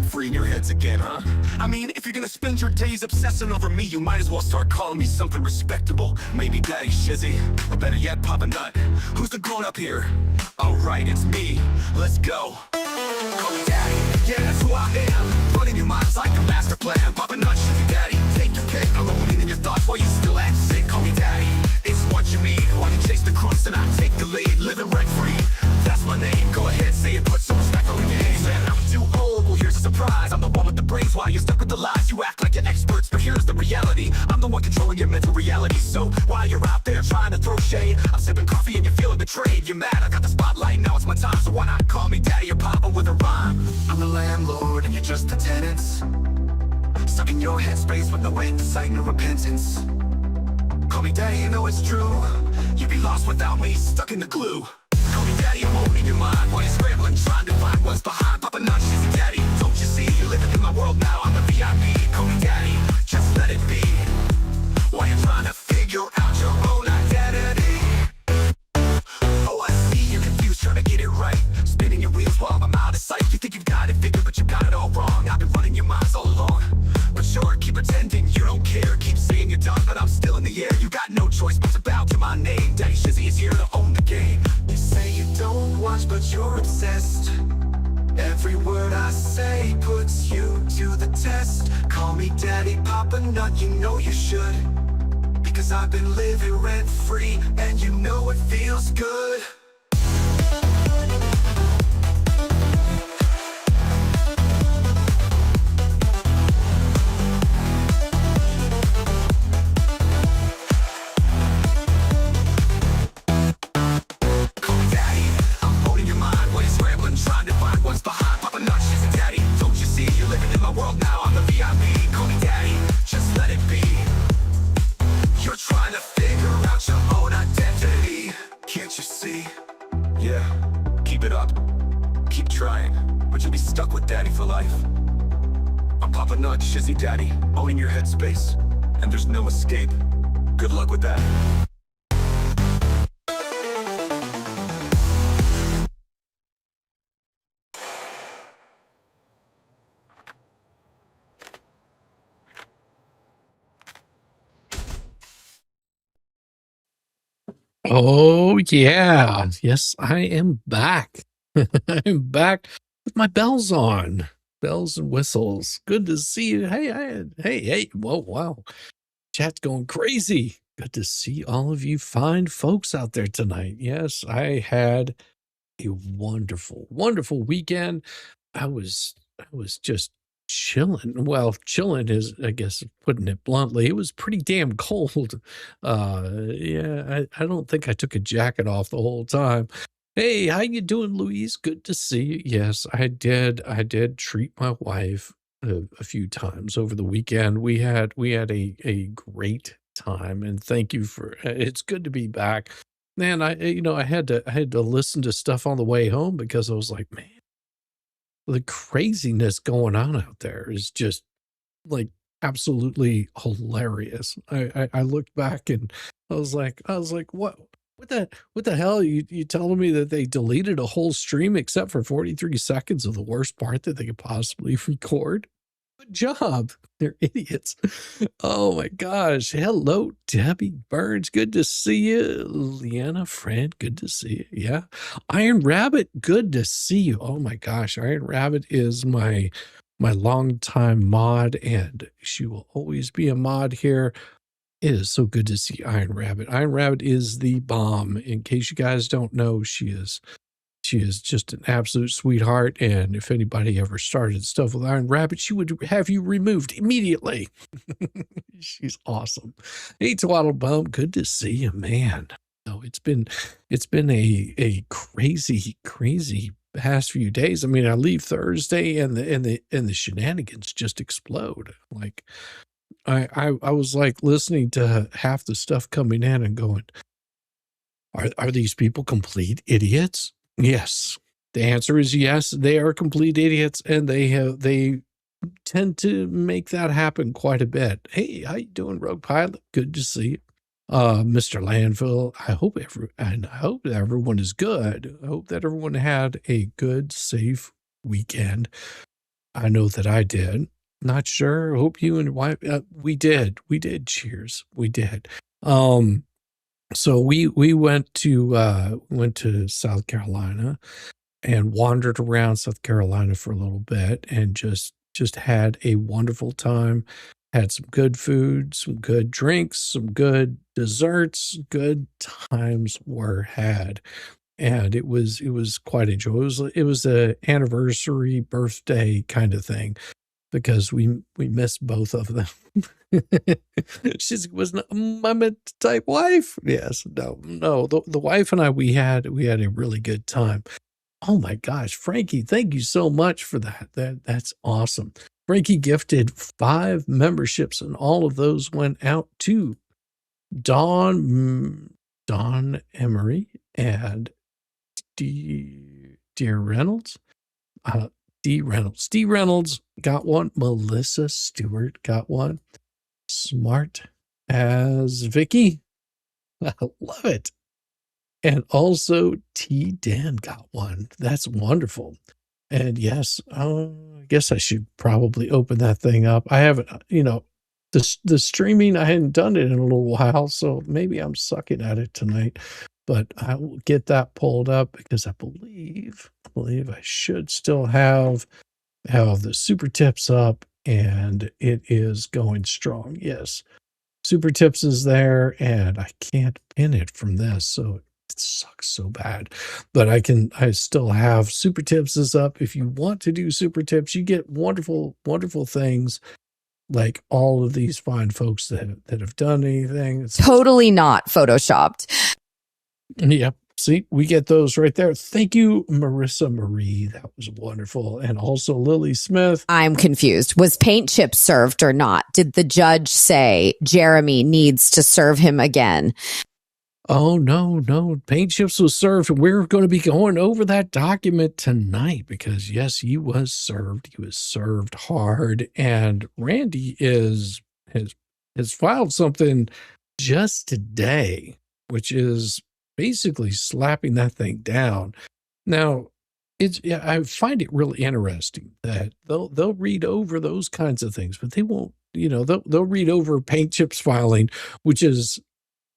rent-free in your heads again, huh? I mean, if you're gonna spend your days obsessing over me, you might as well start calling me something respectable. Maybe Daddy Shizzy, or better yet, Papa Nut. Who's the grown-up here? Oh right, it's me. Let's go. Call me Daddy, yeah, that's who I am. Running your mind's like a master plan. Papa Nut, Shizzy Daddy, take your pick. I'm rolling in your thoughts while you still act sick. Call me Daddy, it's what you mean. Why you chase the crunch and I take the lead? Living rent-free, that's my name. Go ahead, say it, put some respect on your name. And I'm too old, well here's a surprise. I'm the one with the brains while you're stuck with the lies. You act like you're experts, but here's the reality. I'm the one controlling your mental reality. So while you're out there trying to throw shade, I'm sipping coffee and you're feeling betrayed. You're mad, I got the spotlight, now it's my time. So why not call me Daddy or Papa with a rhyme? I'm the landlord and you're just the tenants, stuck in your headspace with no insight, no repentance. Call me Daddy, you know it's true. You'd be lost without me, stuck in the glue. Call me Daddy, I'm holding your mind while you're scrambling, trying to find what's behind. Papa Nut, Shizzy Daddy, don't you see? You're living in my world now, I'm the VIP. Call me Daddy, just let it be. While you're trying to figure out your own identity. Oh, I see you're confused, trying to get it right, spinning your wheels while I'm out of sight. You think you've got it figured, but you got it all wrong. I've been running your minds all along. But sure, keep pretending you don't care. Keep saying you're done, but I'm still in the air. You got no choice but to bow to my name. Daddy Shizzy is here to own the game. You say you don't watch, but you're obsessed. Every word I say puts you to the test. Call me Daddy, Papa Nut, you know you should. Because I've been living rent-free, and you know it feels good. Stuck with Daddy for life. I'm Papa Nut, Shizzy Daddy, owning your headspace, and there's no escape. Good luck with that. Oh, yeah. Yes, I am back. I'm back with my bells on. Bells and whistles. Good to see you. Hey. Whoa, wow. Chat's going crazy. Good to see all of you fine folks out there tonight. Yes, I had a wonderful, wonderful weekend. I was just chilling. Well, chilling is, I guess, putting it bluntly. It was pretty damn cold. Yeah, I don't think I took a jacket off the whole time. Hey, how you doing, Louise? Good to see you. Yes, I did. I did treat my wife a few times over the weekend. We had a great time, and thank you for. It's good to be back. Man, I had to listen to stuff on the way home because I was like, man, the craziness going on out there is just like absolutely hilarious. I looked back and I was like, what the hell? You telling me that they deleted a whole stream except for 43 seconds of the worst part that they could possibly record? Good job. They're idiots. Oh my gosh. Hello, Debbie Burns. Good to see you. Leanna Friend, good to see you. Yeah. Iron Rabbit, good to see you. Oh my gosh. Iron Rabbit is my longtime mod, and she will always be a mod here. It is so good to see Iron Rabbit. Iron Rabbit is the bomb. In case you guys don't know, she is just an absolute sweetheart, and if anybody ever started stuff with Iron Rabbit, she would have you removed immediately. She's awesome. Hey, Twaddle Bum, good to see you, man. No, it's been a crazy past few days. I mean, I leave Thursday and the shenanigans just explode. Like I was like listening to half the stuff coming in and going, are these people complete idiots? Yes. The answer is yes, they are complete idiots, and they tend to make that happen quite a bit. Hey, how you doing, Rogue Pilot? Good to see you. Mr. Landfill, I hope that everyone is good. I hope that everyone had a good, safe weekend. I know that I did. Not sure. Hope you and your wife. We did. We did. Cheers. We did. So we went to South Carolina and wandered around South Carolina for a little bit and just had a wonderful time. Had some good food, some good drinks, some good desserts. Good times were had, and it was quite enjoyable. It was a anniversary birthday kind of thing because we missed both of them. She was not my type wife. Yes, no. The wife and I we had a really good time. Oh my gosh, Frankie, thank you so much for that. That's awesome. Frankie gifted 5 memberships, and all of those went out to Don Emery and Dear Reynolds. Uh, D Reynolds. D Reynolds got one. Melissa Stewart got one. Smart as Vicky. I love it. And also T Dan got one. That's wonderful. And yes, I guess I should probably open that thing up. I haven't, the streaming, I hadn't done it in a little while, so maybe I'm sucking at it tonight. But I will get that pulled up because I believe I should still have the super tips up, and it is going strong. Yes, super tips is there, and I can't pin it from this, so it sucks so bad. But I still have super tips is up. If you want to do super tips, you get wonderful, wonderful things like all of these fine folks that have done anything. It's totally not photoshopped. Yep. See, we get those right there. Thank you, Marissa Marie. That was wonderful. And also Lily Smith. I'm confused. Was paint chips served or not? Did the judge say Jeremy needs to serve him again? Oh, no. Paint chips was served. We're going to be going over that document tonight because, yes, he was served. He was served hard. And Randy has filed something just today, which is basically slapping that thing down. Now, I find it really interesting that they'll read over those kinds of things, but they won't, they'll read over paint chips filing, which is,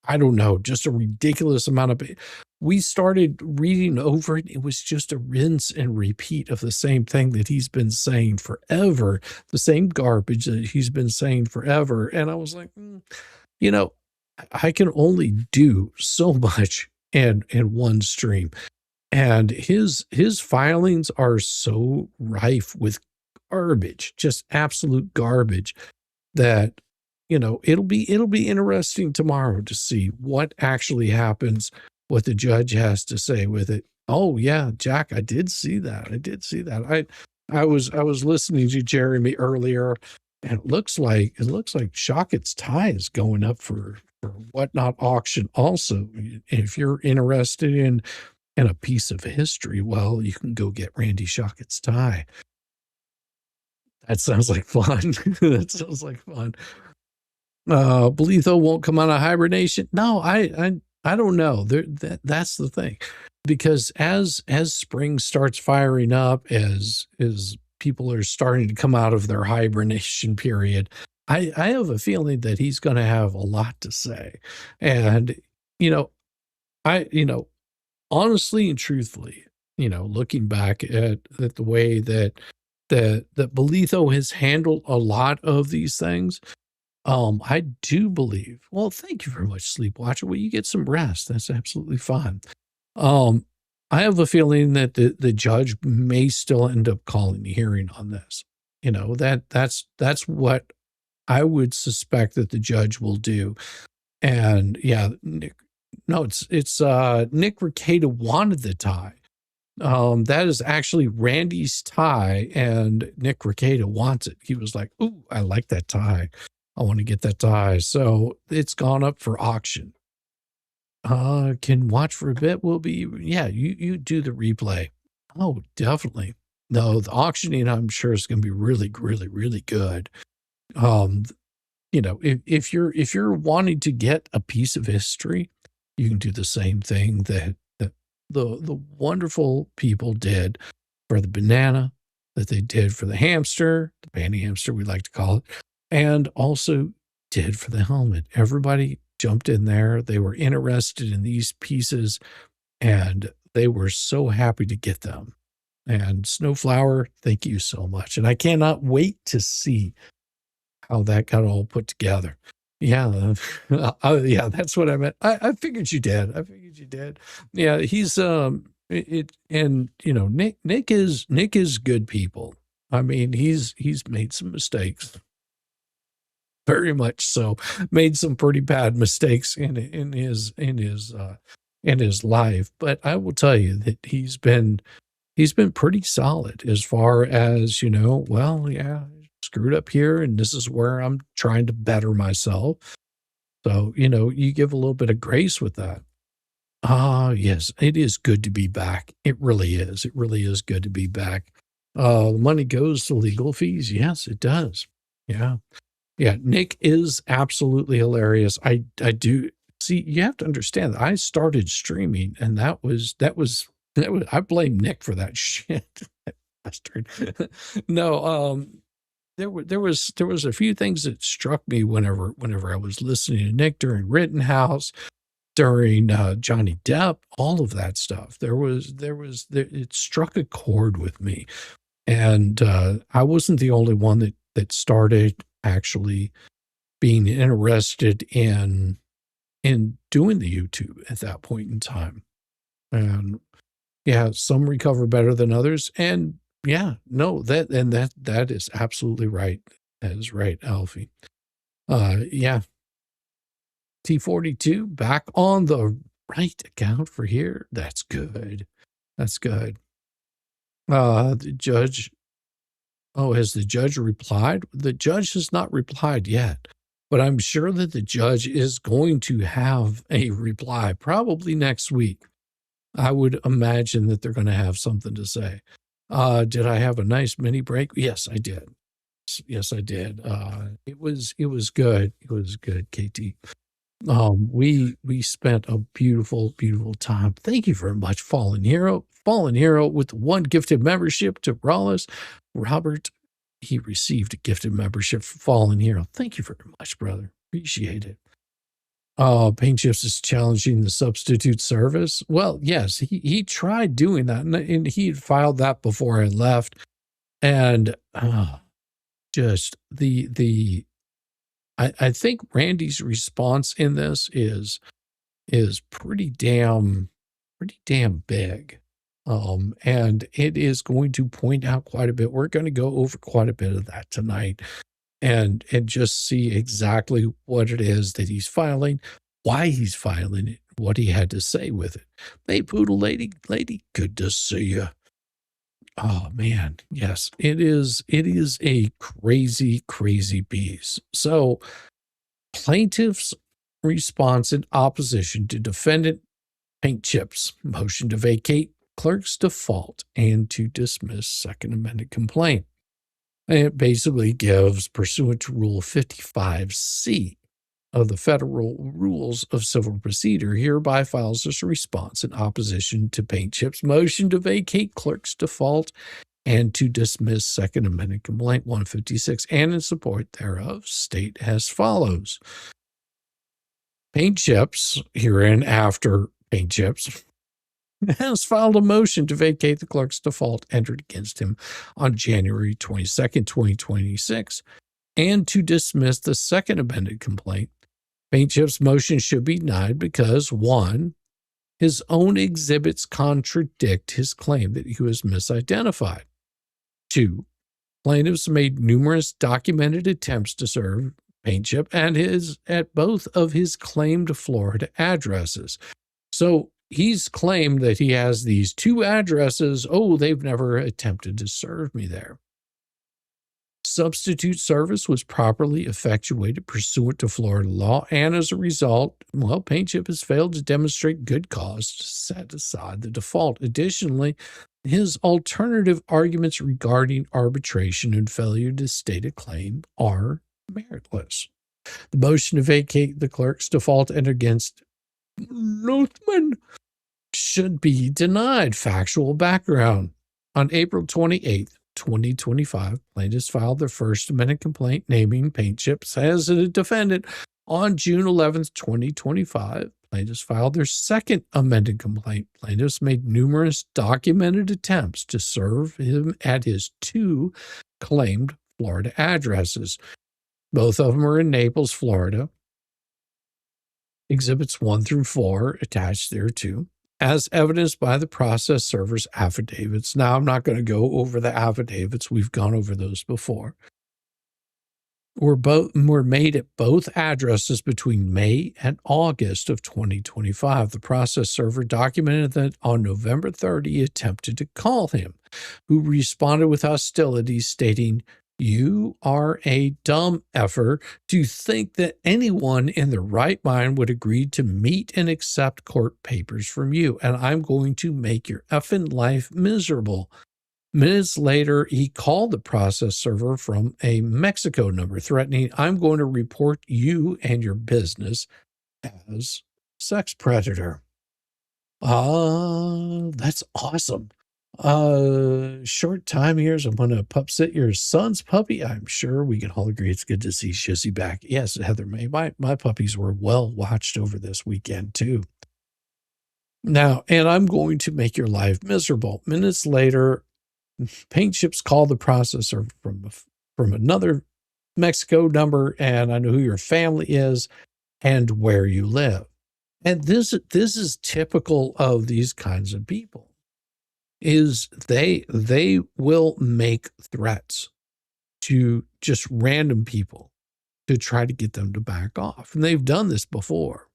I don't know, just a ridiculous amount of it. We started reading over it. It was just a rinse and repeat of the same thing that he's been saying forever, the same garbage that he's been saying forever. And I was like, I can only do so much in one stream. And his filings are so rife with garbage, just absolute garbage, that it'll be interesting tomorrow to see what actually happens, what the judge has to say with it. Oh yeah, Jack, I did see that. I was listening to Jeremy earlier, and it looks like Shockett's tie is going up for Whatnot auction also. If you're interested in a piece of history, well, you can go get Randy Shockett's tie. That sounds like fun. That sounds like fun. Belitho won't come out of hibernation. No, I don't know. That's the thing, because as spring starts firing up, as people are starting to come out of their hibernation period, I have a feeling that he's going to have a lot to say. And honestly and truthfully, looking back at the way that Belitho has handled a lot of these things, I do believe. Well, thank you very much, Sleepwatcher. Well, you get some rest. That's absolutely fine. I have a feeling that the judge may still end up calling a hearing on this. That's what I would suspect that the judge will do. And yeah, Nick Rekieta wanted the tie. That is actually Randy's tie, and Nick Rekieta wants it. He was like, "Ooh, I like that tie. I want to get that tie." So it's gone up for auction. Can watch for a bit. You do the replay. Oh, definitely. No, the auctioning, I'm sure, is going to be really, really, really good. If you're wanting to get a piece of history, you can do the same thing that the wonderful people did for the banana, that they did for the hamster, the panty hamster, we like to call it, and also did for the helmet. Everybody jumped in there. They were interested in these pieces, and they were so happy to get them. And Snowflower, thank you so much. And I cannot wait to see how that got all put together. Yeah, yeah, that's what I meant. I figured you did. I figured you did. Yeah, he's and you know, Nick is good people. I mean, he's made some mistakes, very much so. Made some pretty bad mistakes in his life. But I will tell you that he's been pretty solid as far as, you know, well, yeah, screwed up here, and this is where I'm trying to better myself. So, you know, you give a little bit of grace with that. Ah, yes, it is good to be back. It really is. It really is good to be back. The money goes to legal fees. Yes, it does. Yeah. Yeah. Nick is absolutely hilarious. I do see, you have to understand that I started streaming, and that was I blame Nick for that shit. That bastard. No, there was a few things that struck me whenever I was listening to Nick during Rittenhouse, during Johnny Depp, all of that stuff. It struck a chord with me, and I wasn't the only one that started actually being interested in doing the YouTube at that point in time. And yeah, some recover better than others. And yeah, no, that is absolutely right. That is right, Alfie. Yeah. T42 back on the right account for here. That's good. That's good. The judge. Oh, has the judge replied? The judge has not replied yet, but I'm sure that the judge is going to have a reply probably next week. I would imagine that they're going to have something to say. Did I have a nice mini break? Yes, I did. Yes, I did. It was good. It was good, KT. We spent a beautiful, beautiful time. Thank you very much, Fallen Hero. Fallen Hero with one gifted membership to Rawless. Robert, he received a gifted membership for Fallen Hero. Thank you very much, brother. Appreciate it. Paint Chips is challenging the substitute service. Well, yes, he tried doing that, and he had filed that before I left. And just I think Randy's response in this is pretty damn big. And it is going to point out quite a bit. We're going to go over quite a bit of that tonight, and just see exactly what it is that he's filing, why he's filing it, what he had to say with it. Hey, Poodle Lady, good to see you. Oh man, yes, it is a crazy, crazy piece. So plaintiff's response in opposition to defendant Paint Chips' motion to vacate clerk's default and to dismiss second amended complaint. And it basically gives, pursuant to Rule 55C of the Federal Rules of Civil Procedure, hereby files this response in opposition to Paint Chips' motion to vacate clerk's default and to dismiss second amended complaint 156, and in support thereof state as follows. Paint Chips, herein after Paint Chips, has filed a motion to vacate the clerk's default entered against him on January 22nd, 2026, and to dismiss the second amended complaint. Paint Chips' motion should be denied because, 1, his own exhibits contradict his claim that he was misidentified. 2, plaintiffs made numerous documented attempts to serve Paint Chip at both of his claimed Florida addresses. So he's claimed that he has these 2 addresses. Oh, they've never attempted to serve me there. Substitute service was properly effectuated pursuant to Florida law, and as a result, well, Paint Chip has failed to demonstrate good cause to set aside the default. Additionally, his alternative arguments regarding arbitration and failure to state a claim are meritless. The motion to vacate the clerk's default and against Northman should be denied. Factual background. On April 28th, 2025, plaintiffs filed their first amended complaint naming Paint Chips as a defendant. On June 11th, 2025, plaintiffs filed their second amended complaint. Plaintiffs made numerous documented attempts to serve him at his two claimed Florida addresses. Both of them are in Naples, Florida. Exhibits 1 through 4 attached there too, as evidenced by the process server's affidavits. Now, I'm not going to go over the affidavits. We've gone over those before. Were made at both addresses between May and August of 2025. The process server documented that on November 30, he attempted to call him, who responded with hostility, stating, "You are a dumb effer to think that anyone in their right mind would agree to meet and accept court papers from you, and I'm going to make your effing life miserable." Minutes later, he called the process server from a Mexico number, threatening, "I'm going to report you and your business as sex predator." That's awesome. Short time here, so I'm going to pup sit your son's puppy. I'm sure we can all agree it's good to see Shizzy back. Yes, Heather May, my puppies were well watched over this weekend too. Now, and I'm going to make your life miserable. Minutes later, Paint Chips called the processor from another Mexico number, and I know who your family is and where you live. And this is typical of these kinds of people. Is they will make threats to just random people to try to get them to back off. And they've done this before.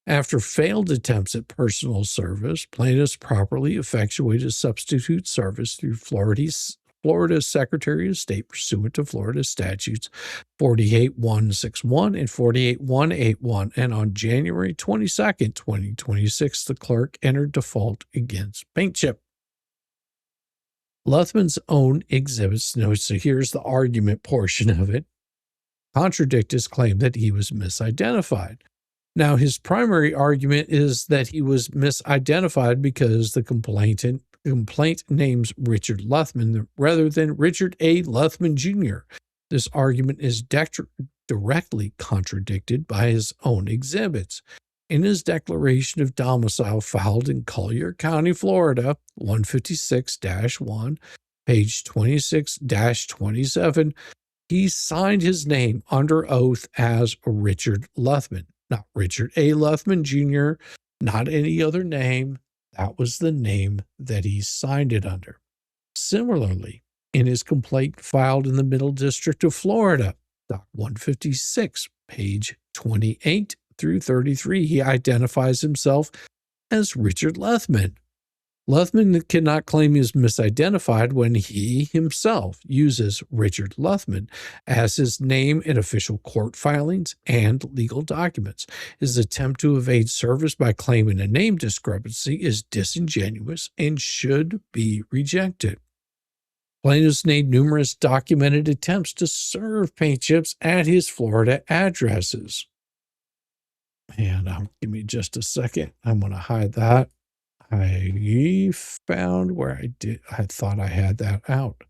After failed attempts at personal service, plaintiffs properly effectuated substitute service through Florida Secretary of State pursuant to Florida statutes 48161 and 48181. And on January 22nd, 2026, the clerk entered default against Paint Chip. Luthman's own exhibits, so here's the argument portion of it, contradict his claim that he was misidentified. Now, his primary argument is that he was misidentified because the complaint names Richard Luthman rather than Richard A. Luthman Jr. This argument is directly contradicted by his own exhibits. In his declaration of domicile filed in Collier County, Florida, 156-1, page 26-27, he signed his name under oath as Richard Luthman. Not Richard A. Luthman Jr., not any other name. That was the name that he signed it under. Similarly, in his complaint filed in the Middle District of Florida, Doc 156, page 28 through 33, he identifies himself as Richard Luthman. Luthman cannot claim he is misidentified when he himself uses Richard Luthman as his name in official court filings and legal documents. His attempt to evade service by claiming a name discrepancy is disingenuous and should be rejected. Plaintiffs made numerous documented attempts to serve Paint Chips at his Florida addresses. And give me just a second. I'm going to hide that. I found where I thought I had that out.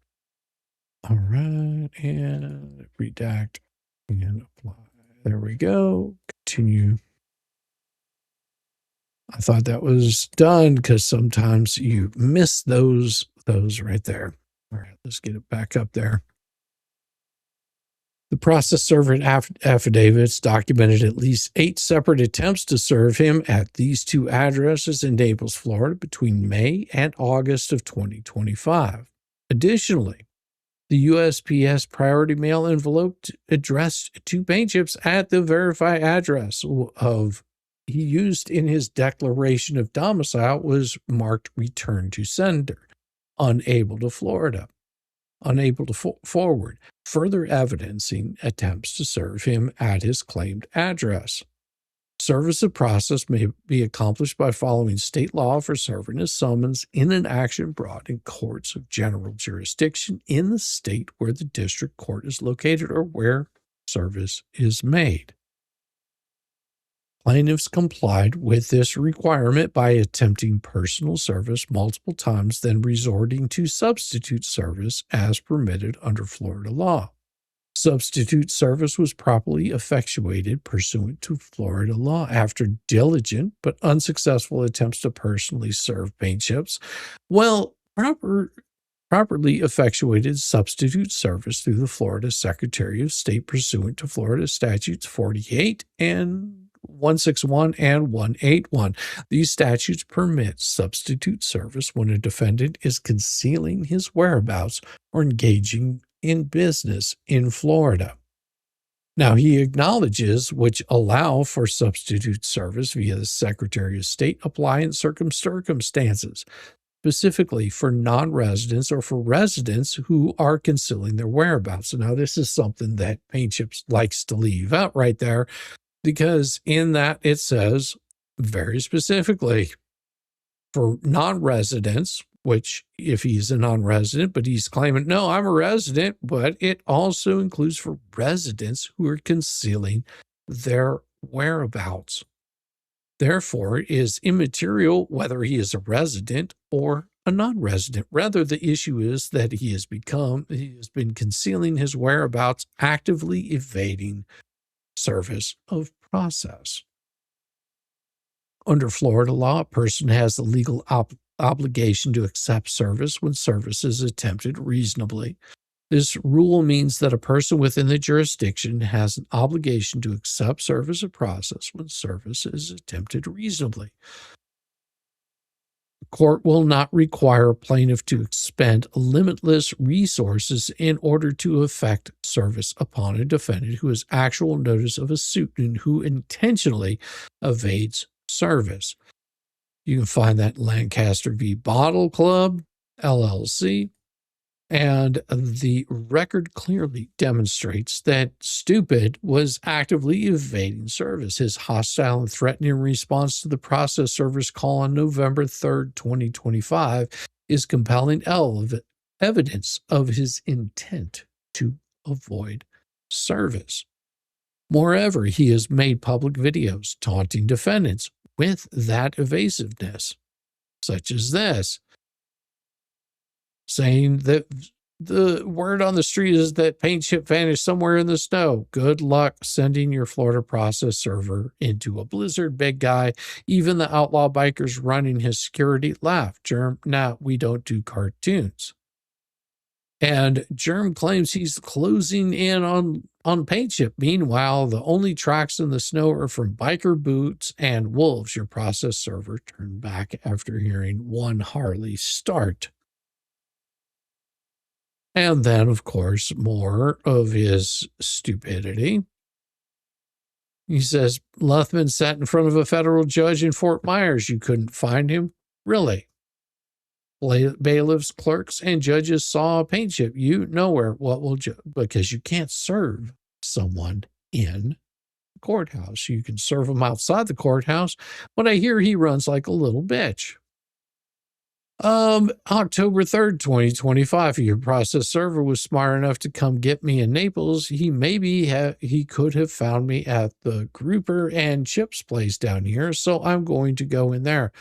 All right, and redact and apply. There we go. Continue. I thought that was done because sometimes you miss those right there. All right, let's get it back up there. The process server affidavits documented at least 8 separate attempts to serve him at these 2 addresses in Naples, Florida, between May and August of 2025. Additionally, the USPS priority mail envelope addressed to Paint Chips at the verified address he used in his declaration of domicile was marked "Return to Sender," unable to forward, further evidencing attempts to serve him at his claimed address. Service of process may be accomplished by following state law for serving a summons in an action brought in courts of general jurisdiction in the state where the district court is located or where service is made. Plaintiffs complied with this requirement by attempting personal service multiple times, then resorting to substitute service as permitted under Florida law. Substitute service was properly effectuated pursuant to Florida law after diligent but unsuccessful attempts to personally serve paint chips. Well, properly effectuated substitute service through the Florida Secretary of State pursuant to Florida statutes 48 and 161 and 181. These statutes permit substitute service when a defendant is concealing his whereabouts or engaging in business in Florida. Now, he acknowledges which allow for substitute service via the Secretary of State apply in circumstances, specifically for non-residents or for residents who are concealing their whereabouts. Now, this is something that Paint Chips likes to leave out right there, because in that it says very specifically for non-residents, which if he's a non-resident, but he's claiming, no, I'm a resident, but it also includes for residents who are concealing their whereabouts. Therefore, it is immaterial whether he is a resident or a non-resident. Rather, the issue is that he has been concealing his whereabouts, actively evading service of process. Under Florida law, a person has the legal obligation to accept service when service is attempted reasonably. This rule means that a person within the jurisdiction has an obligation to accept service of process when service is attempted reasonably. The court will not require a plaintiff to expend limitless resources in order to effect service upon a defendant who has actual notice of a suit and who intentionally evades service. You can find that in Lancaster v. Bottle Club, LLC. And the record clearly demonstrates that Stupid was actively evading service. His hostile and threatening response to the process server's call on November 3rd, 2025 is compelling evidence of his intent to avoid service. Moreover, he has made public videos taunting defendants with that evasiveness, such as this, saying that the word on the street is that paint chip vanished somewhere in the snow. Good luck sending your Florida process server into a blizzard, big guy. Even the outlaw bikers running his security laugh. Germ, nah, we don't do cartoons. And Germ claims he's closing in on paint chip. Meanwhile, the only tracks in the snow are from biker boots and wolves. Your process server turned back after hearing one Harley start. And then, of course, more of his stupidity. He says, Luthman sat in front of a federal judge in Fort Myers. You couldn't find him? Really? Bailiffs, clerks, and judges saw a paint chip. You nowhere. What will because you can't serve someone in the courthouse. You can serve them outside the courthouse, but I hear he runs like a little bitch. October 3rd, 2025, your process server was smart enough to come get me in Naples. He could have found me at the Grouper and Chips place down here, so I'm going to go in there.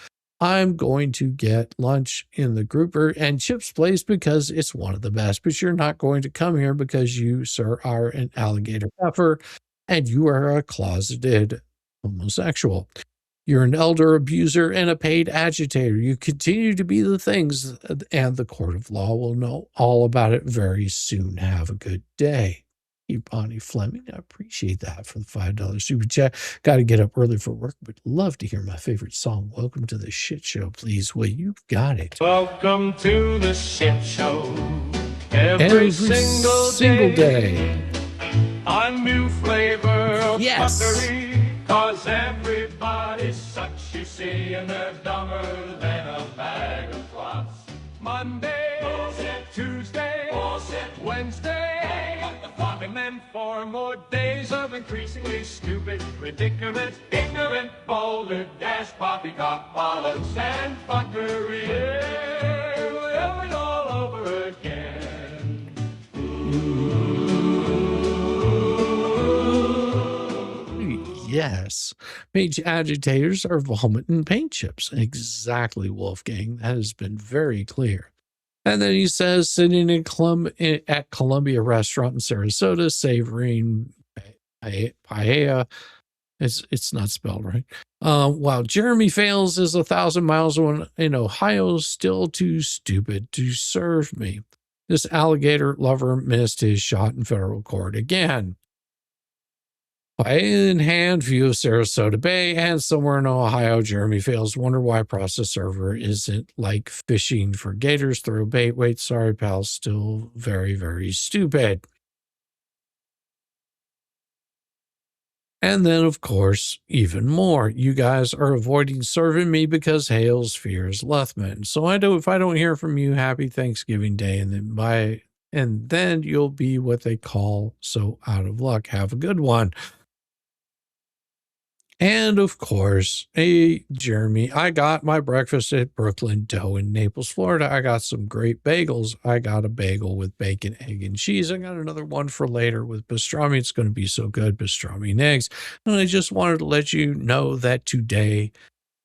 I'm going to get lunch in the Grouper and Chips place because it's one of the best, but you're not going to come here because you, sir, are an alligator puffer and you are a closeted homosexual. You're an elder abuser and a paid agitator. You continue to be the things, and the court of law will know all about it very soon. Have a good day. Bonnie Fleming, I appreciate that for the $5 super chat. Got to get up early for work, but love to hear my favorite song. Welcome to the shit show, please. Well, you've got it. Welcome to the shit show. Every single day. A new flavor of fuckery. Cause everybody's such, you see, and they're dumber than a bag of clots. Monday, bullshit. Tuesday, bullshit. Wednesday, and then 4 more days of increasingly stupid, ridiculous, ignorant, boulder, dash, poppycock, bollocks, and fuckery. Yeah, we're all over again. Yes. Paint agitators are vomit and paint chips. Exactly, Wolfgang. That has been very clear. And then he says, sitting at Columbia Restaurant in Sarasota, savoring paella. It's not spelled right. While Jeremy Fales is 1,000 miles in Ohio, still too stupid to serve me. This alligator lover missed his shot in federal court again. In hand view of Sarasota Bay and somewhere in Ohio, Jeremy Fales wonder why process server isn't like fishing for gators through bait. Wait, sorry, pal, still very, very stupid. And then, of course, even more. You guys are avoiding serving me because Hales fears Luthman. So if I don't hear from you, happy Thanksgiving Day, and then you'll be what they call so out of luck. Have a good one. And of course, hey, Jeremy, I got my breakfast at Brooklyn Dough in Naples, Florida. I got some great bagels. I got a bagel with bacon, egg, and cheese. I got another one for later with pastrami. It's going to be so good, pastrami and eggs. And I just wanted to let you know that today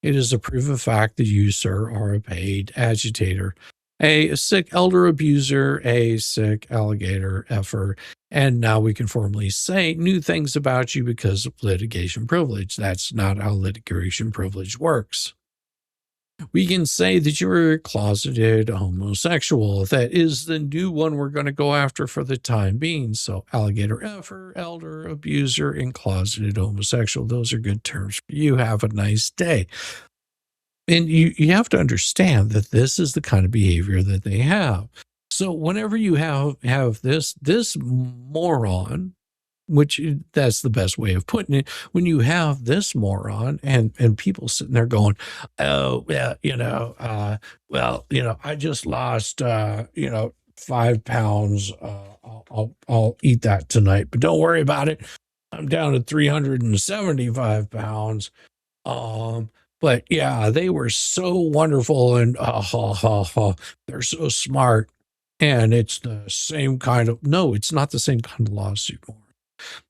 it is a proof of fact that you, sir, are a paid agitator, a sick elder abuser, a sick alligator effer. And now we can formally say new things about you because of litigation privilege. That's not how litigation privilege works. We can say that you're a closeted homosexual. That is the new one we're going to go after for the time being. So alligator effer, elder abuser, and closeted homosexual. Those are good terms for you. Have a nice day. And you have to understand that this is the kind of behavior that they have. So whenever you have this moron, which that's the best way of putting it, when you have this moron and people sitting there going, oh, well, I just lost, 5 pounds. I'll eat that tonight, but don't worry about it. I'm down to 375 pounds. But yeah, they were so wonderful and they're so smart. And it's the same no, it's not the same kind of lawsuit.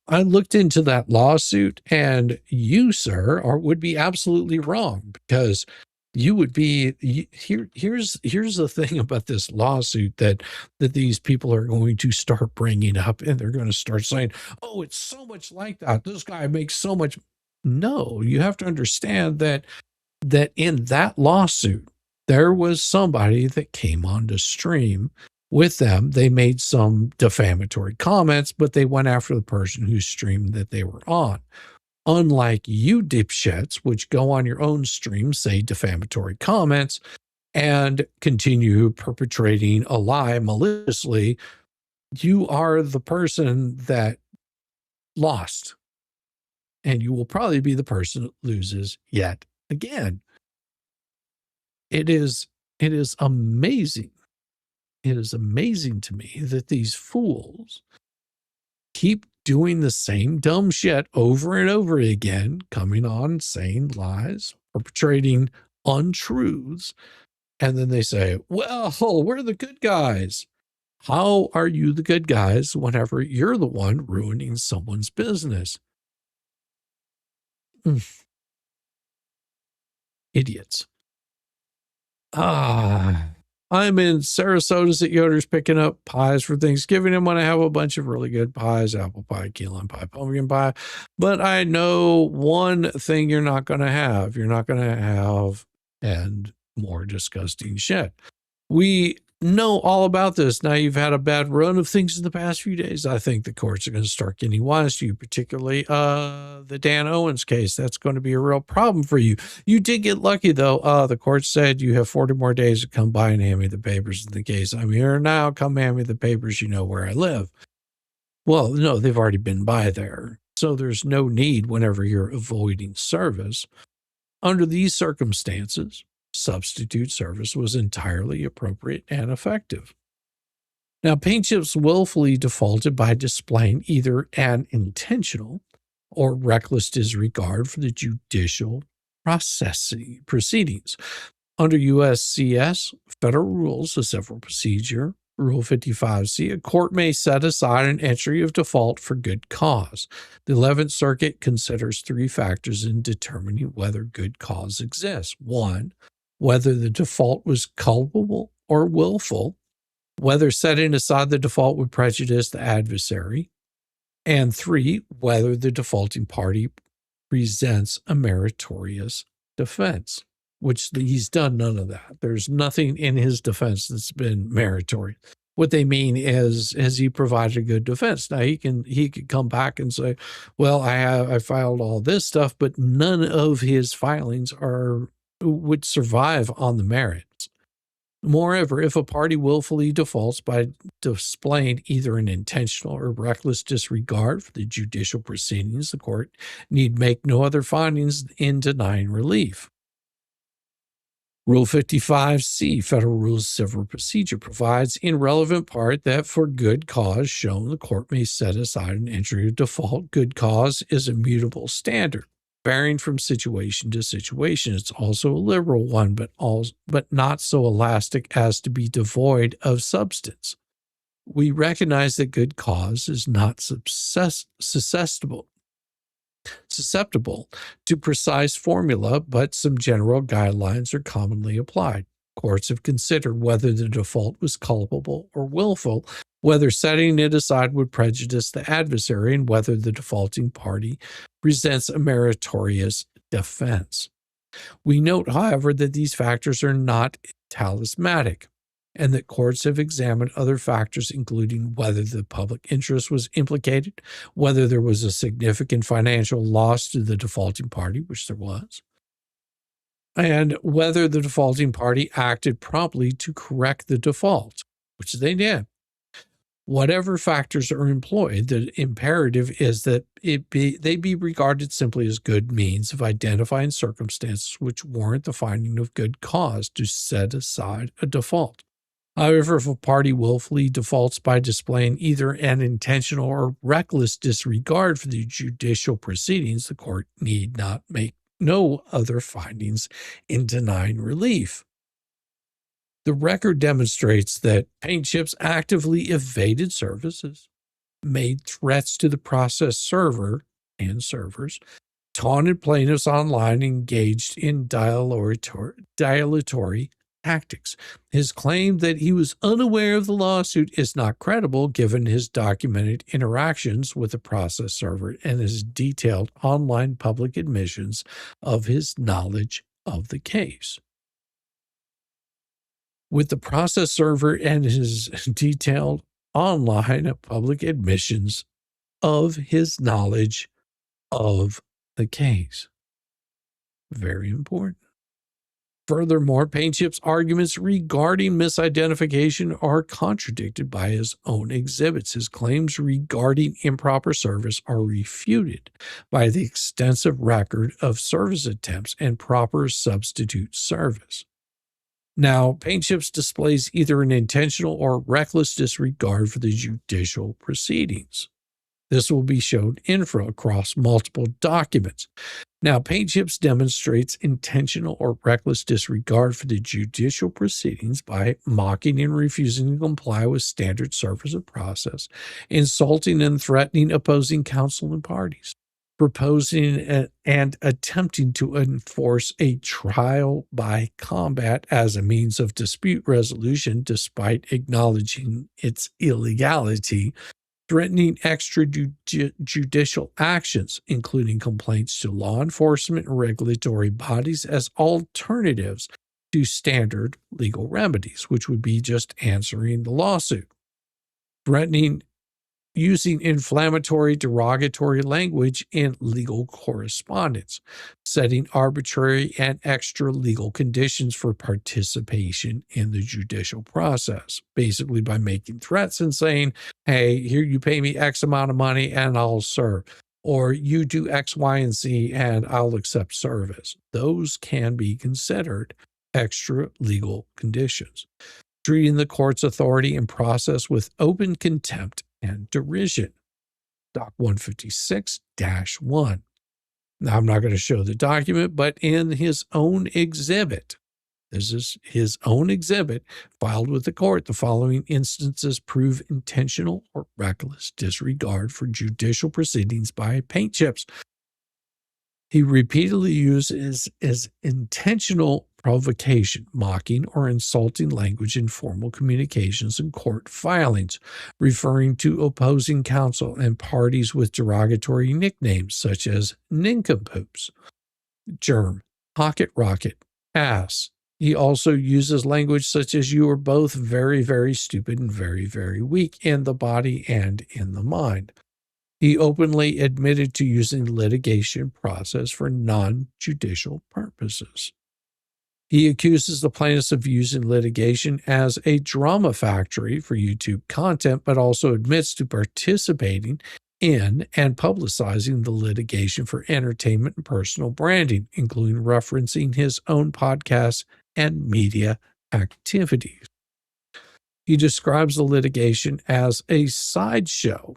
I looked into that lawsuit, and you, sir, would be absolutely wrong because you would be here's the thing about this lawsuit that these people are going to start bringing up, and they're going to start saying, oh, it's so much like that. This guy makes so much. No, you have to understand that in that lawsuit, there was somebody that came onto stream with them. They made some defamatory comments, but they went after the person whose stream that they were on. Unlike you dipshits, which go on your own stream, say defamatory comments, and continue perpetrating a lie maliciously, you are the person that lost. And you will probably be the person that loses yet again. It is amazing. It is amazing to me that these fools keep doing the same dumb shit over and over again, coming on, saying lies, perpetrating untruths, and then they say, well, we're the good guys. How are you the good guys whenever you're the one ruining someone's business? Idiots. I'm in Sarasota at Yoder's picking up pies for Thanksgiving. I'm going to have a bunch of really good pies, apple pie, key lime pie, pumpkin pie. But I know one thing you're not going to have. You're not going to have, and more disgusting shit. We know all about this. Now you've had a bad run of things in the past few days. I think the courts are going to start getting wise to you, particularly the Dan Owens case. That's going to be a real problem for you. You did get lucky, though. The court said you have 40 more days to come by and hand me the papers in the case. I'm here now. Come hand me the papers. You know where I live. Well, no, they've already been by there. So there's no need whenever you're avoiding service. Under these circumstances, substitute service was entirely appropriate and effective. Now, paint chips willfully defaulted by displaying either an intentional or reckless disregard for the judicial proceedings. Under USCS federal rules of civil procedure, Rule 55C, a court may set aside an entry of default for good cause. The 11th Circuit considers three factors in determining whether good cause exists. 1, whether the default was culpable or willful, whether setting aside the default would prejudice the adversary, and 3, whether the defaulting party presents a meritorious defense, which he's done none of that. There's nothing in his defense that's been meritorious. What they mean is, has he provided a good defense? Now he could come back and say, well, I filed all this stuff, but none of his filings would survive on the merits. Moreover, if a party willfully defaults by displaying either an intentional or reckless disregard for the judicial proceedings, the court need make no other findings in denying relief. Rule 55C, Federal Rules of Civil Procedure, provides in relevant part that for good cause shown, the court may set aside an entry of default. Good cause is a mutable standard, varying from situation to situation. It's also a liberal one, but not so elastic as to be devoid of substance. We recognize that good cause is not susceptible to precise formula, but some general guidelines are commonly applied. Courts have considered whether the default was culpable or willful, whether setting it aside would prejudice the adversary, and whether the defaulting party presents a meritorious defense. We note, however, that these factors are not talismanic, and that courts have examined other factors, including whether the public interest was implicated, whether there was a significant financial loss to the defaulting party, which there was, and whether the defaulting party acted promptly to correct the default, which they did. Whatever factors are employed, the imperative is that they be regarded simply as good means of identifying circumstances which warrant the finding of good cause to set aside a default. However, if a party willfully defaults by displaying either an intentional or reckless disregard for the judicial proceedings, the court need not make no other findings in denying relief. The record demonstrates that paint chips actively evaded services, made threats to the process server and servers, taunted plaintiffs online, engaged in dilatory tactics. His claim that he was unaware of the lawsuit is not credible given his documented interactions with the process server and his detailed online public admissions of his knowledge of the case. With the process server and his detailed online public admissions of his knowledge of the case. Very important. Furthermore, Paint Chip's arguments regarding misidentification are contradicted by his own exhibits. His claims regarding improper service are refuted by the extensive record of service attempts and proper substitute service. Now, Paint Chips displays either an intentional or reckless disregard for the judicial proceedings. This will be shown infra across multiple documents. Now, Paint Chips demonstrates intentional or reckless disregard for the judicial proceedings by mocking and refusing to comply with standard service of process, insulting and threatening opposing counsel and parties, proposing and attempting to enforce a trial by combat as a means of dispute resolution despite acknowledging its illegality, threatening extrajudicial actions, including complaints to law enforcement and regulatory bodies as alternatives to standard legal remedies, which would be just answering the lawsuit, threatening using inflammatory, derogatory language in legal correspondence, setting arbitrary and extra legal conditions for participation in the judicial process, basically by making threats and saying, hey, here you pay me X amount of money and I'll serve, or you do X, Y, and Z and I'll accept service. Those can be considered extra legal conditions. Treating the court's authority and process with open contempt and derision. Doc 156-1. Now, I'm not going to show the document, but in his own exhibit, This is his own exhibit filed with the court. The following instances prove intentional or reckless disregard for judicial proceedings by paint chips. He repeatedly uses as intentional provocation, mocking or insulting language in formal communications and court filings, referring to opposing counsel and parties with derogatory nicknames such as nincompoops, germ, pocket rocket, ass. He also uses language such as "you are both very, very stupid and very, very weak in the body and in the mind." He openly admitted to using the litigation process for non-judicial purposes. He accuses the plaintiffs of using litigation as a drama factory for YouTube content, but also admits to participating in and publicizing the litigation for entertainment and personal branding, including referencing his own podcasts and media activities. He describes the litigation as a sideshow,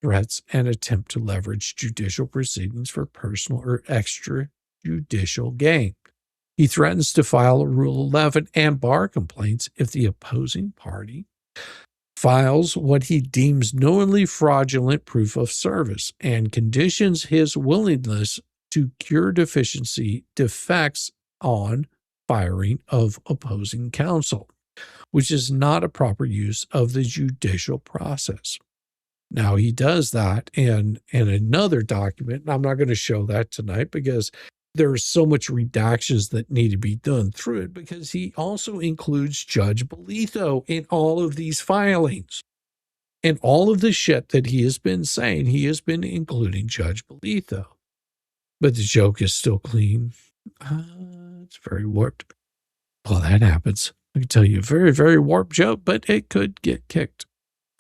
threats, and attempt to leverage judicial proceedings for personal or extrajudicial gain. He threatens to file Rule 11 and bar complaints if the opposing party files what he deems knowingly fraudulent proof of service and conditions his willingness to cure defects on firing of opposing counsel, which is not a proper use of the judicial process. Now, he does that in another document, and I'm not going to show that tonight because there's so much redactions that need to be done through it, because he also includes Judge Bolito in all of these filings. And all of the shit that he has been saying, he has been including Judge Bolito. But the joke is still clean. It's very warped. Well, that happens. I can tell you a very, very warped joke, but it could get kicked.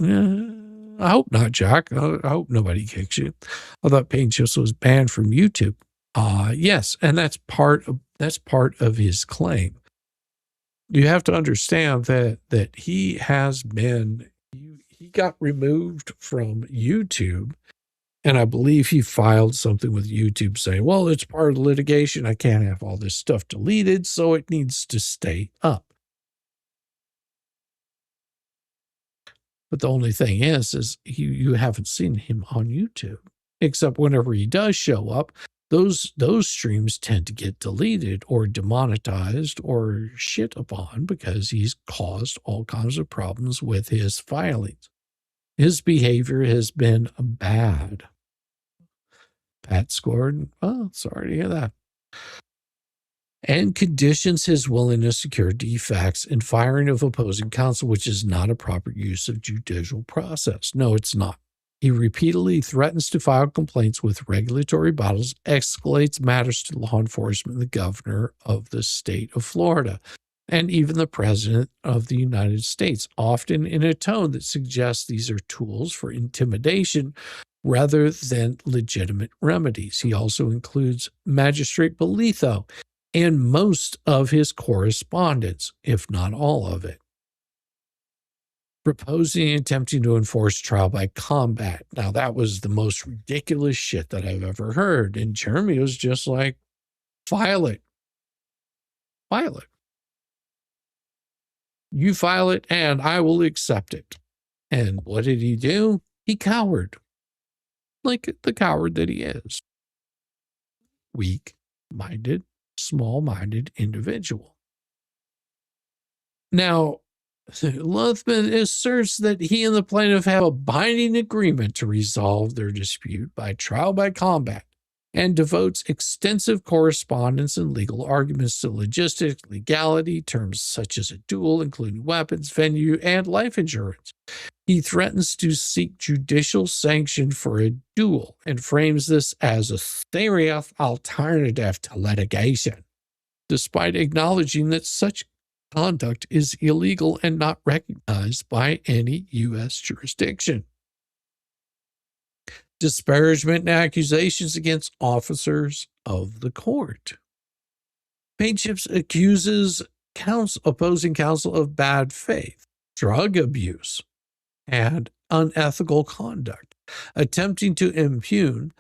I hope not, Jack. I hope nobody kicks you. I thought Paint Chips was banned from YouTube. Yes, and that's part of his claim. You have to understand that he has been, he got removed from YouTube, and I believe he filed something with YouTube saying, well, it's part of the litigation. I can't have all this stuff deleted, so it needs to stay up. But the only thing is you haven't seen him on YouTube, except whenever he does show up, those streams tend to get deleted or demonetized or shit upon because he's caused all kinds of problems with his filings. His behavior has been bad. Pat scored. Oh, sorry to hear that. And conditions his willingness to cure defects in firing of opposing counsel, which is not a proper use of judicial process. No, it's not. He repeatedly threatens to file complaints with regulatory bodies, escalates matters to law enforcement, the governor of the state of Florida, and even the president of the United States, often in a tone that suggests these are tools for intimidation rather than legitimate remedies. He also includes Magistrate Bolito in most of his correspondence, if not all of it, proposing and attempting to enforce trial by combat. Now, that was the most ridiculous shit that I've ever heard. And Jeremy was just like, file it. File it. You file it and I will accept it. And what did he do? He cowered. Like the coward that he is. Weak-minded, small-minded individual. Now, Luthman asserts that he and the plaintiff have a binding agreement to resolve their dispute by trial by combat, and devotes extensive correspondence and legal arguments to logistics, legality, terms such as a duel, including weapons, venue, and life insurance. He threatens to seek judicial sanction for a duel and frames this as a serious alternative to litigation, despite acknowledging that such conduct is illegal and not recognized by any U.S. jurisdiction. Disparagement and accusations against officers of the court. Paint Chips accuses opposing counsel of bad faith, drug abuse, and unethical conduct, attempting to impugn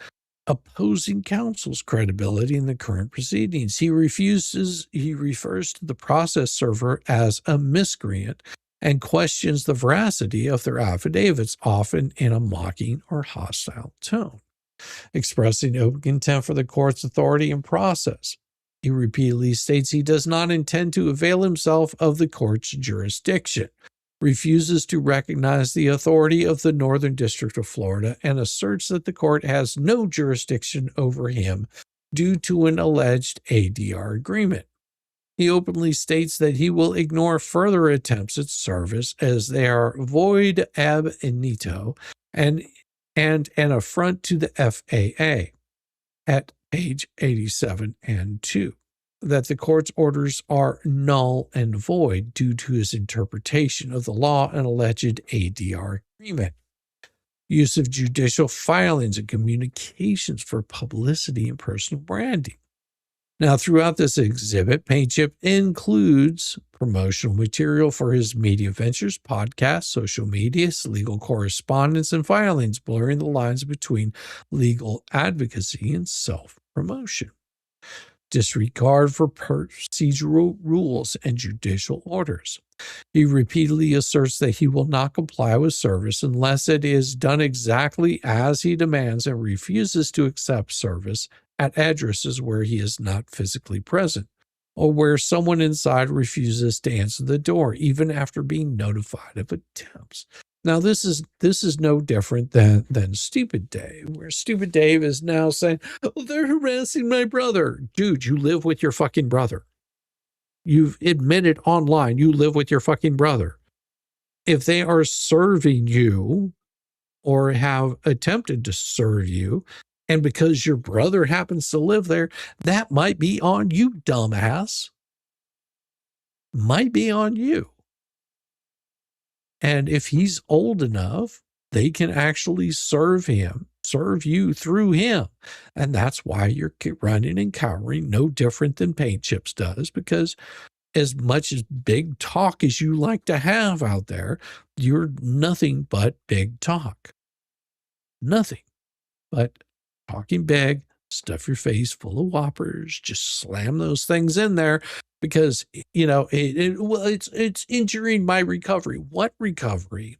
opposing counsel's credibility in the current proceedings. He refers to the process server as a miscreant and questions the veracity of their affidavits, often in a mocking or hostile tone, expressing open contempt for the court's authority and process. He repeatedly states he does not intend to avail himself of the court's jurisdiction, refuses to recognize the authority of the Northern District of Florida, and asserts that the court has no jurisdiction over him due to an alleged ADR agreement. He openly states that he will ignore further attempts at service as they are void ab initio and an affront to the FAA at page 87 and 2, that the court's orders are null and void due to his interpretation of the law and alleged ADR agreement. Use of judicial filings and communications for publicity and personal branding. Now, throughout this exhibit, Paintchip includes promotional material for his media ventures, podcasts, social media, legal correspondence, and filings, blurring the lines between legal advocacy and self-promotion. Disregard for procedural rules and judicial orders. He repeatedly asserts that he will not comply with service unless it is done exactly as he demands, and refuses to accept service at addresses where he is not physically present, or where someone inside refuses to answer the door, even after being notified of attempts. Now, this is no different than Stupid Dave, where Stupid Dave is now saying, "Oh, they're harassing my brother." Dude, you live with your fucking brother. You've admitted online you live with your fucking brother. If they are serving you or have attempted to serve you, and because your brother happens to live there, that might be on you, dumbass. Might be on you. And if he's old enough, they can actually serve you through him. And that's why you're running and cowering, no different than Paintchips does, because as much as big talk as you like to have out there, you're nothing but big talk. Nothing but talking big, stuff your face full of whoppers, just slam those things in there because, you know, it's injuring my recovery. What recovery?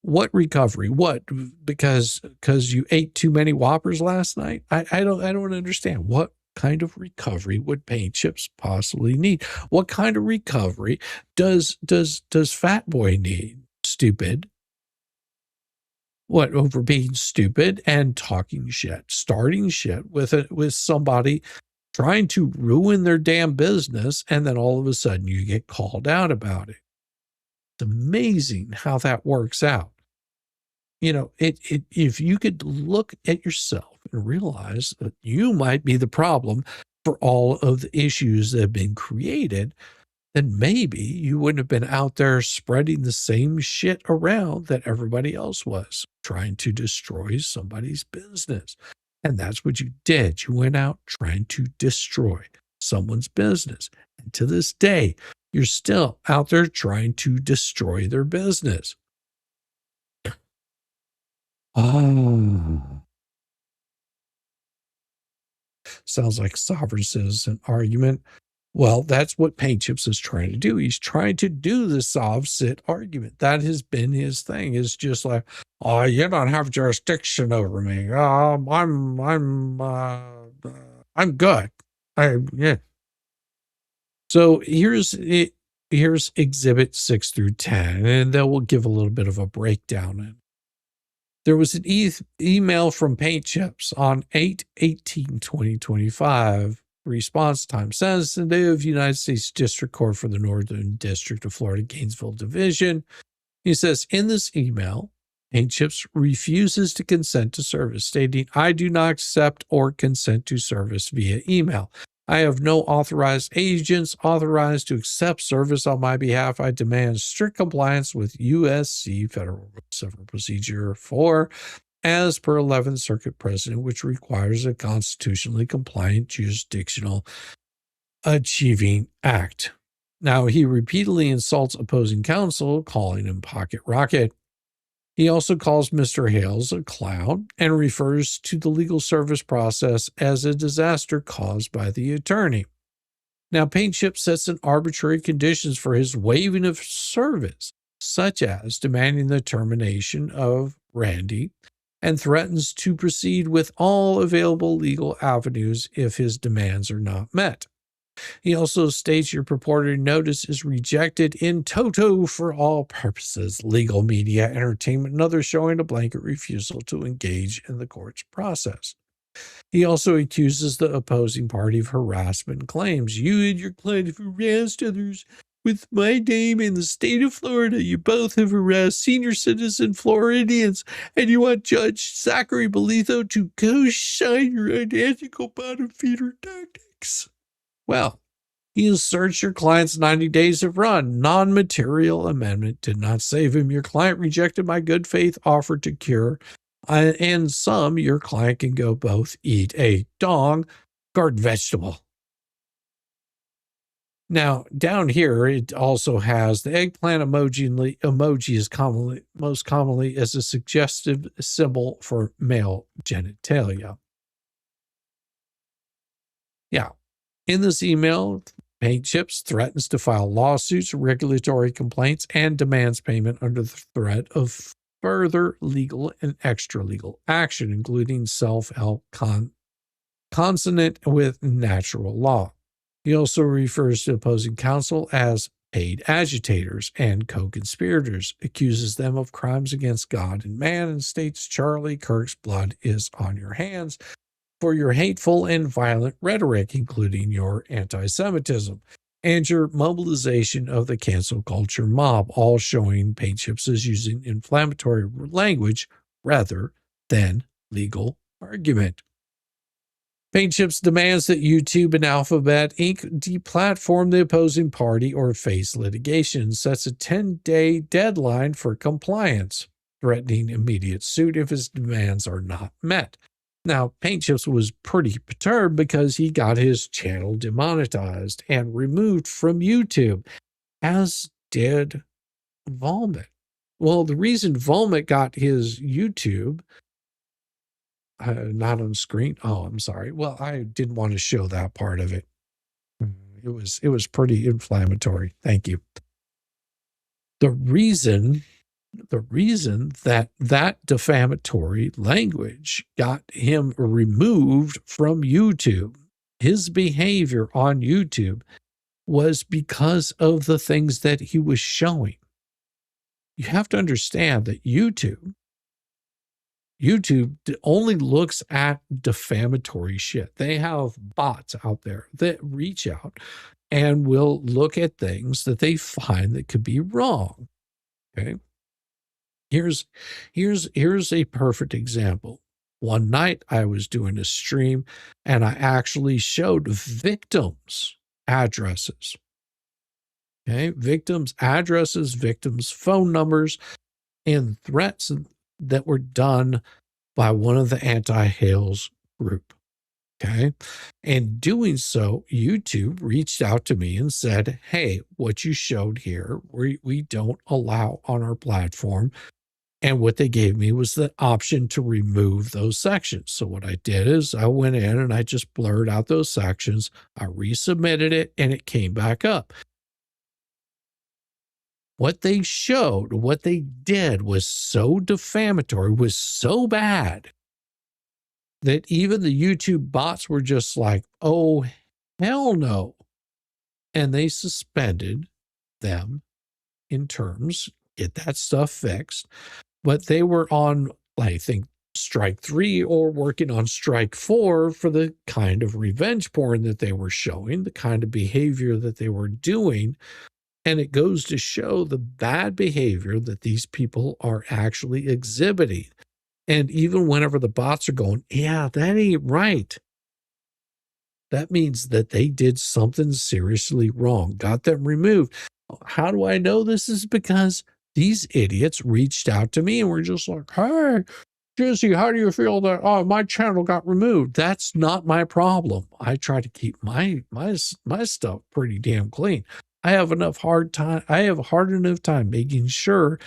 What recovery? What? Because you ate too many whoppers last night? I don't understand. What kind of recovery would Paintchips possibly need? What kind of recovery does Fat Boy need? Stupid. What, over being stupid and talking shit, starting shit with somebody trying to ruin their damn business, and then all of a sudden you get called out about it. It's amazing how that works out. You know, if you could look at yourself and realize that you might be the problem for all of the issues that have been created, then maybe you wouldn't have been out there spreading the same shit around that everybody else was, trying to destroy somebody's business. And that's what you did. You went out trying to destroy someone's business. And to this day, you're still out there trying to destroy their business. Sounds like Sovereign Citizen argument. Well, that's what Paintchips is trying to do. He's trying to do the Sov-Sit argument. That has been his thing. It's just like, oh, you don't have jurisdiction over me. I'm good. Yeah. So here's Exhibit 6 through 10, and then we'll give a little bit of a breakdown. There was an email from Paintchips on 8/18/2025. Response time sensitive, United States District Court for the Northern District of Florida, Gainesville Division. He says, in this email, Paintchips refuses to consent to service, stating, "I do not accept or consent to service via email. I have no authorized agents authorized to accept service on my behalf. I demand strict compliance with USC Federal Civil Procedure 4 as per 11th Circuit precedent, which requires a constitutionally compliant jurisdictional achieving act." Now, he repeatedly insults opposing counsel, calling him Pocket Rocket. He also calls Mr. Hales a clown and refers to the legal service process as a disaster caused by the attorney. Now, Paintchip sets an arbitrary conditions for his waiving of service, such as demanding the termination of Randy, and threatens to proceed with all available legal avenues if his demands are not met. He also states your purported notice is rejected in toto for all purposes, legal, media, entertainment, and others, showing a blanket refusal to engage in the court's process. He also accuses the opposing party of harassment claims. You and your client have harassed others with my name in the state of Florida. You both have harassed senior citizen Floridians, and you want Judge Zachary Bolitho to co-sign your unethical bottom feeder tactics. Well, he asserts your client's 90 days have run. Non-material amendment did not save him. Your client rejected my good faith offer to cure. And some, your client can go both eat a dong garden vegetable. Now, down here, it also has the eggplant emoji is most commonly as a suggestive symbol for male genitalia. Yeah. In this email, Paintchips threatens to file lawsuits, regulatory complaints, and demands payment under the threat of further legal and extra-legal action, including self-help consonant with natural law. He also refers to opposing counsel as paid agitators and co-conspirators, accuses them of crimes against God and man, and states Charlie Kirk's blood is on your hands for your hateful and violent rhetoric, including your anti-Semitism and your mobilization of the cancel culture mob, all showing Paintchips as using inflammatory language rather than legal argument. Paintchips demands that YouTube and Alphabet Inc. deplatform the opposing party or face litigation, sets a 10-day deadline for compliance, threatening immediate suit if his demands are not met. Now, Paintchips was pretty perturbed because he got his channel demonetized and removed from YouTube, as did Volmit. Well, the reason Volmit got his YouTube not on screen. Oh, I'm sorry. Well, I didn't want to show that part of it. It was pretty inflammatory. Thank you. The reason that defamatory language got him removed from YouTube, his behavior on YouTube, was because of the things that he was showing. You have to understand that YouTube only looks at defamatory shit. They have bots out there that reach out and will look at things that they find that could be wrong. Okay. Here's a perfect example. One night I was doing a stream and I actually showed victims' addresses. Okay, victims' addresses, victims' phone numbers, and threats that were done by one of the anti-Hales group. Okay. And doing so, YouTube reached out to me and said, hey, what you showed here, we don't allow on our platform. And what they gave me was the option to remove those sections. So what I did is I went in and I just blurred out those sections. I resubmitted it and it came back up. What they showed, what they did was so defamatory, was so bad that even the YouTube bots were just like, oh, hell no. And they suspended them in terms, get that stuff fixed. But they were on, I think, strike 3 or working on strike 4 for the kind of revenge porn that they were showing, the kind of behavior that they were doing. And it goes to show the bad behavior that these people are actually exhibiting. And even whenever the bots are going, yeah, that ain't right, that means that they did something seriously wrong, got them removed. How do I know this is because these idiots reached out to me and were just like, hey, Jesse, how do you feel that my channel got removed? That's not my problem. I try to keep my stuff pretty damn clean. I have a hard enough time making sure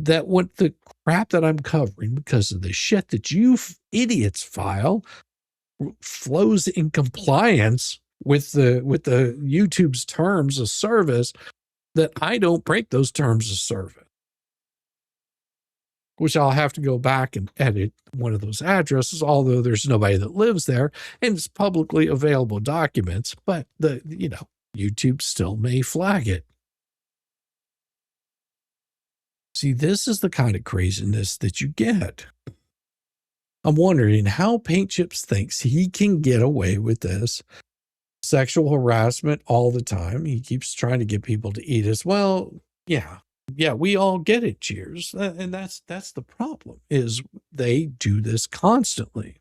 that what the crap that I'm covering because of the shit that you idiots file flows in compliance with the YouTube's terms of service, that I don't break those terms of service, which I'll have to go back and edit one of those addresses, although there's nobody that lives there and it's publicly available documents, but YouTube still may flag it. See, this is the kind of craziness that you get. I'm wondering how Paint Chips thinks he can get away with this sexual harassment all the time. He keeps trying to get people to eat us. Well, yeah, we all get it. Cheers. And that's the problem, is they do this constantly.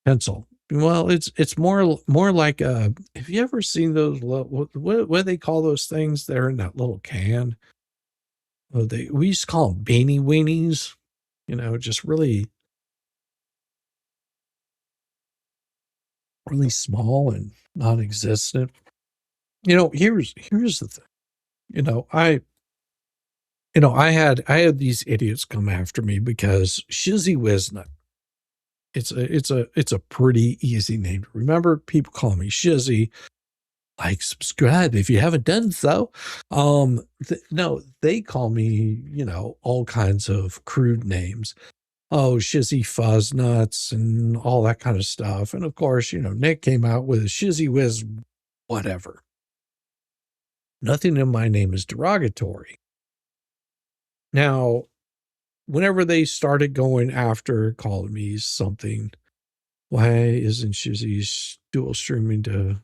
Pencil. Well, it's more like have you ever seen those what do they call those things? They're in that little can. Oh, we used to call them beanie weenies, just really small and non-existent. Here's the thing. I had these idiots come after me because Shizzy Wiznut. It's a pretty easy name to remember. People call me Shizzy. Like, subscribe if you haven't done so. No, they call me, all kinds of crude names. Oh, Shizzy Fuzznuts and all that kind of stuff. And of course, Nick came out with Shizzy Wiz whatever. Nothing in my name is derogatory. Now, whenever they started going after calling me something, why isn't Shizzy dual streaming to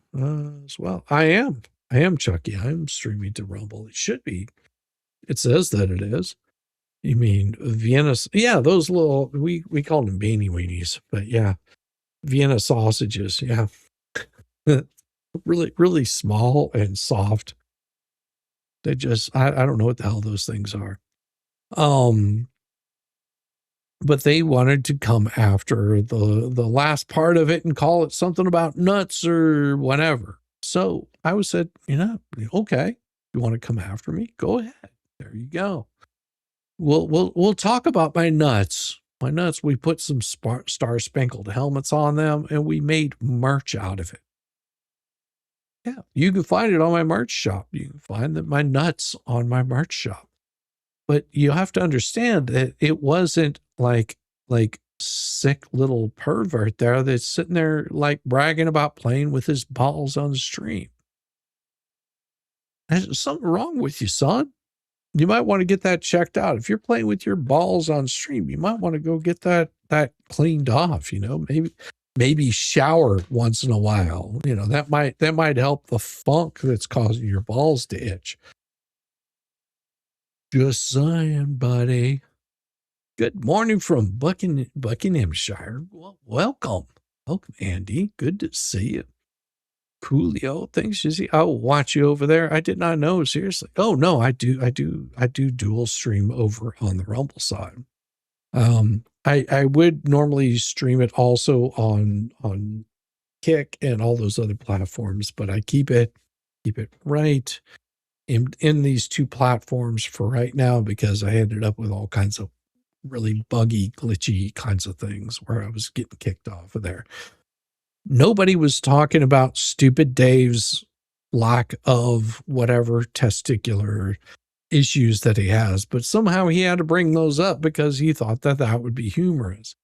as well? I am Chucky. I'm streaming to Rumble. It should be. It says that it is. You mean Vienna? Yeah, those little, we call them beanie weenies, but yeah, Vienna sausages. Yeah. Really, really small and soft. They just, I don't know what the hell those things are. But they wanted to come after the last part of it and call it something about nuts or whatever. So I said, okay, you want to come after me? Go ahead. There you go. We'll talk about my nuts. My nuts, we put some star-spangled helmets on them and we made merch out of it. Yeah, you can find it on my merch shop. You can find my nuts on my merch shop. But you have to understand that it wasn't like sick little pervert there that's sitting there like bragging about playing with his balls on the stream. There's something wrong with you, son. You might want to get that checked out. If you're playing with your balls on stream, you might want to go get that cleaned off, maybe shower once in a while. That might help the funk that's causing your balls to itch. Just saying, buddy. Good morning from Buckinghamshire. Well, welcome, Andy. Good to see you. Coolio, thanks, Shizzy. I'll watch you over there. I did not know, seriously. Oh no, I do dual stream over on the Rumble side. I would normally stream it also on Kick and all those other platforms, but I keep it right in these two platforms for right now because I ended up with all kinds of really buggy, glitchy kinds of things where I was getting kicked off of there. Nobody was talking about stupid Dave's lack of whatever testicular issues that he has, but somehow he had to bring those up because he thought that would be humorous.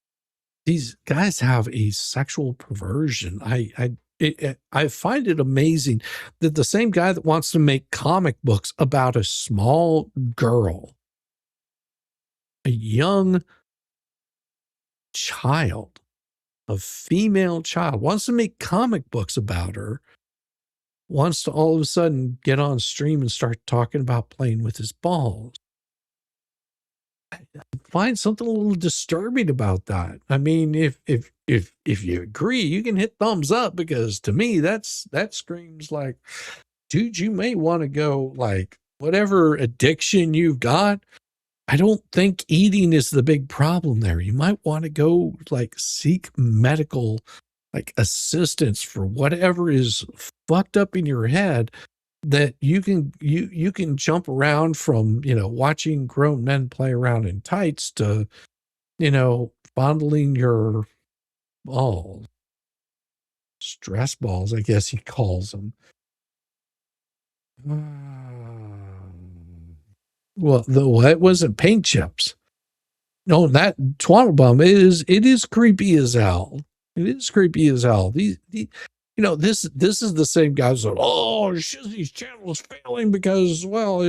These guys have a sexual perversion. I find it amazing that the same guy that wants to make comic books about a small girl, a young child, a female child, wants to make comic books about her, wants to all of a sudden get on stream and start talking about playing with his balls. I find something a little disturbing about that. I mean, if you agree, you can hit thumbs up, because to me that screams like, dude, you may want to go, like, whatever addiction you've got, I don't think eating is the big problem there. You might want to go, like, seek medical, like, assistance for whatever is fucked up in your head, that you can jump around from, watching grown men play around in tights to, fondling your balls, stress balls, I guess he calls them. Well, it wasn't paint chips. No, that twaddle bum it is creepy as hell. It is creepy as hell. This is the same guy who's like, oh, Shizzy's channel is failing because, well,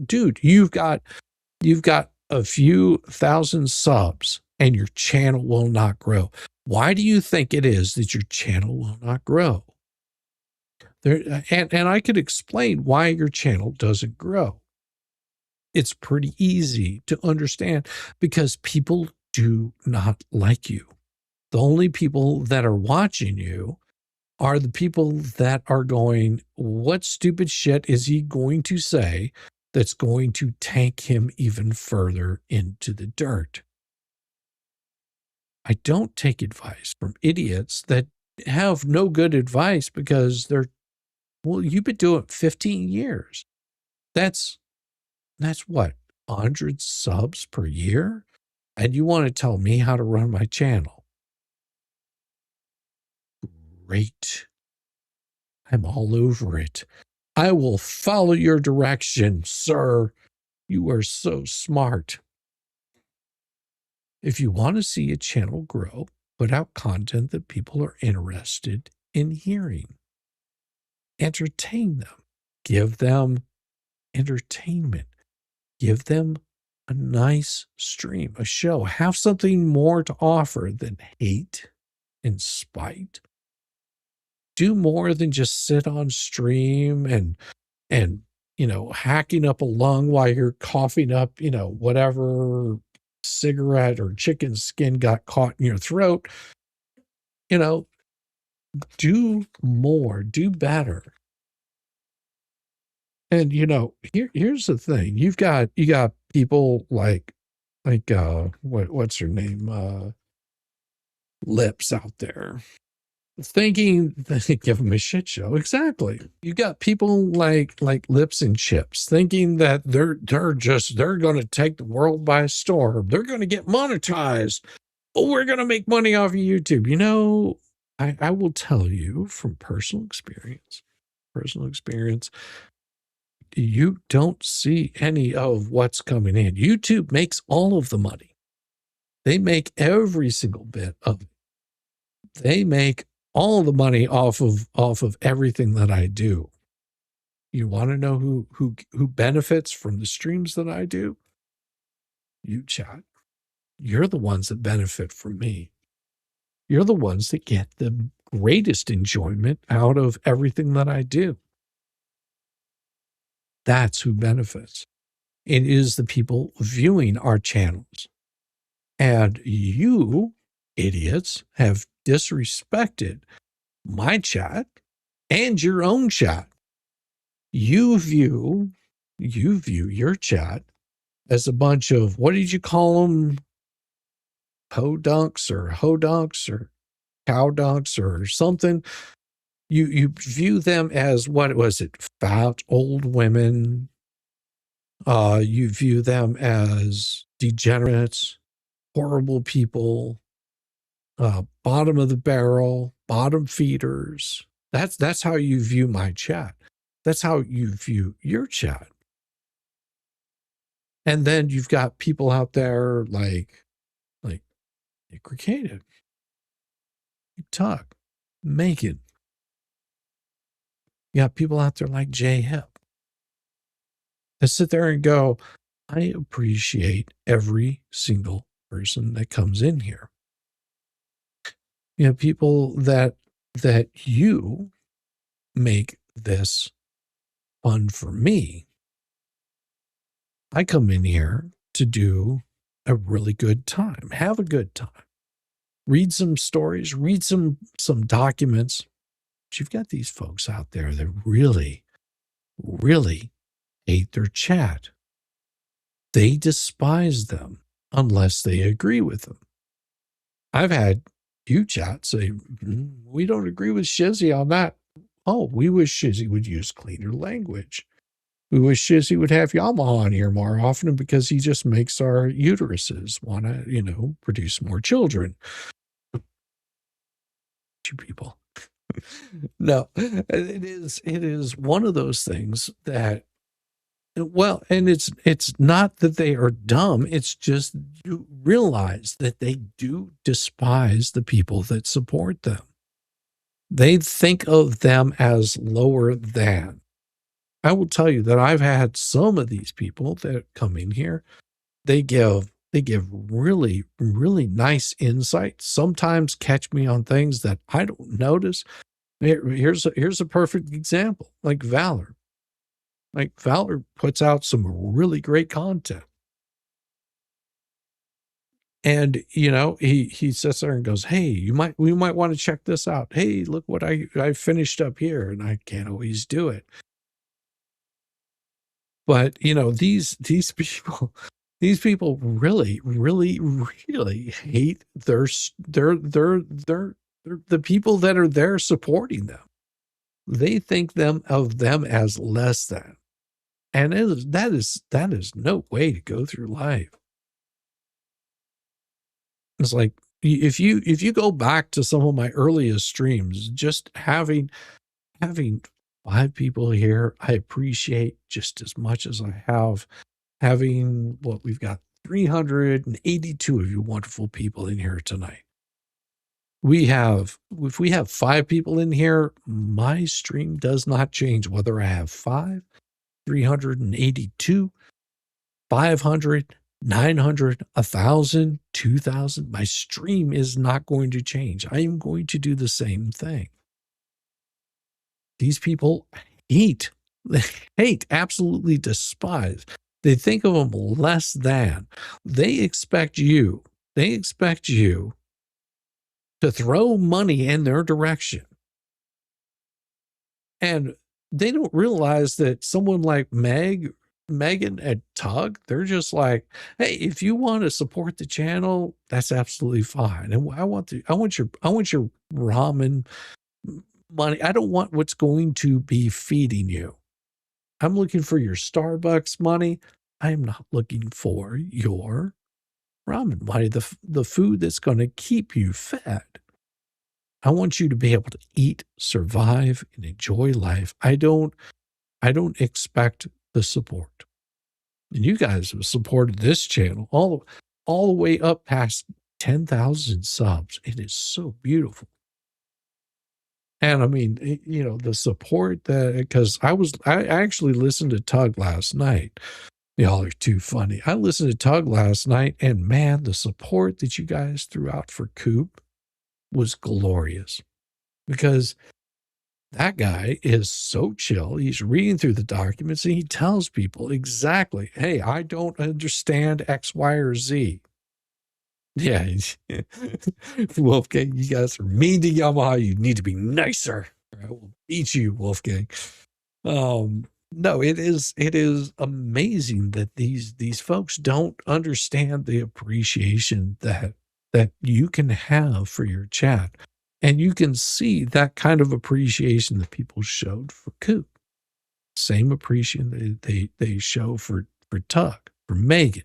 dude, you've got a few thousand subs and your channel will not grow. Why do you think it is that your channel will not grow? And I could explain why your channel doesn't grow. It's pretty easy to understand because people do not like you. The only people that are watching you are the people that are going, what stupid shit is he going to say that's going to tank him even further into the dirt? I don't take advice from idiots that have no good advice because you've been doing it 15 years. That's what, 100 subs per year? And you want to tell me how to run my channel? Great. I'm all over it. I will follow your direction, sir. You are so smart. If you want to see a channel grow, put out content that people are interested in hearing. Entertain them. Give them entertainment. Give them a nice stream, a show. Have something more to offer than hate and spite. Do more than just sit on stream and hacking up a lung while you're coughing up, whatever cigarette or chicken skin got caught in your throat. Do more, do better. And here's the thing. You got people like what's her name? Lips out there thinking they give them a shit show. Exactly. You got people like Lips and Chips thinking that they're going to take the world by storm. They're going to get monetized. Oh, we're going to make money off of YouTube. I will tell you from personal experience, you don't see any of what's coming in. YouTube makes all of the money. They make every single bit of it. They make all the money off of everything that I do. You want to know who benefits from the streams that I do? You, chat. You're the ones that benefit from me. You're the ones that get the greatest enjoyment out of everything that I do. That's who benefits. It is the people viewing our channels. And you idiots have disrespected my chat and your own chat. You view your chat as a bunch of, what did you call them? Podunks or hodunks or cowdunks or something. You view them as, what was it, fat old women. You view them as degenerates, horrible people, bottom of the barrel, bottom feeders. That's how you view my chat. That's how you view your chat. And then you've got people out there like Nick Creative, Tuck, Megan. You got people out there like Jay Hip that sit there and go, I appreciate every single person that comes in here. People that you make this fun for me. I come in here to do a really good time, have a good time, read some stories, read some documents. But you've got these folks out there that really, really hate their chat. They despise them unless they agree with them. I've had you chat say, we don't agree with Shizzy on that. oh, we wish Shizzy would use cleaner language. We wish Shizzy would have Yamaha on here more often because he just makes our uteruses want to, produce more children. You people. No, it is one of those things that, well, and it's not that they are dumb. It's just you realize that they do despise the people that support them. They think of them as lower than. I will tell you that I've had some of these people that come in here. They give really, really nice insight. Sometimes catch me on things that I don't notice. Here's a perfect example, like Valor. Like Valor puts out some really great content. And he sits there and goes, hey, we might want to check this out. Hey, look what I finished up here, and I can't always do it. But these people really, really, really hate the people that are there supporting them. They think of them as less than. And that is no way to go through life. It's like, if you go back to some of my earliest streams, just having 5 people here, I appreciate just as much as I have having what we've got 382 of you wonderful people in here tonight. If we have 5 people in here, my stream does not change whether I have 5, 382, 500, 900, 1,000, 2,000. My stream is not going to change. I am going to do the same thing. These people hate, absolutely despise. They think of them less than. They expect you to throw money in their direction. And they don't realize that someone like Megan and Tug, they're just like, hey, if you want to support the channel, that's absolutely fine. And I want your ramen money. I don't want what's going to be feeding you. I'm looking for your Starbucks money. I am not looking for your ramen money, the food that's going to keep you fed. I want you to be able to eat, survive, and enjoy life. I don't expect the support. And you guys have supported this channel all the way up past 10,000 subs. It is so beautiful. And I mean, the support because I actually listened to Tug last night. Y'all are too funny. I listened to Tug last night, and man, the support that you guys threw out for Coop was glorious, because that guy is so chill. He's reading through the documents and he tells people exactly, hey, I don't understand X, Y, or Z. Yeah. Wolfgang, you guys are mean to Yamaha. You need to be nicer. I will beat you, Wolfgang. No, it is amazing that these folks don't understand the appreciation that you can have for your chat. And you can see that kind of appreciation that people showed for Coop. Same appreciation they show for Tug, for Megan,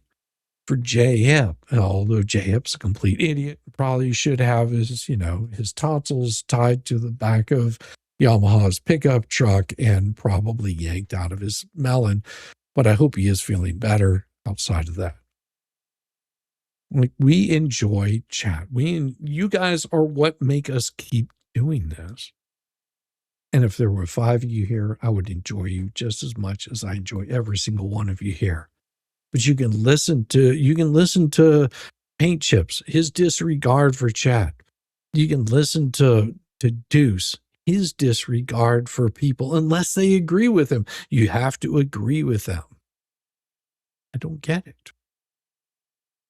for JF. Although JF's a complete idiot, probably should have his tonsils tied to the back of Yamaha's pickup truck and probably yanked out of his melon. But I hope he is feeling better outside of that. Like, we enjoy chat. You guys are what make us keep doing this. And if there were 5 of you here, I would enjoy you just as much as I enjoy every single one of you here. But you can listen to Paint Chips, his disregard for chat. You can listen to Deuce, his disregard for people, unless they agree with him. You have to agree with them. I don't get it.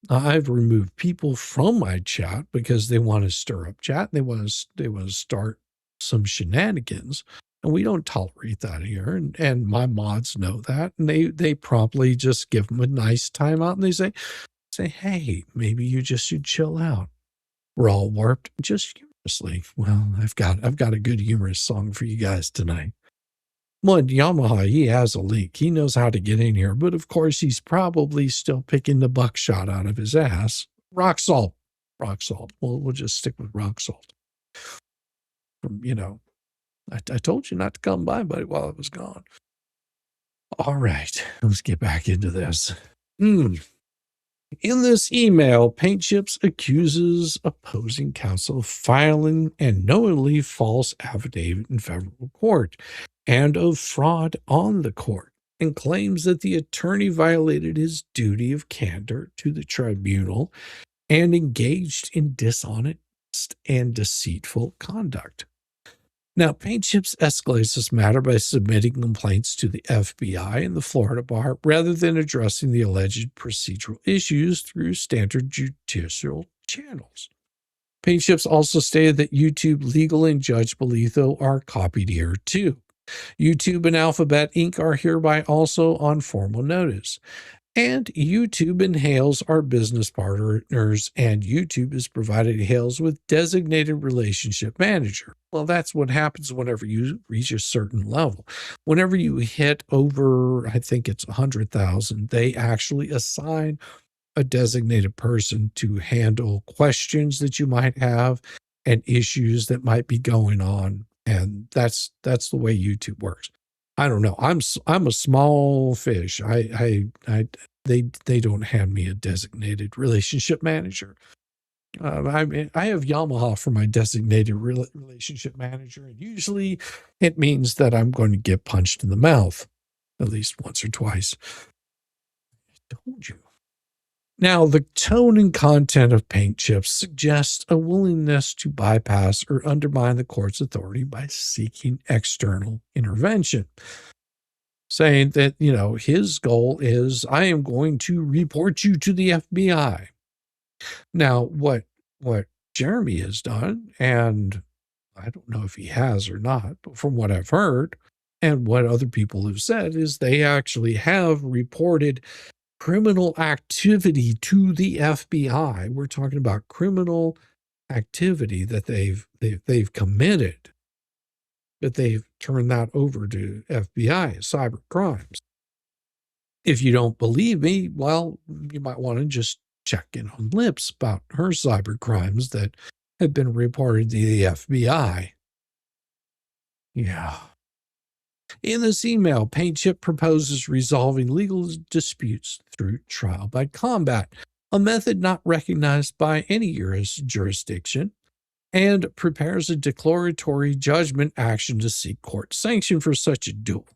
I've removed people from my chat because they want to stir up chat. They want to start some shenanigans, and we don't tolerate that here. And my mods know that, and they promptly just give them a nice timeout, and they say, hey, maybe you just should chill out. We're all warped. Just Honestly, well, I've got a good humorous song for you guys tonight. One, Yamaha, he has a link. He knows how to get in here, but of course he's probably still picking the buckshot out of his ass. Rock salt. Rock salt. We'll just stick with rock salt. I told you not to come by, buddy, while I was gone. All right, let's get back into this. In this email, Paint Chips accuses opposing counsel of filing a knowingly false affidavit in federal court and of fraud on the court, and claims that the attorney violated his duty of candor to the tribunal and engaged in dishonest and deceitful conduct. Now, Paint Chips escalates this matter by submitting complaints to the FBI and the Florida bar rather than addressing the alleged procedural issues through standard judicial channels. Paint Chips also stated that YouTube Legal and Judge Belitho are copied here too. YouTube and Alphabet Inc. are hereby also on formal notice. And YouTube and Hales are business partners, and YouTube has provided Hales with designated relationship manager. Well, that's what happens whenever you reach a certain level. Whenever you hit over, I think it's 100,000, they actually assign a designated person to handle questions that you might have and issues that might be going on. And that's the way YouTube works. I don't know. I'm a small fish. They don't hand me a designated relationship manager. I have Yamaha for my designated relationship manager, and usually it means that I'm going to get punched in the mouth at least once or twice. I told you. Now, the tone and content of Paint Chips suggests a willingness to bypass or undermine the court's authority by seeking external intervention, saying that, his goal is, I am going to report you to the FBI. Now, what Jeremy has done, and I don't know if he has or not, but from what I've heard and what other people have said, is they actually have reported criminal activity to the FBI. We're talking about criminal activity that they've committed, but they've turned that over to FBI, cyber crimes. If you don't believe me, well, you might want to just check in on Lips about her cyber crimes that have been reported to the FBI. Yeah. In this email, Paint Chip proposes resolving legal disputes through trial by combat, a method not recognized by any jurisdiction, and prepares a declaratory judgment action to seek court sanction for such a duel.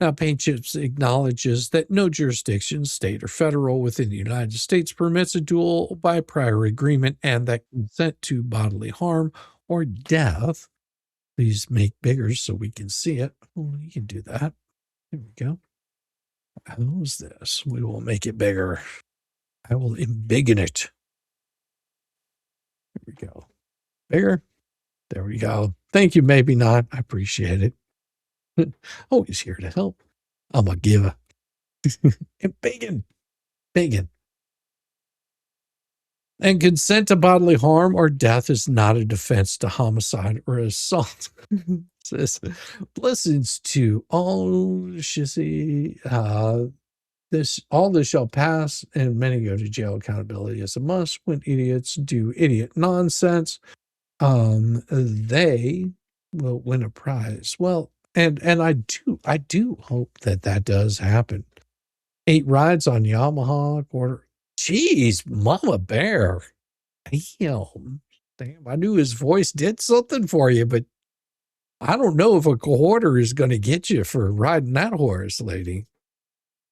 Now, Paint Chips acknowledges that no jurisdiction, state or federal, within the United States permits a duel by prior agreement, and that consent to bodily harm or death. Please make bigger so we can see it. Well, you can do that. There we go. How's this? We will make it bigger. I will embiggen it. There we go. Bigger. There we go. Thank you, maybe not. I appreciate it. Always here to help. I'm a giver. Embiggen. Biggen. And consent to bodily harm or death is not a defense to homicide or assault. Says, listens to all shizzy, all this shall pass, and many go to jail. Accountability is a must. When idiots do idiot nonsense, they will win a prize. Well, and I do hope that does happen. 8 rides on Yamaha quarter. Jeez, Mama Bear. Damn, I knew his voice did something for you, but I don't know if a quarter is going to get you for riding that horse, lady.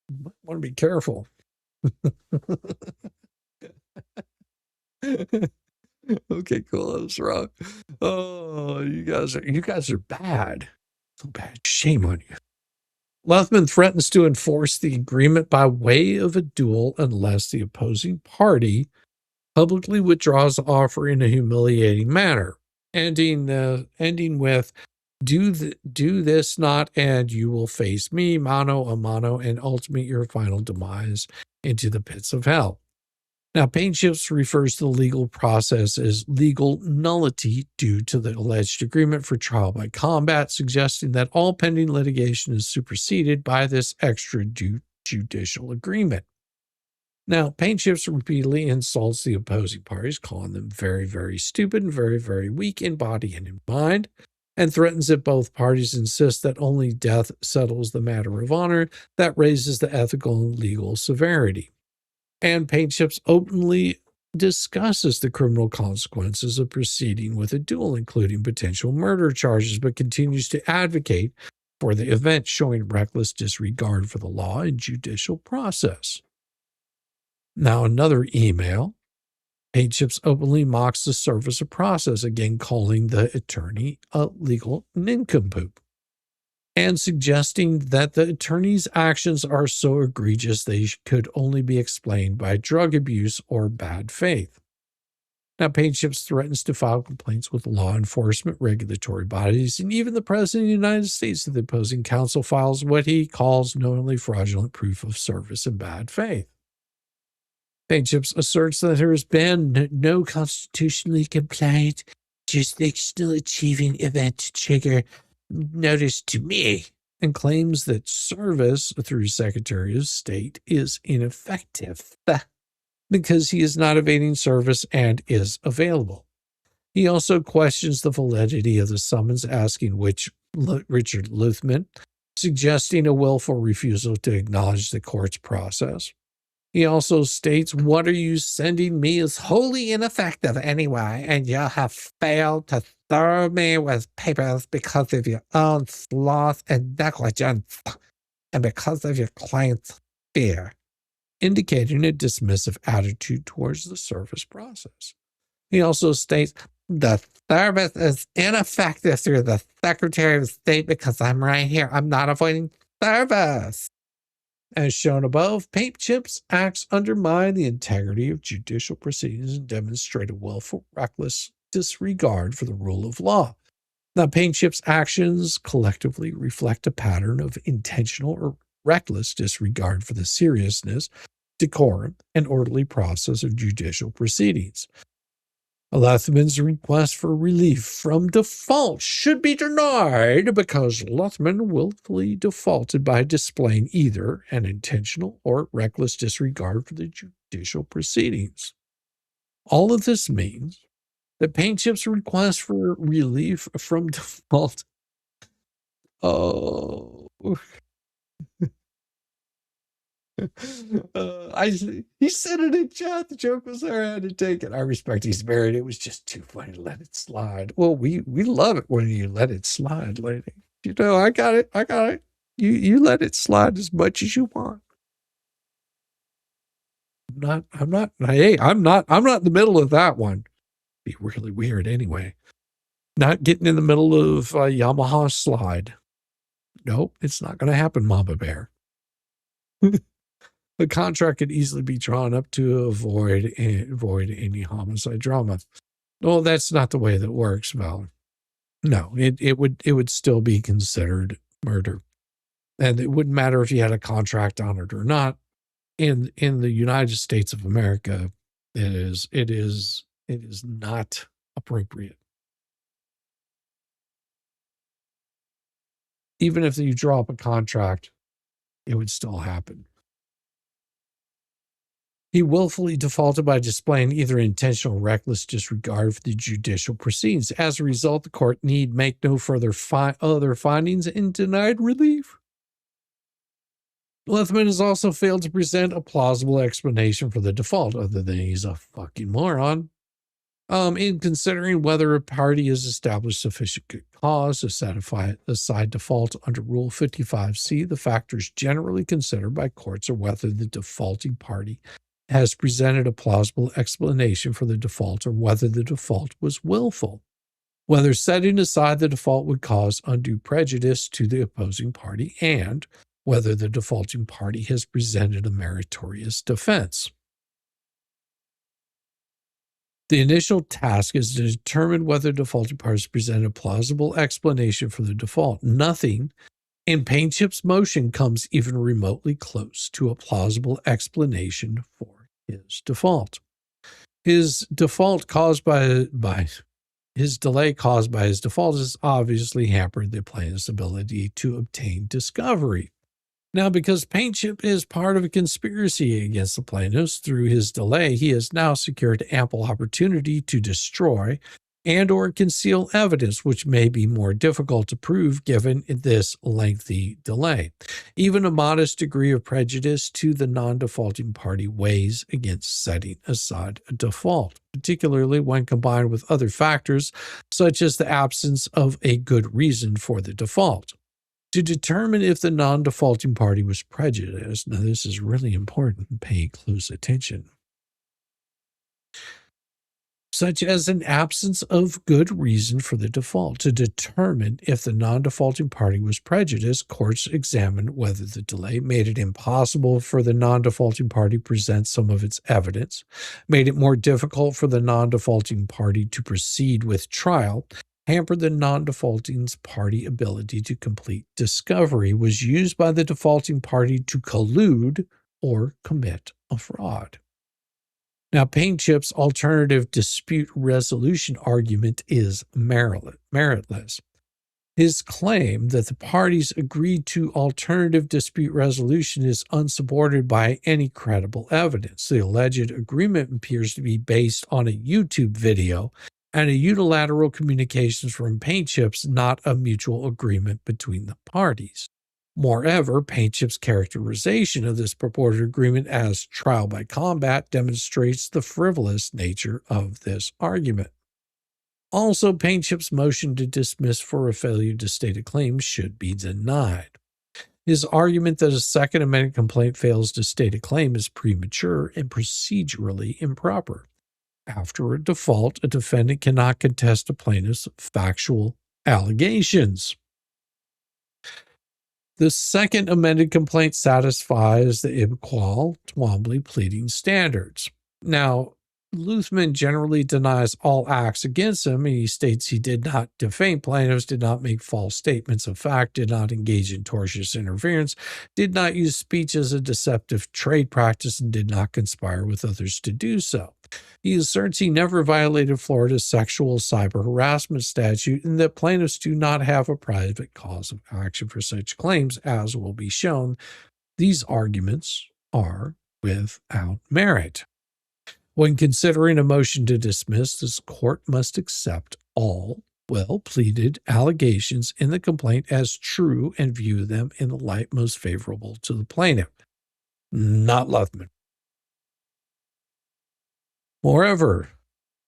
You want to be careful. Okay, cool. That was wrong. Oh, you guys are bad. So bad. Shame on you. Lethman threatens to enforce the agreement by way of a duel unless the opposing party publicly withdraws the offer in a humiliating manner, ending with, do this not, and you will face me, mano a mano, and ultimate your final demise into the pits of hell. Now, Paintships refers to the legal process as legal nullity due to the alleged agreement for trial by combat, suggesting that all pending litigation is superseded by this extrajudicial agreement. Now, Paintships repeatedly insults the opposing parties, calling them very, very stupid and very, very weak in body and in mind, and threatens that both parties insist that only death settles the matter of honor. That raises the ethical and legal severity. And Paintships openly discusses the criminal consequences of proceeding with a duel, including potential murder charges, but continues to advocate for the event, showing reckless disregard for the law and judicial process. Now, another email. Paintships openly mocks the service of process, again calling the attorney a legal nincompoop, and suggesting that the attorney's actions are so egregious they could only be explained by drug abuse or bad faith. Now, Paintships threatens to file complaints with law enforcement, regulatory bodies, and even the President of the United States if the opposing counsel files what he calls knowingly fraudulent proof of service in bad faith. Paintships asserts that there has been no constitutionally compliant jurisdictional achieving event to trigger notice to me, and claims that service through Secretary of State is ineffective because he is not evading service and is available. He also questions the validity of the summons, asking which Richard Luthman, suggesting a willful refusal to acknowledge the court's process. He also states, "What are you sending me is wholly ineffective anyway, and you have failed to serve me with papers because of your own sloth and negligence, and because of your client's fear," indicating a dismissive attitude towards the service process. He also states, "The service is ineffective through the Secretary of State because I'm right here. I'm not avoiding service." As shown above, Paintships' acts undermine the integrity of judicial proceedings and demonstrate a willful, reckless disregard for the rule of law. Now, Paintships' actions collectively reflect a pattern of intentional or reckless disregard for the seriousness, decorum, and orderly process of judicial proceedings. Luthman's request for relief from default should be denied because Luthman willfully defaulted by displaying either an intentional or reckless disregard for the judicial proceedings. All of this means that Paintships' request for relief from default. He said it in chat. The joke was there. I had to take it. I respect he's married. It was just too funny to let it slide. Well, we love it when you let it slide, lady. You know, I got it. You let it slide as much as you want. I'm not in the middle of that one. Be really weird anyway. Not getting in the middle of Yamaha slide. Nope, it's not going to happen, Mama Bear. The contract could easily be drawn up to avoid any homicide drama. Well, that's not the way that works, Val. No, it would still be considered murder. And it wouldn't matter if you had a contract on it or not. In the United States of America, it is not appropriate. Even if you draw up a contract, it would still happen. He willfully defaulted by displaying either intentional or reckless disregard for the judicial proceedings. As a result, the court need make no further other findings and denied relief. Luthman has also failed to present a plausible explanation for the default, other than he's a fucking moron. In considering whether a party has established sufficient good cause to satisfy the side default under Rule 55C, the factors generally considered by courts are whether the defaulting party has presented a plausible explanation for the default or whether the default was willful, whether setting aside the default would cause undue prejudice to the opposing party, and whether the defaulting party has presented a meritorious defense. The initial task is to determine whether defaulting parties present a plausible explanation for the default. Nothing in Paintships' motion comes even remotely close to a plausible explanation for his default. His default caused by his delay caused by his default has obviously hampered the plaintiff's ability to obtain discovery. Now, because Paintchip is part of a conspiracy against the plaintiffs through his delay, he has now secured ample opportunity to destroy and or conceal evidence, which may be more difficult to prove given this lengthy delay. Even a modest degree of prejudice to the non-defaulting party weighs against setting aside a default, particularly when combined with other factors, such as the absence of a good reason for the default. To determine if the non-defaulting party was prejudiced, now this is really important, pay close attention, such as an absence of good reason for the default. To determine if the non-defaulting party was prejudiced, courts examine whether the delay made it impossible for the non-defaulting party to present some of its evidence, made it more difficult for the non-defaulting party to proceed with trial, hampered the non-defaulting party ability to complete discovery, was used by the defaulting party to collude or commit a fraud. Now, Paintchip's alternative dispute resolution argument is meritless. His claim that the parties agreed to alternative dispute resolution is unsupported by any credible evidence. The alleged agreement appears to be based on a YouTube video and a unilateral communications from Paintchips, not a mutual agreement between the parties. Moreover, Paintchip's characterization of this purported agreement as trial by combat demonstrates the frivolous nature of this argument. Also, Paintchip's motion to dismiss for a failure to state a claim should be denied. His argument that a Second Amendment complaint fails to state a claim is premature and procedurally improper. After a default, a defendant cannot contest a plaintiff's factual allegations. The Second Amended Complaint satisfies the Iqbal-Twombly pleading standards. Now, Luthman generally denies all acts against him, and he states he did not defame plaintiffs, did not make false statements of fact, did not engage in tortious interference, did not use speech as a deceptive trade practice, and did not conspire with others to do so. He asserts he never violated Florida's sexual cyber harassment statute and that plaintiffs do not have a private cause of action for such claims, as will be shown. These arguments are without merit. When considering a motion to dismiss, this court must accept all well-pleaded allegations in the complaint as true and view them in the light most favorable to the plaintiff, not Luthman. Moreover,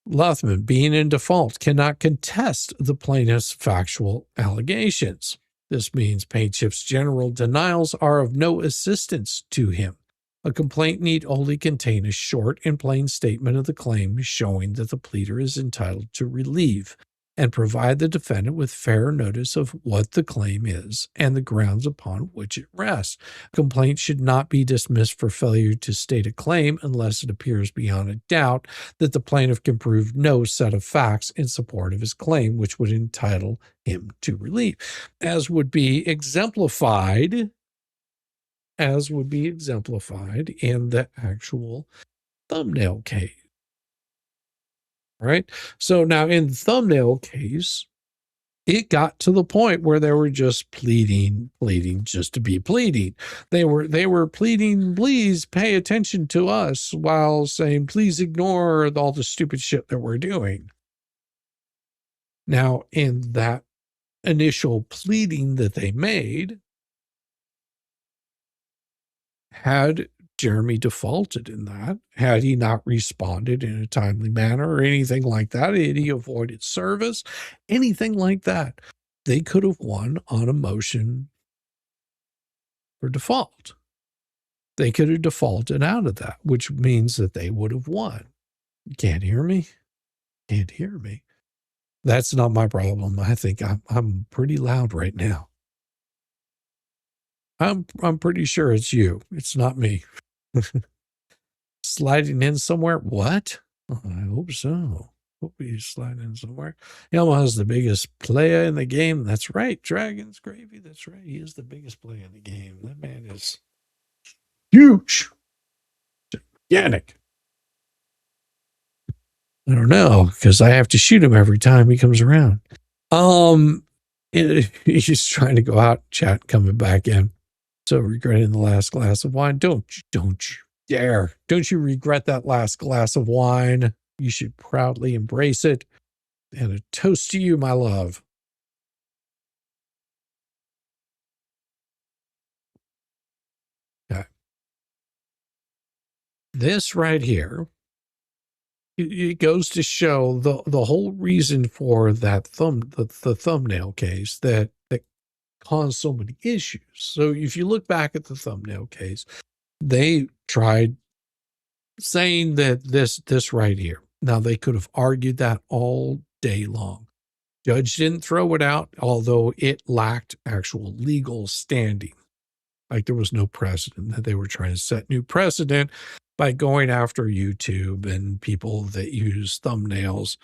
Luthman, being in default, cannot contest the plaintiff's factual allegations. This means Paintchip's general denials are of no assistance to him. A complaint need only contain a short and plain statement of the claim showing that the pleader is entitled to relief and provide the defendant with fair notice of what the claim is and the grounds upon which it rests. A complaint should not be dismissed for failure to state a claim unless it appears beyond a doubt that the plaintiff can prove no set of facts in support of his claim which would entitle him to relief, as would be exemplified in the actual thumbnail case. Right? So now in the thumbnail case, it got to the point where they were just pleading just to be pleading. They were pleading, please pay attention to us, while saying, please ignore all the stupid shit that we're doing. Now, in that initial pleading that they made, had Jeremy defaulted in that, had he not responded in a timely manner or anything like that, had he avoided service, anything like that, they could have won on a motion for default. They could have defaulted out of that, which means that they would have won. You can't hear me? Can't hear me. That's not my problem. I think I'm pretty loud right now. I'm pretty sure it's you. It's not me. Sliding in somewhere? What? Oh, I hope so. Hope he's sliding in somewhere. Yamaha's the biggest player in the game. That's right. Dragon's Gravy. That's right. He is the biggest player in the game. That man is huge. Gigantic. I don't know, because I have to shoot him every time he comes around. He's trying to go out, chat, coming back in. So regretting the last glass of wine. Don't you dare. Don't you regret that last glass of wine. You should proudly embrace it. And a toast to you, my love. Okay. This right here, it goes to show the whole reason for that the thumbnail case that caused so many issues. So if you look back at the thumbnail case, they tried saying that this right here. Now they could have argued that all day long. Judge didn't throw it out, although it lacked actual legal standing. Like there was no precedent, that they were trying to set new precedent by going after YouTube and people that use thumbnails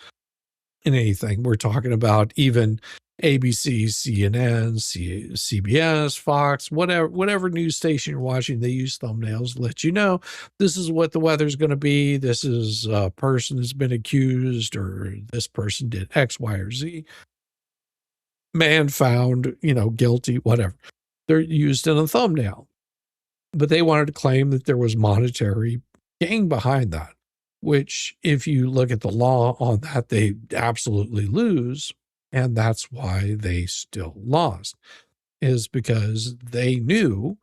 in anything. We're talking about even ABC, CNN, CBS, Fox, whatever news station you're watching, they use thumbnails to let you know this is what the weather's going to be. This is a person has been accused, or this person did X, Y, or Z. Man found, guilty, whatever. They're used in a thumbnail. But they wanted to claim that there was monetary gain behind that, which if you look at the law on that, they absolutely lose. And that's why they still lost, is because they knew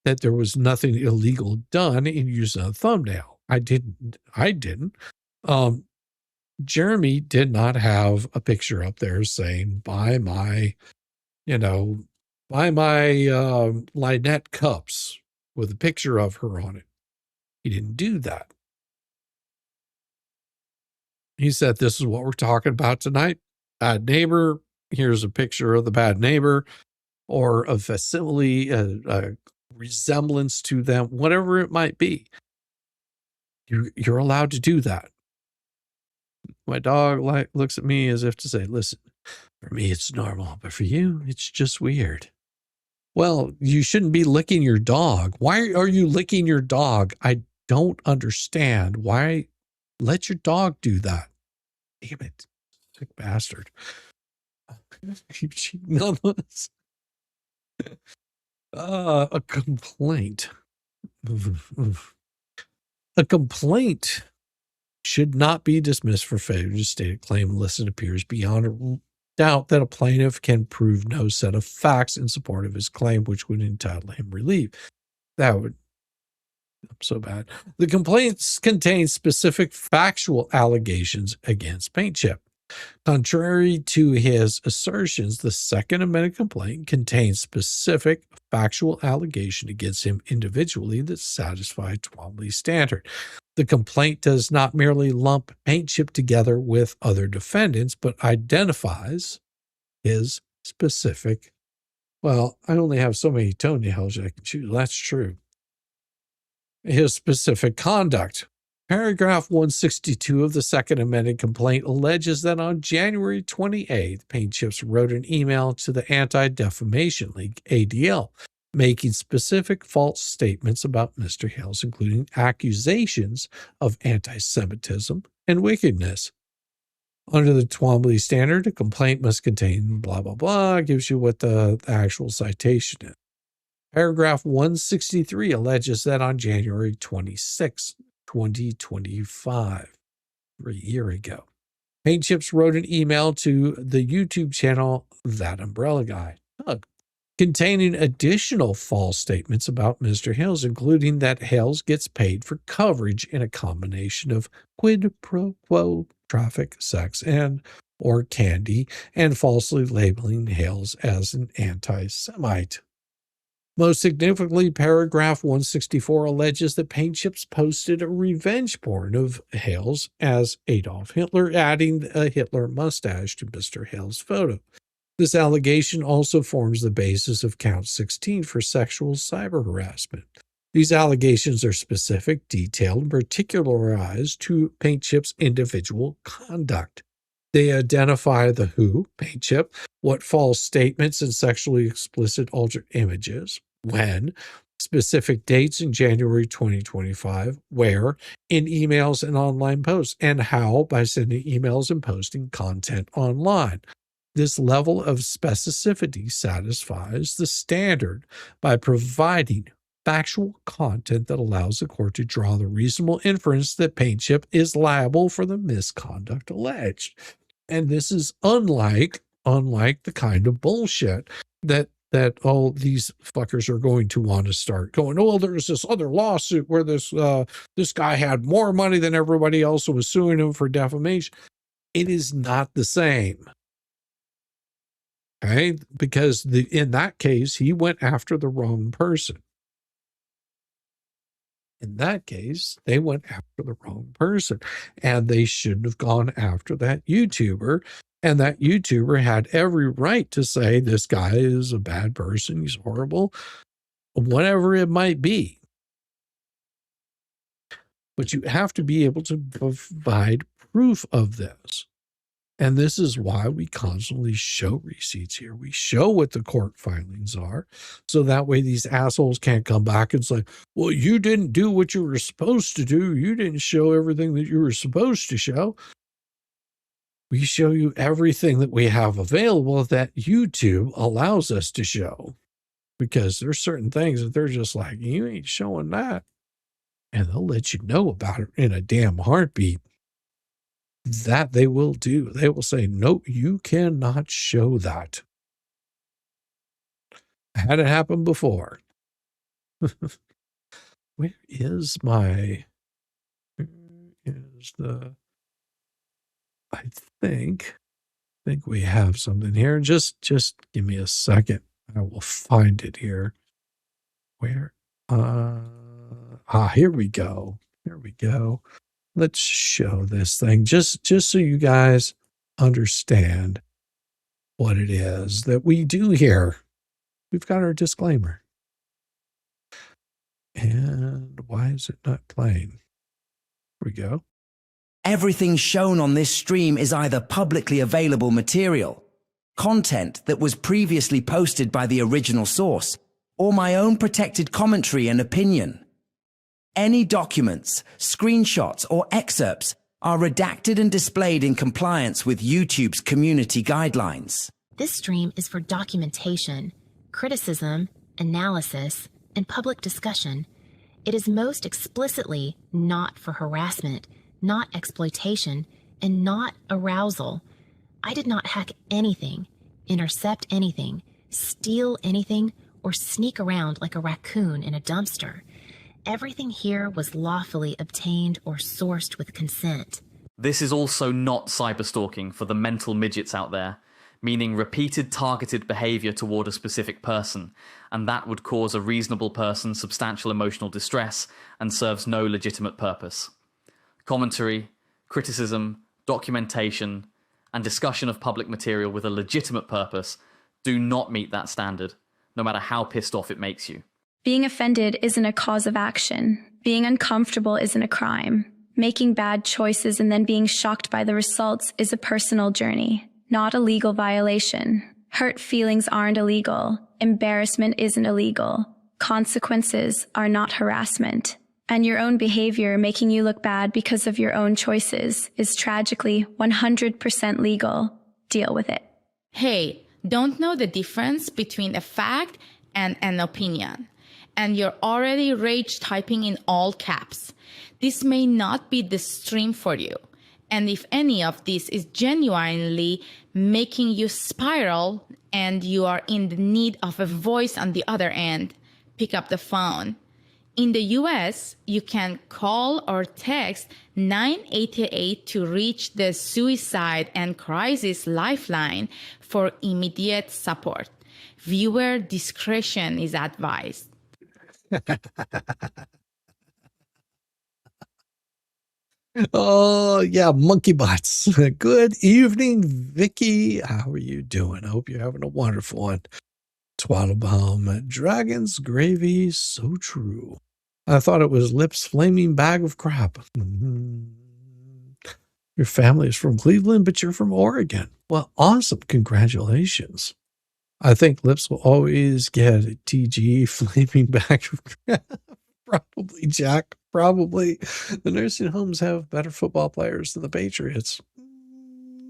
that there was nothing illegal done in using a thumbnail. I didn't. Jeremy did not have a picture up there saying, buy my Lynette cups with a picture of her on it. He didn't do that. He said, this is what we're talking about tonight. Bad neighbor. Here's a picture of the bad neighbor, or a facsimile, a resemblance to them, whatever it might be. You're allowed to do that. My dog looks at me as if to say, listen, for me, it's normal, but for you, it's just weird. Well, you shouldn't be licking your dog. Why are you licking your dog? I don't understand. Why? Let your dog do that. Damn it. Sick bastard. Keep cheating on us. A complaint. A complaint should not be dismissed for failure to state a claim unless it appears beyond a doubt that a plaintiff can prove no set of facts in support of his claim, which would entitle him relief. That would, so bad. The complaints contain specific factual allegations against Paint Chip. Contrary to his assertions, the second amended complaint contains specific factual allegation against him individually that satisfy Twombly's standard. The complaint does not merely lump Paint Chip together with other defendants, but identifies his specific, well, I only have so many toenails I can choose. That's true. His specific conduct. Paragraph 162 of the second amended complaint alleges that on January 28th, Paint Chips wrote an email to the Anti-Defamation League, ADL, making specific false statements about Mr. Hales, including accusations of anti-Semitism and wickedness. Under the Twombly standard, a complaint must contain blah, blah, blah, gives you what the actual citation is. Paragraph 163 alleges that on January 26, 2025, a year ago, Paint Chips wrote an email to the YouTube channel That Umbrella Guy, containing additional false statements about Mr. Hales, including that Hales gets paid for coverage in a combination of quid pro quo, traffic, sex, and or candy, and falsely labeling Hales as an anti-Semite. Most significantly, paragraph 164 alleges that Paint Chips posted a revenge porn of Hales as Adolf Hitler, adding a Hitler mustache to Mr. Hales' photo. This allegation also forms the basis of count 16 for sexual cyber harassment. These allegations are specific, detailed, and particularized to Paint Chip's individual conduct. They identify the who, Paint Chip, what false statements and sexually explicit altered images, when, specific dates in January 2025, where in emails and online posts, and how by sending emails and posting content online. This level of specificity satisfies the standard by providing factual content that allows the court to draw the reasonable inference that Paintchip is liable for the misconduct alleged. And this is unlike the kind of bullshit that all these fuckers are going to want to start going, oh, well, there's this other lawsuit where this guy had more money than everybody else and was suing him for defamation. It is not the same. Okay? Because in that case, he went after the wrong person. In that case, they went after the wrong person, and they shouldn't have gone after that YouTuber. And that YouTuber had every right to say, this guy is a bad person, he's horrible, whatever it might be. But you have to be able to provide proof of this. And this is why we constantly show receipts here. We show what the court filings are, so that way these assholes can't come back and say, well, you didn't do what you were supposed to do. You didn't show everything that you were supposed to show. We show you everything that we have available that YouTube allows us to show, because there's certain things that they're just like, you ain't showing that. And they'll let you know about it in a damn heartbeat. That they will do. They will say, no, you cannot show that. I had it happen before. Where is I think we have something here. Just give me a second. I will find it here. Where? Here we go. Here we go. Let's show this thing just so you guys understand what it is that we do here. We've got our disclaimer. And why is it not playing? Here we go. Everything shown on this stream is either publicly available material, content that was previously posted by the original source, or my own protected commentary and opinion. Any documents, screenshots, or excerpts are redacted and displayed in compliance with YouTube's community guidelines. This stream is for documentation, criticism, analysis, and public discussion. It is most explicitly not for harassment, not exploitation, and not arousal. I did not hack anything, intercept anything, steal anything, or sneak around like a raccoon in a dumpster. Everything here was lawfully obtained or sourced with consent. This is also not cyberstalking for the mental midgets out there, meaning repeated targeted behavior toward a specific person, and that would cause a reasonable person substantial emotional distress and serves no legitimate purpose. Commentary, criticism, documentation, and discussion of public material with a legitimate purpose do not meet that standard, no matter how pissed off it makes you. Being offended isn't a cause of action. Being uncomfortable isn't a crime. Making bad choices and then being shocked by the results is a personal journey, not a legal violation. Hurt feelings aren't illegal. Embarrassment isn't illegal. Consequences are not harassment. And your own behavior making you look bad because of your own choices is tragically 100% legal. Deal with it. Hey, don't know the difference between a fact and an opinion, and you're already rage typing in all caps. This may not be the stream for you. And if any of this is genuinely making you spiral and you are in the need of a voice on the other end, pick up the phone. In the US, you can call or text 988 to reach the Suicide and Crisis Lifeline for immediate support. Viewer discretion is advised. Oh, yeah, monkey butts. Good evening, Vicky. How are you doing? I hope you're having a wonderful one. Twaddlebaum, Dragon's Gravy, so true. I thought it was Lips Flaming Bag of Crap. Your family is from Cleveland, but you're from Oregon. Well, awesome. Congratulations. I think Lips will always get a TG flaming back. Probably, Jack. Probably. The nursing homes have better football players than the Patriots.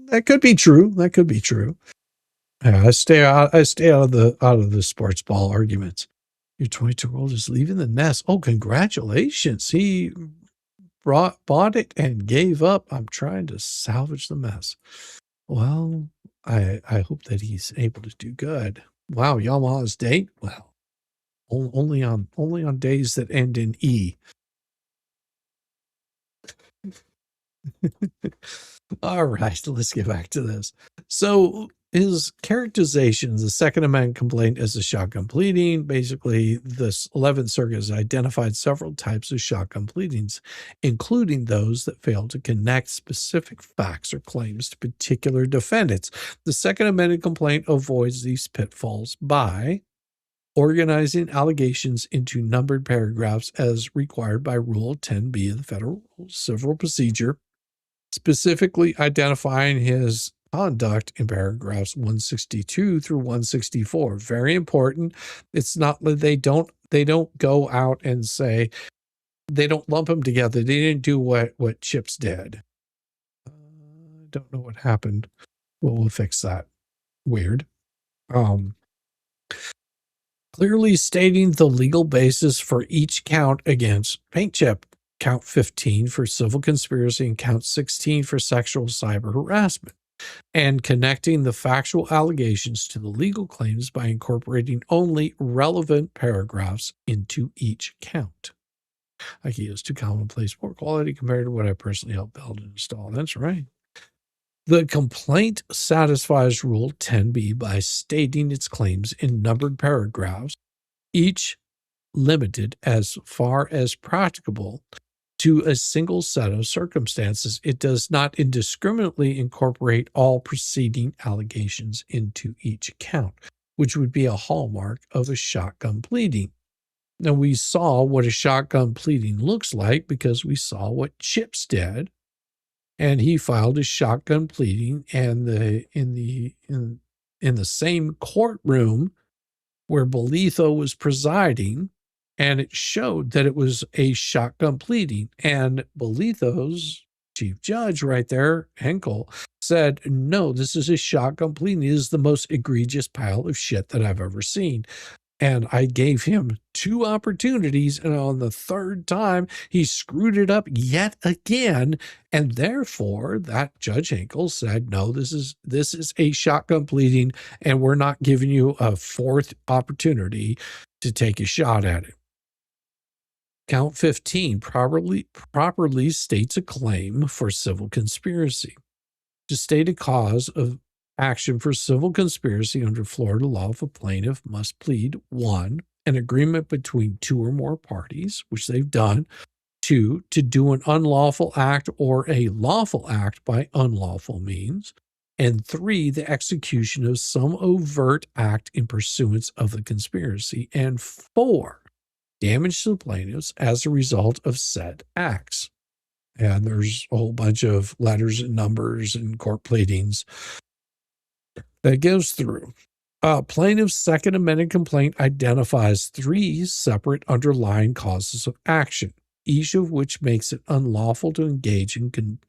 That could be true. That could be true. Yeah, I stay out of the sports ball arguments. Your 22-year-old is leaving the nest. Oh, congratulations. He bought it and gave up. I'm trying to salvage the mess. Well, I hope that he's able to do good. Wow, Yamaha's date? Well, only on days that end in E. All right, let's get back to this. So his characterization, the Second Amendment complaint as a shotgun pleading, basically this 11th Circuit has identified several types of shotgun pleadings, including those that fail to connect specific facts or claims to particular defendants. The Second Amendment complaint avoids these pitfalls by organizing allegations into numbered paragraphs as required by Rule 10b of the Federal Civil Procedure, specifically identifying his conduct in paragraphs 162 through 164. Very important. It's not that they don't go out and say, they don't lump them together. They didn't do what Chips did. Don't know what happened. We'll fix that. Weird. Clearly stating the legal basis for each count against Paint Chip. Count 15 for civil conspiracy and count 16 for sexual cyber harassment, and connecting the factual allegations to the legal claims by incorporating only relevant paragraphs into each count. IKEA is too commonplace, poor quality compared to what I personally helped build and install. That's right. The complaint satisfies Rule 10b by stating its claims in numbered paragraphs, each limited as far as practicable to a single set of circumstances. It does not indiscriminately incorporate all preceding allegations into each count, which would be a hallmark of a shotgun pleading. Now, we saw what a shotgun pleading looks like because we saw what Chips did, and he filed a shotgun pleading, and in the same courtroom where Bolitho was presiding, and it showed that it was a shotgun pleading. And Bolitho's chief judge right there, Henkel, said, no, this is a shotgun pleading. It is the most egregious pile of shit that I've ever seen. And I gave him 2 opportunities, and on the 3rd time, he screwed it up yet again. And therefore, that Judge Henkel said, no, this is a shotgun pleading, and we're not giving you a 4th opportunity to take a shot at it. Count 15 properly states a claim for civil conspiracy. To state a cause of action for civil conspiracy under Florida law, if a plaintiff must plead 1, an agreement between 2 or more parties, which they've done; 2, to do an unlawful act or a lawful act by unlawful means; and 3, the execution of some overt act in pursuance of the conspiracy; and 4, damage to the plaintiffs as a result of said acts. And there's a whole bunch of letters and numbers and court pleadings that goes through. Plaintiff's Second Amendment complaint identifies 3 separate underlying causes of action, each of which makes it unlawful to engage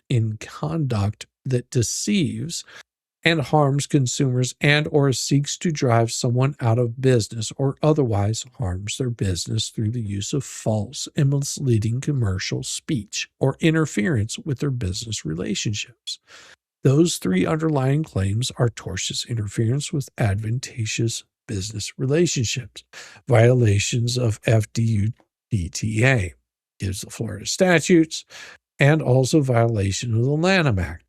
in conduct that deceives and harms consumers and or seeks to drive someone out of business or otherwise harms their business through the use of false and misleading commercial speech or interference with their business relationships. Those 3 underlying claims are tortious interference with advantageous business relationships, violations of FDUPTA, gives the Florida statutes, and also violation of the Lanham Act.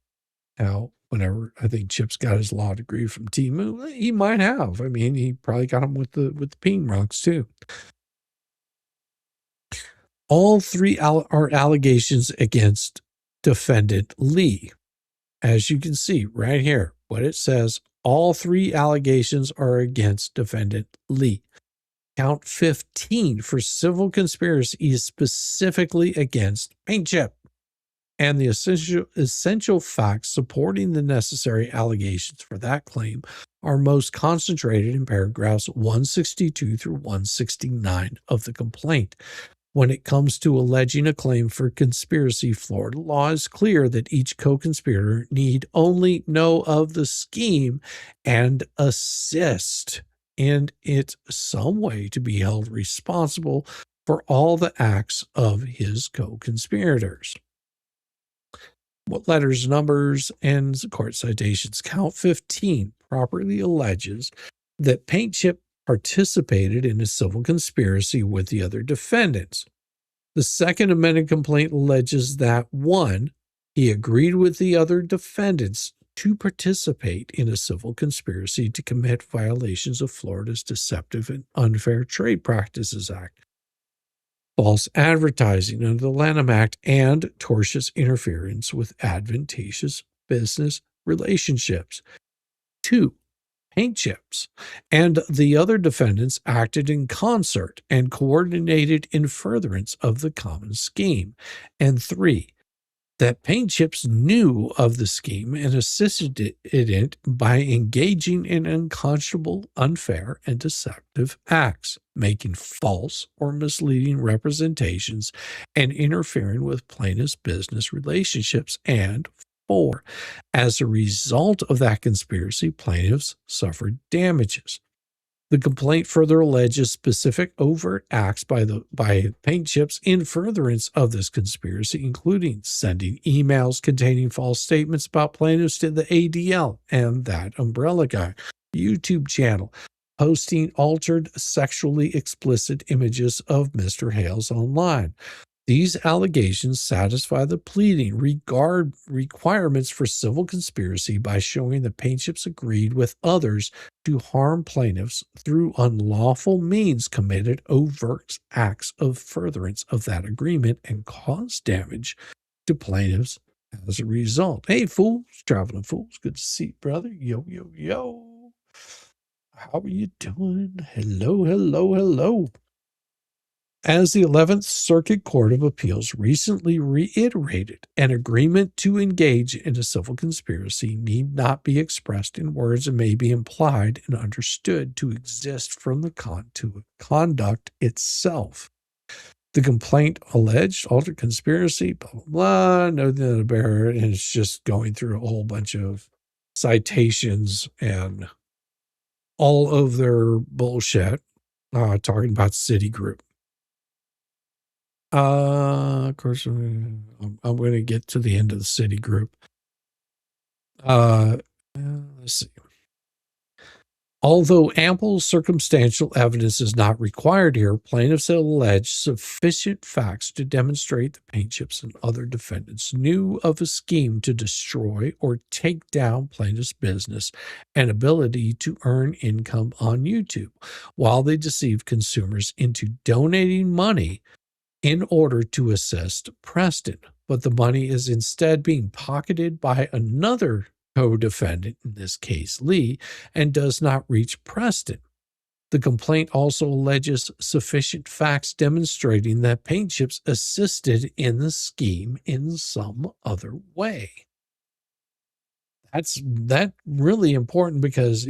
Now, whenever I think Chip's got his law degree from Timu, he might have. I mean, he probably got him with the peen rocks too. All 3 are allegations against defendant Lee. As you can see right here, what it says, all 3 allegations are against defendant Lee. Count 15 for civil conspiracy is specifically against Paint Chip. and the essential facts supporting the necessary allegations for that claim are most concentrated in paragraphs 162 through 169 of the complaint. When it comes to alleging a claim for conspiracy, Florida law is clear that each co-conspirator need only know of the scheme and assist in it some way to be held responsible for all the acts of his co-conspirators. What letters, numbers, and court citations? Count 15 properly alleges that Paint Chip participated in a civil conspiracy with the other defendants. The second amended complaint alleges that 1. He agreed with the other defendants to participate in a civil conspiracy to commit violations of Florida's Deceptive and Unfair Trade Practices Act, false advertising under the Lanham Act, and tortious interference with advantageous business relationships. 2. Paint Chips and the other defendants acted in concert and coordinated in furtherance of the common scheme. And 3. That Paint Chips knew of the scheme and assisted in it by engaging in unconscionable, unfair, and deceptive acts, making false or misleading representations and interfering with plaintiff's business relationships. And 4. As a result of that conspiracy, plaintiffs suffered damages. The complaint further alleges specific overt acts by Paint Chips in furtherance of this conspiracy, including sending emails containing false statements about plaintiffs to the ADL and that Umbrella Guy YouTube channel, posting altered sexually explicit images of Mr. Hales online. These allegations satisfy the pleading requirements for civil conspiracy by showing that Paint Chips agreed with others to harm plaintiffs through unlawful means, committed overt acts of furtherance of that agreement, and caused damage to plaintiffs as a result. Hey, fools, traveling fools, good to see you, brother. Yo, yo, yo. How are you doing? Hello, hello, hello. As the 11th Circuit Court of Appeals recently reiterated, an agreement to engage in a civil conspiracy need not be expressed in words and may be implied and understood to exist from the conduct itself. The complaint alleged altered conspiracy, blah, blah, blah, no, the bearer, and it's just going through a whole bunch of citations and all of their bullshit, talking about Citigroup. Of course, I'm going to get to the end of the Citigroup. Let's see. Although ample circumstantial evidence is not required here, plaintiffs have alleged sufficient facts to demonstrate that Paint Chips and other defendants knew of a scheme to destroy or take down plaintiffs' business and ability to earn income on YouTube, while they deceived consumers into donating money in order to assist Preston. But the money is instead being pocketed by another co-defendant, in this case Lee, and does not reach Preston. The complaint also alleges sufficient facts demonstrating that Paint Chips assisted in the scheme in some other way. That's really important because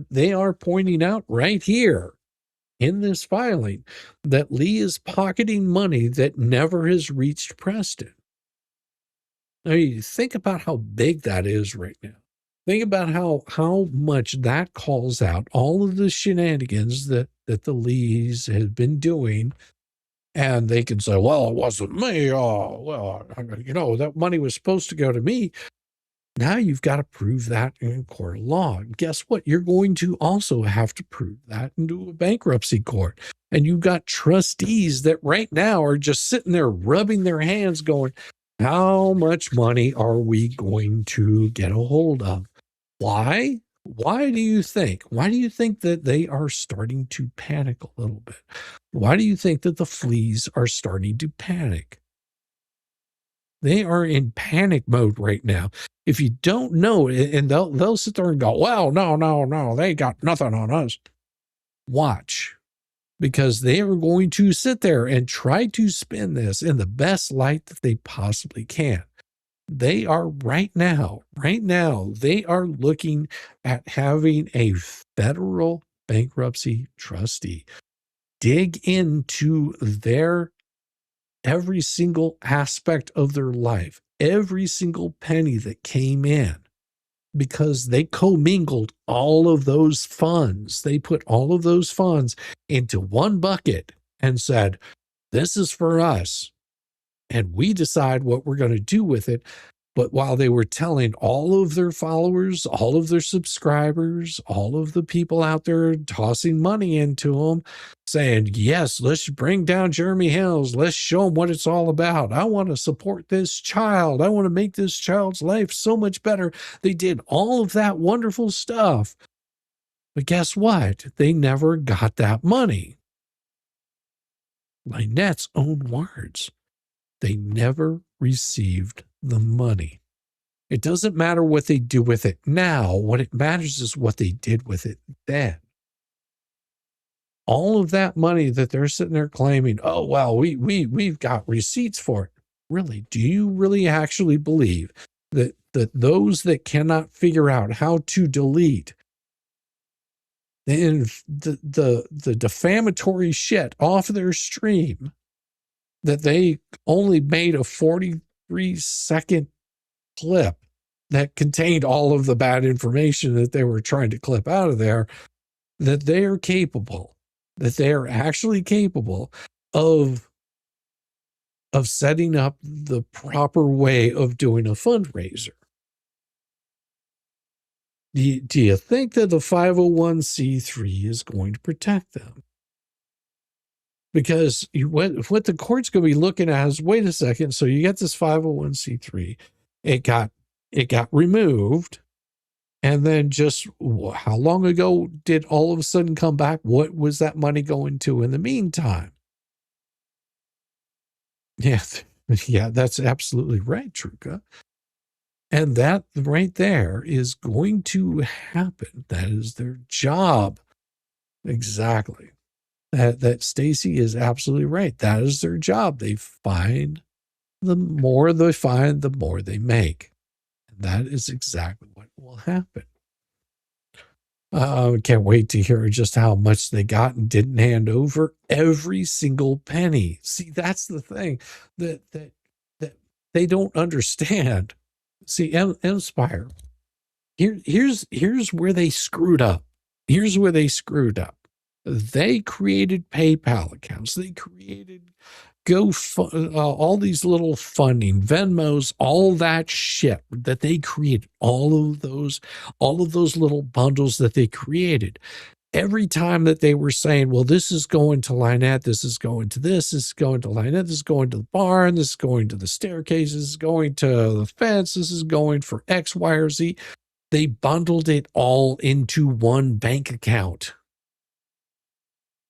they are pointing out right here in this filing that Lee is pocketing money that never has reached Preston. I mean, think about how big that is right now. Think about how much that calls out all of the shenanigans that the Lees have been doing. And they can say, well, it wasn't me. Oh, well, that money was supposed to go to me. Now you've got to prove that in court of law. And guess what? You're going to also have to prove that into a bankruptcy court. And you've got trustees that right now are just sitting there rubbing their hands going, how much money are we going to get a hold of? Why? Why do you think? Why do you think that they are starting to panic a little bit? Why do you think that the fleas are starting to panic? They are in panic mode right now. If you don't know, and they'll sit there and go, well, no, they got nothing on us. Watch, because they are going to sit there and try to spin this in the best light that they possibly can. They are right now, they are looking at having a federal bankruptcy trustee dig into their every single aspect of their life, every single penny that came in, because they commingled all of those funds. They put all of those funds into one bucket and said, this is for us, and we decide what we're going to do with it. But while they were telling all of their followers, all of their subscribers, all of the people out there tossing money into them, saying, yes, let's bring down Jeremy Hales. Let's show him what it's all about. I want to support this child. I want to make this child's life so much better. They did all of that wonderful stuff. But guess what? They never got that money. Lynette's own words. They never received the money. It doesn't matter what they do with it now. What it matters is what they did with it then. All of that money that they're sitting there claiming, oh, well, we've got receipts for it. Really, do you really actually believe that those that cannot figure out how to delete the defamatory shit off their stream, that they only made a 43-second clip that contained all of the bad information that they were trying to clip out of there, that they are capable, that they are actually capable of setting up the proper way of doing a fundraiser? Do you think that the 501c3 is going to protect them? Because what the court's going to be looking at is, wait a second, so you get this 501c3, it got removed, and then just how long ago did all of a sudden come back? What was that money going to in the meantime? Yeah, that's absolutely right, Truca. And that right there is going to happen. That is their job. Exactly. That Stacy is absolutely right. That is their job. They find, the more they find, the more they make. And that is exactly what will happen. Can't wait to hear just how much they got and didn't hand over. Every single penny. See, that's the thing that they don't understand. See, Inspire, here's where they screwed up. Here's where they screwed up. They created PayPal accounts. They created all these little funding, Venmos, all that shit that they created. All of those little bundles that they created. Every time that they were saying, well, this is going to Lynette, this is going to this is going to Lynette, this is going to the barn, this is going to the staircase, this is going to the fence, this is going for X, Y, or Z. They bundled it all into one bank account.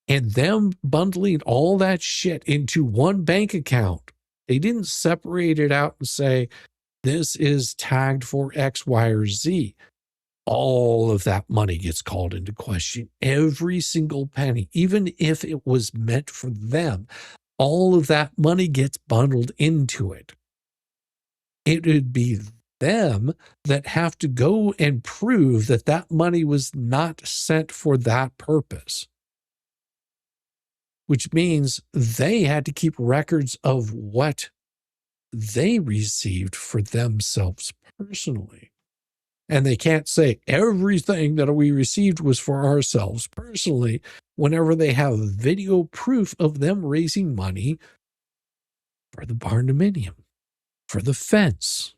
And them bundling all that shit into one bank account, they didn't separate it out and say, this is tagged for X, Y, or Z. All of that money gets called into question. Every single penny, even if it was meant for them, all of that money gets bundled into it. It would be them that have to go and prove that that money was not sent for that purpose, which means they had to keep records of what they received for themselves personally. And they can't say everything that we received was for ourselves personally whenever they have video proof of them raising money for the barn dominium, for the fence.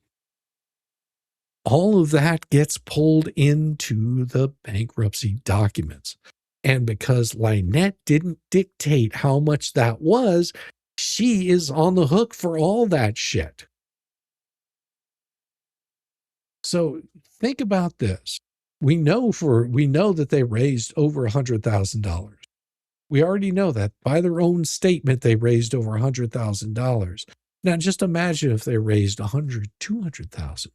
All of that gets pulled into the bankruptcy documents. And because Lynette didn't dictate how much that was, she is on the hook for all that shit. So think about this. We know that they raised over $100,000. We already know that by their own statement, they raised over $100,000. Now, just imagine if they raised $200,000.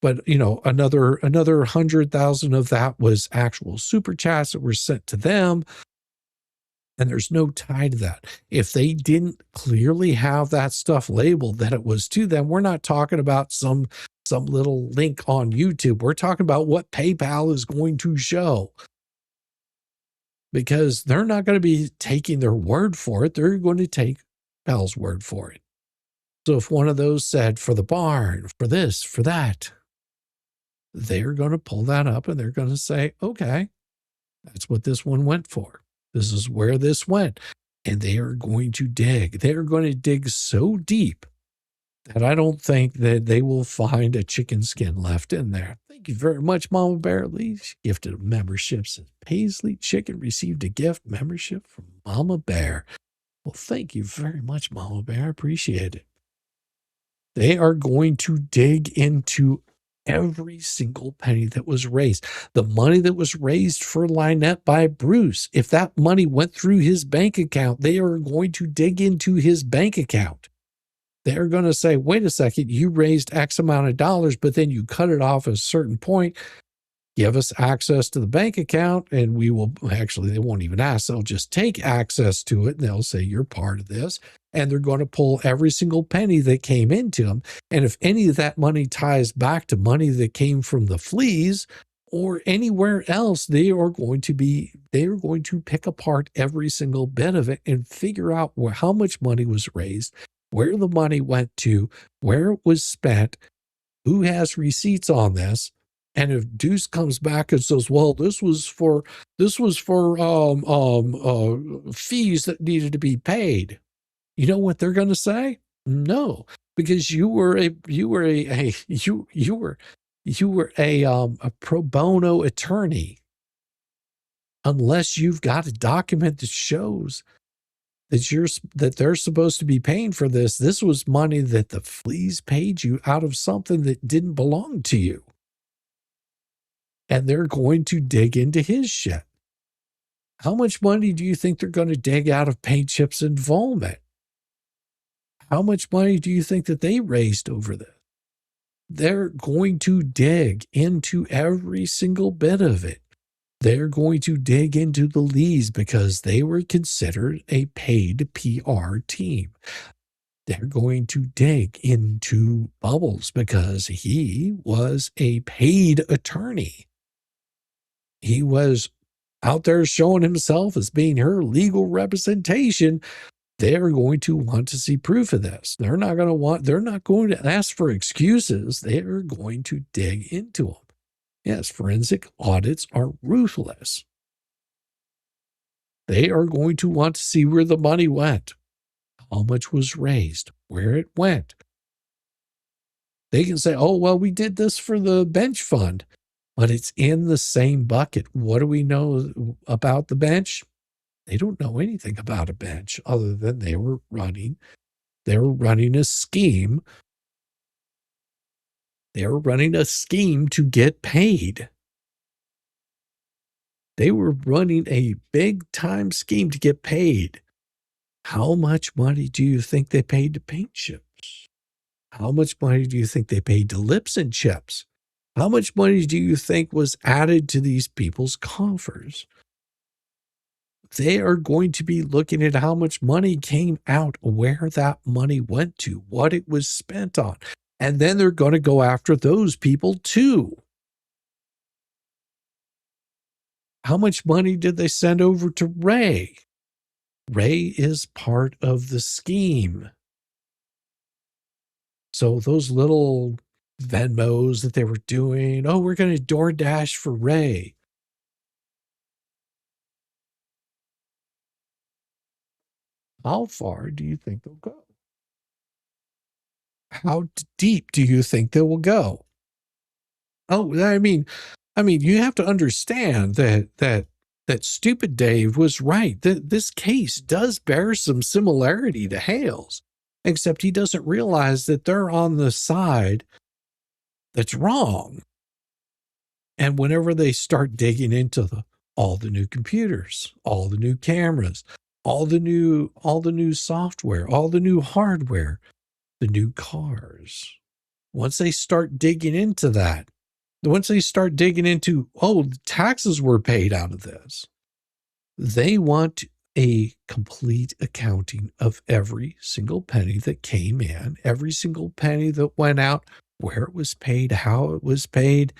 But, another 100,000 of that was actual super chats that were sent to them. And there's no tie to that. If they didn't clearly have that stuff labeled that it was to them, we're not talking about some little link on YouTube. We're talking about what PayPal is going to show. Because they're not going to be taking their word for it. They're going to take PayPal's word for it. So if one of those said for the barn, for this, for that, they're going to pull that up and they're going to say, okay, that's what this one went for. This is where this went. And they are going to dig. They're going to dig so deep that I don't think that they will find a chicken skin left in there. Thank you very much, Mama Bear. Lee. She gifted a membership. Since Paisley Chicken received a gift membership from Mama Bear. Well, thank you very much, Mama Bear. I appreciate it. They are going to dig into every single penny that was raised. The money that was raised for Lynette by Bruce, if that money went through his bank account, they are going to dig into his bank account. They're going to say, wait a second, you raised X amount of dollars, but then you cut it off at a certain point. Give us access to the bank account, and we will, actually, they won't even ask. They'll just take access to it, and they'll say, you're part of this. And they're going to pull every single penny that came into them. And if any of that money ties back to money that came from the fleas or anywhere else, they are going to pick apart every single bit of it and figure out how much money was raised, where the money went to, where it was spent, who has receipts on this. And if Deuce comes back and says, well, this was for fees that needed to be paid, you know what they're going to say? No, because you were a pro bono attorney. Unless you've got a document that shows that they're supposed to be paying for this. This was money that the fleas paid you out of something that didn't belong to you. And they're going to dig into his shit. How much money do you think they're going to dig out of paint chips and Volmet? How much money do you think that they raised over this? They're going to dig into every single bit of it. They're going to dig into the Lees because they were considered a paid PR team. They're going to dig into Bubbles because he was a paid attorney. He was out there showing himself as being her legal representation. They're going to want to see proof of this. They're not going to ask for excuses. They're going to dig into them. Yes, forensic audits are ruthless. They are going to want to see where the money went, how much was raised, where it went. They can say, oh, well, we did this for the bench fund, but it's in the same bucket. What do we know about the bench? They don't know anything about a bench other than they were running a scheme. They were running a scheme to get paid. They were running a big time scheme to get paid. How much money do you think they paid to paint chips? How much money do you think they paid to lips and chips? How much money do you think was added to these people's coffers? They are going to be looking at how much money came out, where that money went to, what it was spent on. And then they're going to go after those people too. How much money did they send over to Ray? Ray is part of the scheme. So those little Venmos that they were doing, oh, we're going to DoorDash for Ray. How far do you think they'll go? How deep do you think they will go? Oh, I mean, you have to understand that Stupid Dave was right. This case does bear some similarity to Hales, except he doesn't realize that they're on the side that's wrong. And whenever they start digging into all the new computers, all the new cameras, all the new software, all the new hardware, the new cars, once they start digging into that, once they start digging into, oh, taxes were paid out of this, they want a complete accounting of every single penny that came in, every single penny that went out, where it was paid, how it was paid.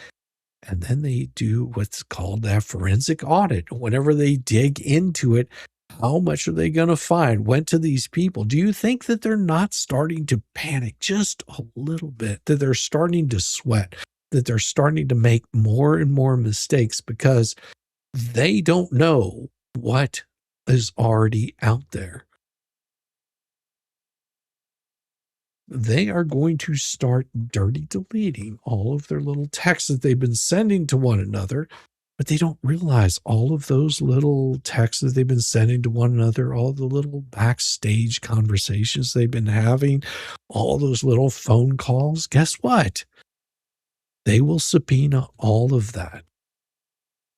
And then they do what's called that forensic audit. Whenever they dig into it, how much are they going to find? Went to these people. Do you think that they're not starting to panic just a little bit, that they're starting to sweat, that they're starting to make more and more mistakes because they don't know what is already out there? They are going to start dirty deleting all of their little texts that they've been sending to one another, but they don't realize all of those little texts that they've been sending to one another, all the little backstage conversations they've been having, all those little phone calls. Guess what? They will subpoena all of that.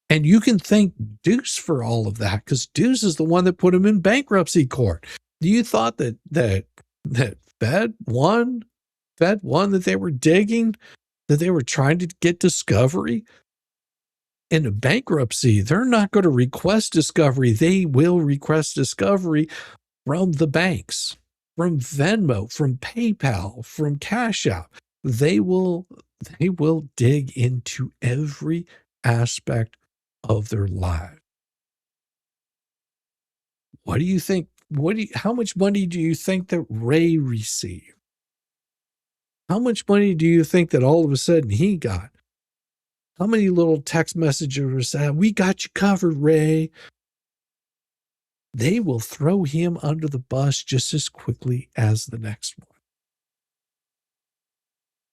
And you can thank Deuce for all of that, because Deuce is the one that put him in bankruptcy court. You thought that Fed one that they were digging, that they were trying to get discovery into bankruptcy? They're not going to request discovery. They will request discovery from the banks, from Venmo, from PayPal, from Cash App. They will dig into every aspect of their life. What do you think? How much money do you think that Ray received? How much money do you think that all of a sudden he got? How many little text messages said, "We got you covered, Ray"? They will throw him under the bus just as quickly as the next one.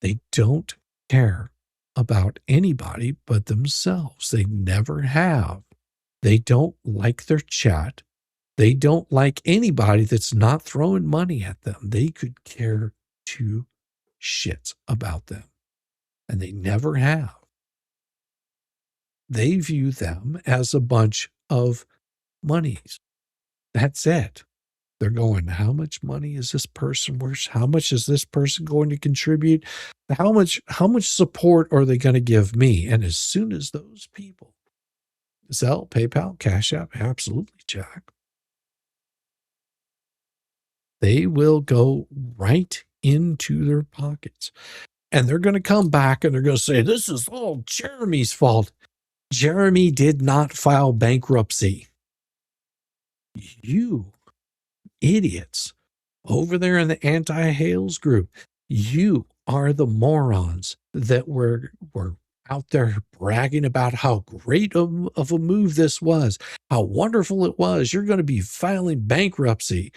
They don't care about anybody but themselves. They never have. They don't like their chat. They don't like anybody that's not throwing money at them. They could care two shits about them. And they never have. They view them as a bunch of monies. That's it. They're going, how much money is this person worth? How much is this person going to contribute? How much support are they going to give me? And as soon as those people, Zelle, PayPal, Cash App, absolutely, Jack, they will go right into their pockets. And they're going to come back and they're going to say, this is all Jeremy's fault. Jeremy did not file bankruptcy. You idiots over there in the anti-Hales group, you are the morons that were out there bragging about how great of a move this was, how wonderful it was. You're going to be filing bankruptcy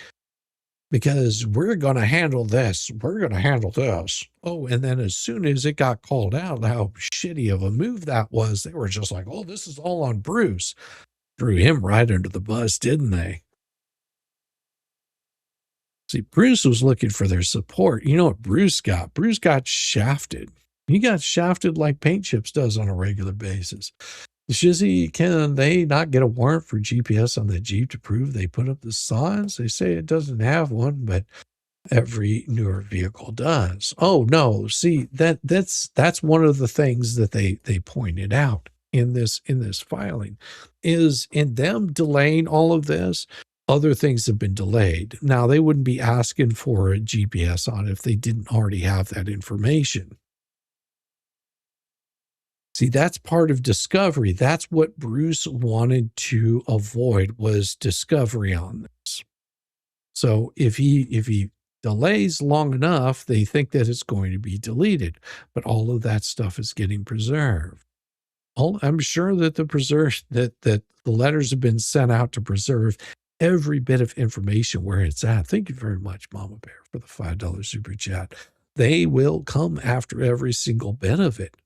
because we're going to handle this. We're going to handle this. Oh, and then as soon as it got called out how shitty of a move that was, they were just like, oh, this is all on Bruce. Threw him right under the bus, didn't they? See, Bruce was looking for their support. You know what Bruce got? Bruce got shafted. He got shafted like Paint Chips does on a regular basis. Shizzy, can they not get a warrant for GPS on the Jeep to prove they put up the signs? They say it doesn't have one, but every newer vehicle does. Oh no, see, that's one of the things that they pointed out in this filing is in them delaying all of this. Other things have been delayed. Now, they wouldn't be asking for a GPS on it if they didn't already have that information. See, that's part of discovery. That's what Bruce wanted to avoid, was discovery on this. So if he delays long enough, they think that it's going to be deleted, but all of that stuff is getting preserved. I'm sure that the letters have been sent out to preserve every bit of information where it's at. Thank you very much, Mama Bear, for the $5 super chat. They will come after every single bit of it.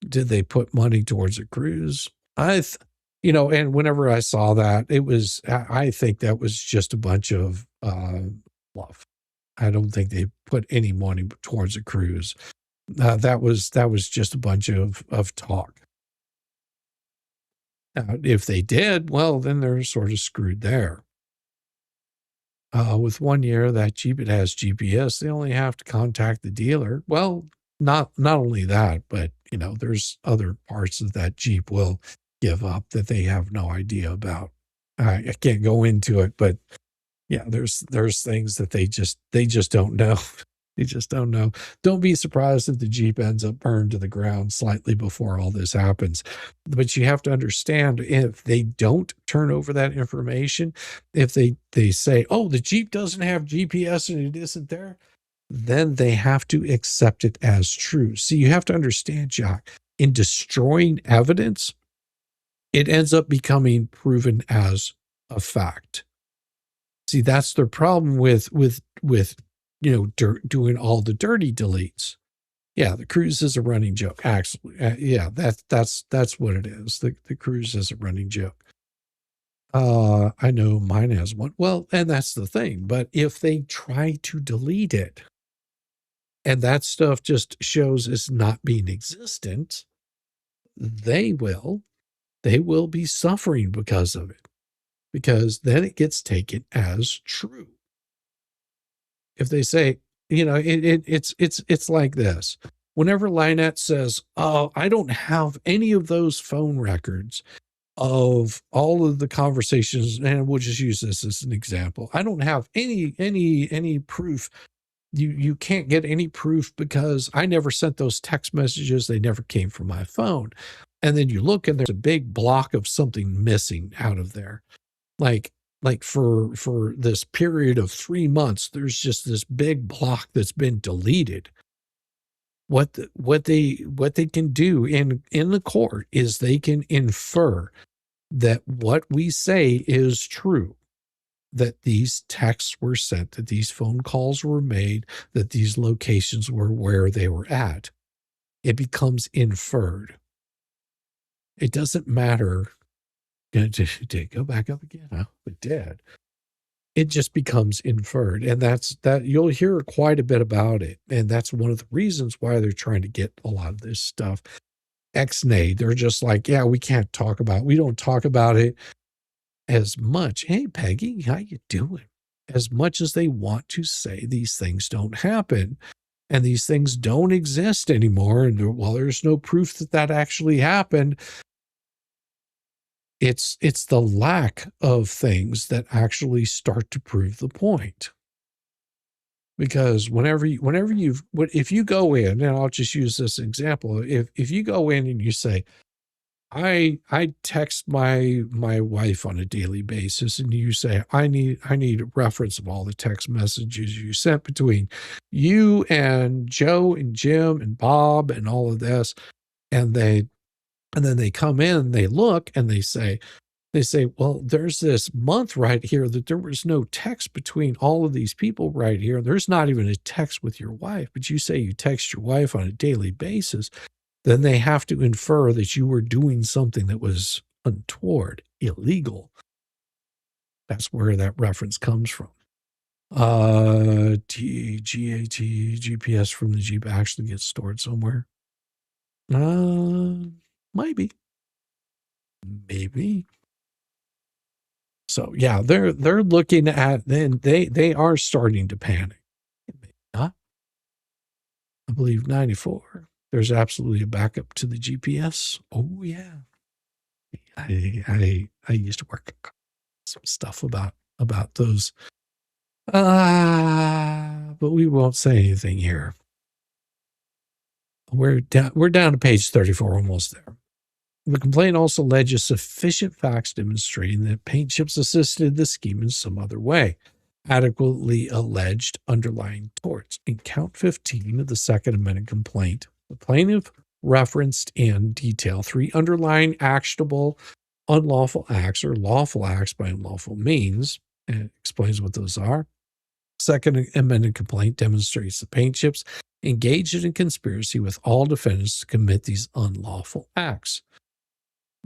Did they put money towards a cruise? And whenever I saw that, I think that was just a bunch of bluff. I don't think they put any money towards a cruise. That was just a bunch of talk. Now, if they did, well, then they're sort of screwed there. With 1 year, that Jeep, it has GPS. They only have to contact the dealer. Well, not only that, but, there's other parts of that Jeep will give up that they have no idea about. I can't go into it, but yeah, there's things that they just don't know. They just don't know. Don't be surprised if the Jeep ends up burned to the ground slightly before all this happens. But you have to understand, if they don't turn over that information, if they say, oh, the Jeep doesn't have GPS and it isn't there, then they have to accept it as true. See, you have to understand, Jack, in destroying evidence, it ends up becoming proven as a fact. See, that's their problem with doing all the dirty deletes. Yeah, the cruise is a running joke. Actually, yeah, that's what it is. The cruise is a running joke. I know mine has one. Well, and that's the thing. But if they try to delete it, and that stuff just shows as not being existent, they will be suffering because of it, because then it gets taken as true. If they say, it's like this. Whenever Lynette says, oh, I don't have any of those phone records of all of the conversations, and we'll just use this as an example. I don't have any proof. You can't get any proof because I never sent those text messages. They never came from my phone. And then you look and there's a big block of something missing out of there. Like for this period of 3 months, there's just this big block that's been deleted. What they can do in the court is they can infer that what we say is true, that these texts were sent, that these phone calls were made, that these locations were where they were at. It becomes inferred. It doesn't matter. Did it go back up again? Oh, it did. It just becomes inferred. And that you'll hear quite a bit about it. And that's one of the reasons why they're trying to get a lot of this stuff ex-nay. They're just like, yeah, we don't talk about it as much. Hey, Peggy, how you doing? As much as they want to say these things don't happen and these things don't exist anymore. And well, there's no proof that actually happened. It's the lack of things that actually start to prove the point. Because if you go in, and I'll just use this example, if you go in and you say, I text my wife on a daily basis, and you say, I need a reference of all the text messages you sent between you and Joe and Jim and Bob and all of this, and then they come in, they look, and they say, well, there's this month right here that there was no text between all of these people right here. There's not even a text with your wife, but you say you text your wife on a daily basis. Then they have to infer that you were doing something that was untoward, illegal. That's where that reference comes from. GPS from the Jeep actually gets stored somewhere. Maybe. So yeah, they're looking at, then they are starting to panic. Maybe not. I believe 94. There's absolutely a backup to the GPS. Oh yeah. I used to work some stuff about those. But we won't say anything here. We're down to page 34, almost there. The complaint also alleges sufficient facts demonstrating that paint chips assisted the scheme in some other way, adequately alleged underlying torts. In count 15 of the Second Amendment complaint, the plaintiff referenced in detail 3 underlying actionable unlawful acts or lawful acts by unlawful means, and explains what those are. Second Amendment complaint demonstrates the paint chips engaged in a conspiracy with all defendants to commit these unlawful acts.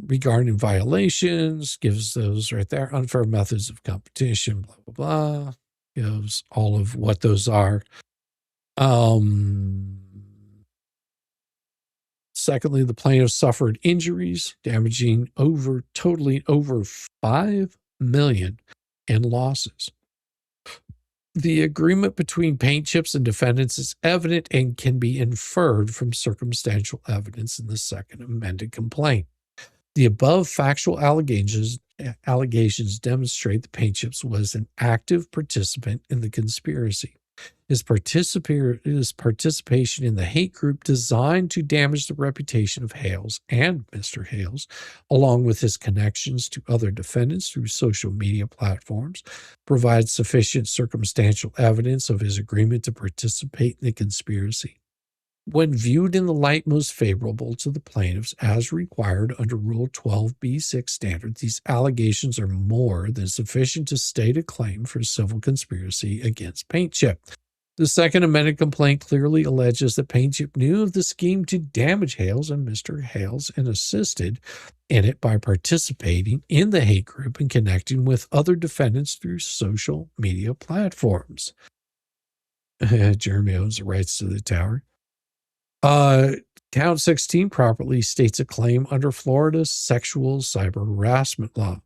Regarding violations, gives those right there, unfair methods of competition, blah, blah, blah, gives all of what those are. Secondly, the plaintiff suffered injuries, totaling over $5 million in losses. The agreement between paint chips and defendants is evident and can be inferred from circumstantial evidence in the Second Amended complaint. The above factual allegations demonstrate that Paintchips was an active participant in the conspiracy. His participation in the hate group designed to damage the reputation of Hales and Mr. Hales, along with his connections to other defendants through social media platforms, provides sufficient circumstantial evidence of his agreement to participate in the conspiracy. When viewed in the light most favorable to the plaintiffs as required under Rule 12b6 standard, these allegations are more than sufficient to state a claim for civil conspiracy against Paintchip. The Second Amended complaint clearly alleges that Paintchip knew of the scheme to damage Hales and Mr. Hales and assisted in it by participating in the hate group and connecting with other defendants through social media platforms. Jeremy owns the rights to the tower. Count 16 properly states a claim under Florida's sexual cyber harassment law.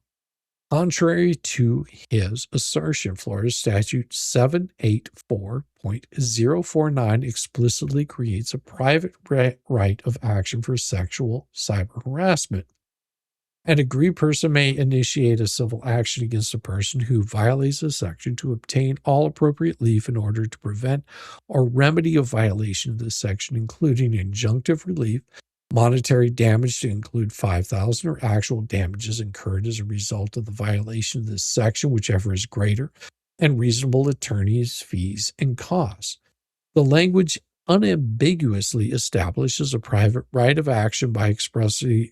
Contrary to his assertion, Florida Statute 784.049 explicitly creates a private right of action for sexual cyber harassment. An aggrieved person may initiate a civil action against a person who violates the section to obtain all appropriate relief in order to prevent or remedy a violation of this section, including injunctive relief, monetary damage to include $5,000 or actual damages incurred as a result of the violation of this section, whichever is greater, and reasonable attorney's fees and costs. The language unambiguously establishes a private right of action by expressly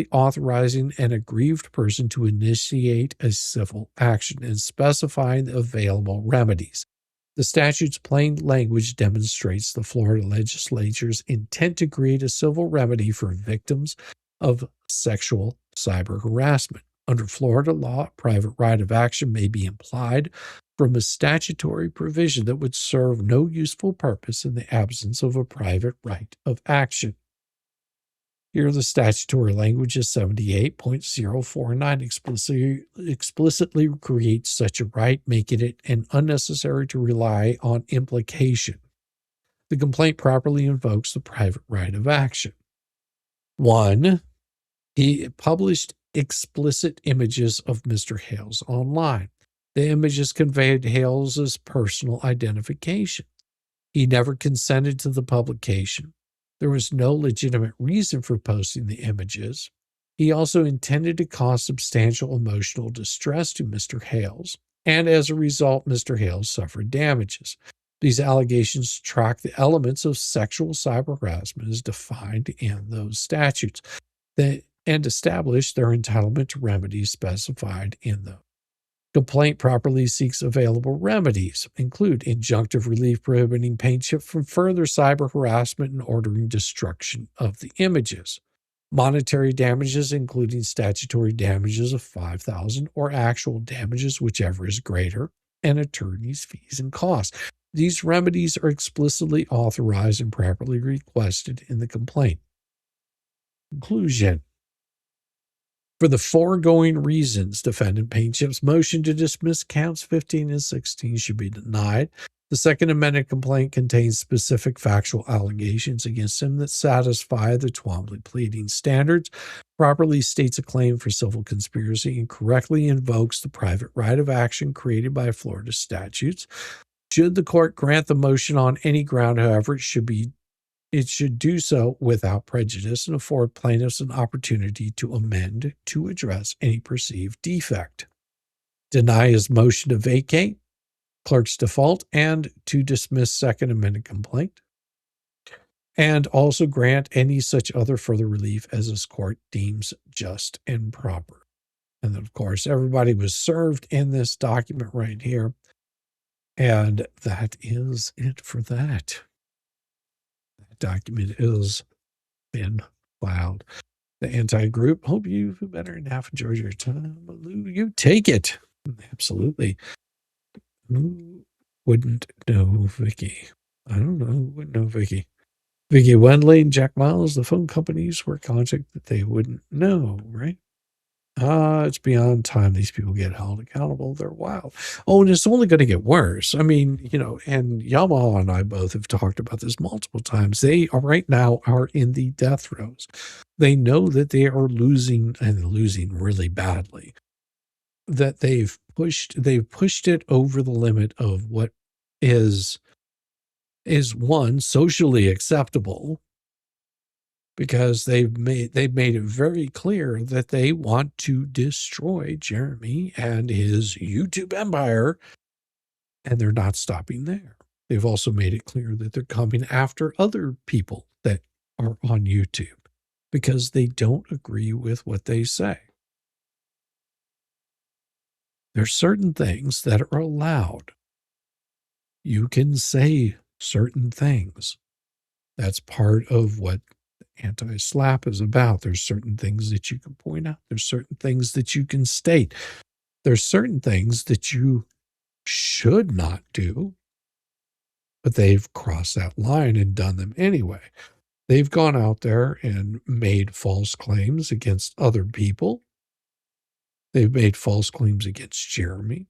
authorizing an aggrieved person to initiate a civil action and specifying the available remedies. The statute's plain language demonstrates the Florida legislature's intent to create a civil remedy for victims of sexual cyber harassment. Under Florida law, a private right of action may be implied from a statutory provision that would serve no useful purpose in the absence of a private right of action. Here, the statutory language of 78.049 explicitly creates such a right, making it unnecessary to rely on implication. The complaint properly invokes the private right of action. 1. He published explicit images of Mr. Hales online. The images conveyed Hales's personal identification. He never consented to the publication. There was no legitimate reason for posting the images. He also intended to cause substantial emotional distress to Mr. Hales, and as a result, Mr. Hales suffered damages. These allegations track the elements of sexual cyber harassment as defined in those statutes and establish their entitlement to remedies specified in them. Complaint properly seeks available remedies, include injunctive relief prohibiting Paintchip from further cyber harassment and ordering destruction of the images, monetary damages, including statutory damages of $5,000 or actual damages, whichever is greater, and attorney's fees and costs. These remedies are explicitly authorized and properly requested in the complaint. Conclusion. For the foregoing reasons, defendant Paintchip's motion to dismiss counts 15 and 16 should be denied. The Second Amended complaint contains specific factual allegations against him that satisfy the Twombly pleading standards, properly states a claim for civil conspiracy, and correctly invokes the private right of action created by Florida statutes. Should the court grant the motion on any ground, however, it should do so without prejudice and afford plaintiffs an opportunity to amend to address any perceived defect. Deny his motion to vacate, clerk's default, and to dismiss Second Amended complaint. And also grant any such other further relief as this court deems just and proper. And then, of course, everybody was served in this document right here. And that is it for that. Document is been filed. The anti-group, hope you feel better and half enjoyed your time. You take it. Absolutely. Who wouldn't know Vicky? I don't know. Who wouldn't know Vicky? Vicky Wendley and Jack Miles, the phone companies were contact that they wouldn't know, right? It's beyond time these people get held accountable. They're wild. Oh, and it's only going to get worse. I mean, and Yamaha and I both have talked about this multiple times. They are right now in the death throes. They know that they are losing, and losing really badly. That they've pushed it over the limit of what is one, socially acceptable, because they've made it very clear that they want to destroy Jeremy and his YouTube empire, and they're not stopping there. They've also made it clear that they're coming after other people that are on YouTube because they don't agree with what they say. There's certain things that are allowed. You can say certain things. That's part of what anti-slap is about. There's certain things that you can point out. There's certain things that you can state. There's certain things that you should not do, but they've crossed that line and done them anyway. They've gone out there and made false claims against other people. They've made false claims against Jeremy.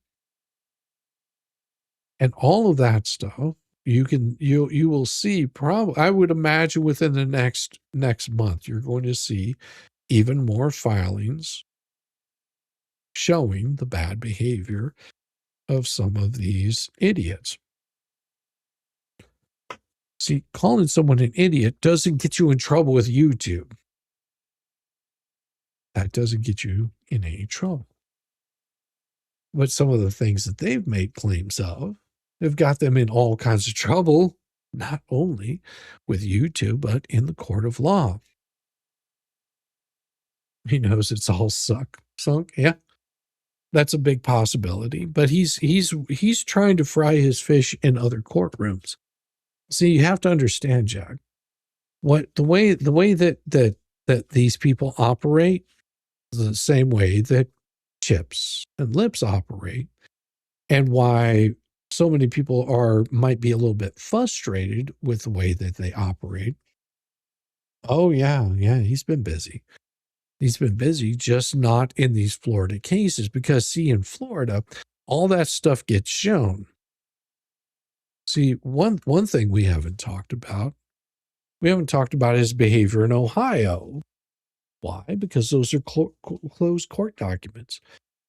And all of that stuff, you will see, probably, I would imagine within the next month, you're going to see even more filings showing the bad behavior of some of these idiots. See, calling someone an idiot doesn't get you in trouble with YouTube. That doesn't get you in any trouble. But some of the things that they've made claims of have got them in all kinds of trouble, not only with YouTube, but in the court of law. He knows it's all sunk. Yeah, that's a big possibility. But he's trying to fry his fish in other courtrooms. See, you have to understand, Jack, the way that these people operate is the same way that Chips and Lips operate, and why so many people might be a little bit frustrated with the way that they operate. Oh yeah, he's been busy. He's been busy, just not in these Florida cases, because see, in Florida, all that stuff gets shown. See, one thing we haven't talked about his behavior in Ohio. Why? Because those are closed court documents.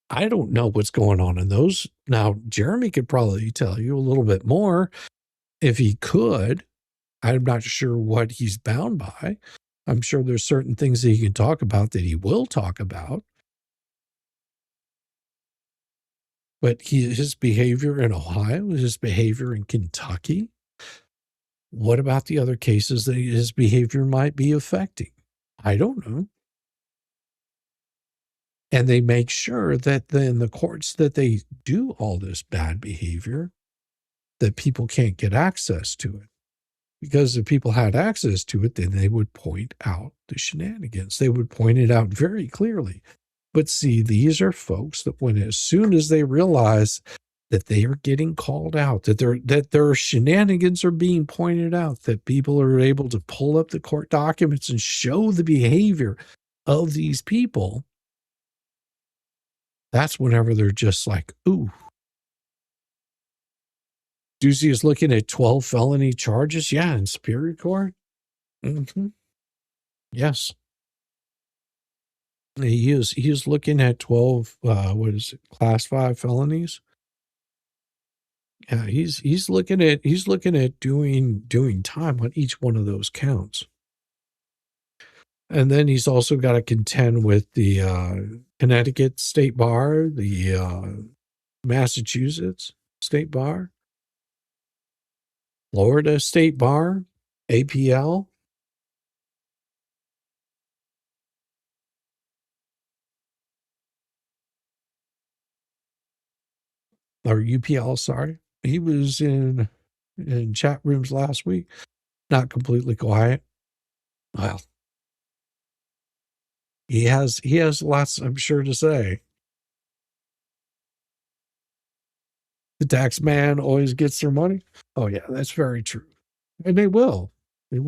I don't know what's going on in those. Now, Jeremy could probably tell you a little bit more if he could. I'm not sure what he's bound by. I'm sure there's certain things that he can talk about that he will talk about. But his behavior in Ohio, his behavior in Kentucky, what about the other cases that his behavior might be affecting? I don't know. And they make sure that in the courts that they do all this bad behavior, that people can't get access to it. Because if people had access to it, then they would point out the shenanigans. They would point it out very clearly. But see, these are folks that as soon as they realize that they are getting called out, that their shenanigans are being pointed out, that people are able to pull up the court documents and show the behavior of these people, that's whenever they're just like, ooh. Ducey is looking at 12 felony charges. Yeah, in Superior Court. Mm-hmm. Yes. He is looking at 12, Class 5 felonies. Yeah, he's looking at doing time on each one of those counts. And then he's also got to contend with the Connecticut State Bar, the Massachusetts State Bar, Florida State Bar, APL. Or UPL, sorry. He was in chat rooms last week, not completely quiet. Well, he has lots, I'm sure, to say. The tax man always gets their money. Oh yeah, that's very true. And they will. They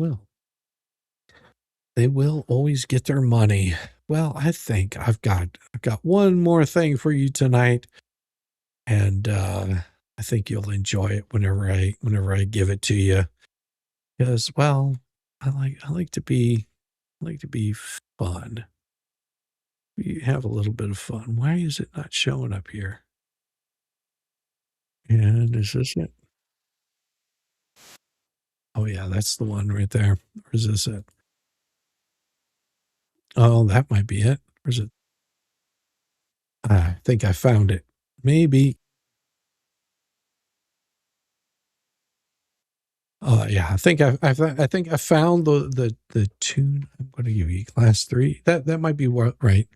will always get their money. Well, I think I've got one more thing for you tonight. And I think you'll enjoy it whenever I give it to you. Because, well, I like to be like to be fun. We have a little bit of fun. Why is it not showing up here? And is this it? Oh, yeah, that's the one right there. Or is this it? Oh, that might be it. Or is it? I think I found it. Maybe. Yeah, I think I found the tune. I'm going to give you class 3. That might be right.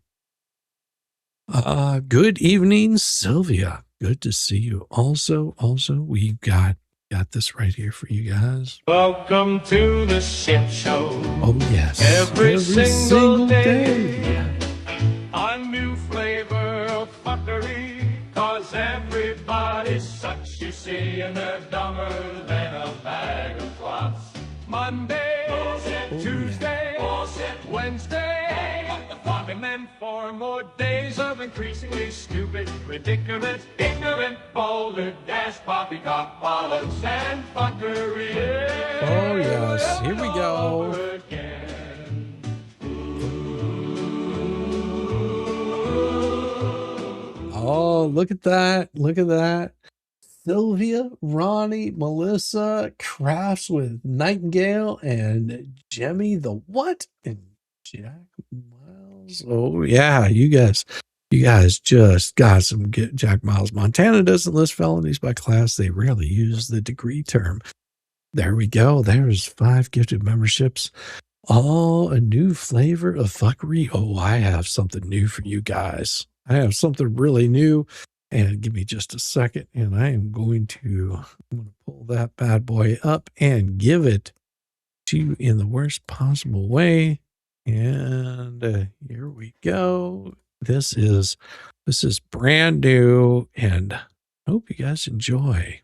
Good evening, Sylvia. Good to see you. Also, we've got this right here for you guys. Welcome to the ship show. Oh yes, Every single day. A new flavor of fuckery, 'cause everybody's such, you see, and they're dumber than a bag of clots. Monday, bullshit. Tuesday, bullshit. Wednesday, and then 4 more days of increasingly stupid, ridiculous, ignorant, boulder, dash, poppycock, bollocks, and fuckery. Oh yes, here we go. Oh, look at that. Look at that. Sylvia, Ronnie, Melissa, Crafts with Nightingale, and Jemmy the what? And Jack Miles. Oh, yeah, you guys just got some good Jack Miles. Montana doesn't list felonies by class. They rarely use the degree term. There we go. There's 5 gifted memberships. Oh, a new flavor of fuckery. Oh, I have something new for you guys. I have something really new. And give me just a second, and I'm going to pull that bad boy up and give it to you in the worst possible way. And here we go. This is brand new, and I hope you guys enjoy.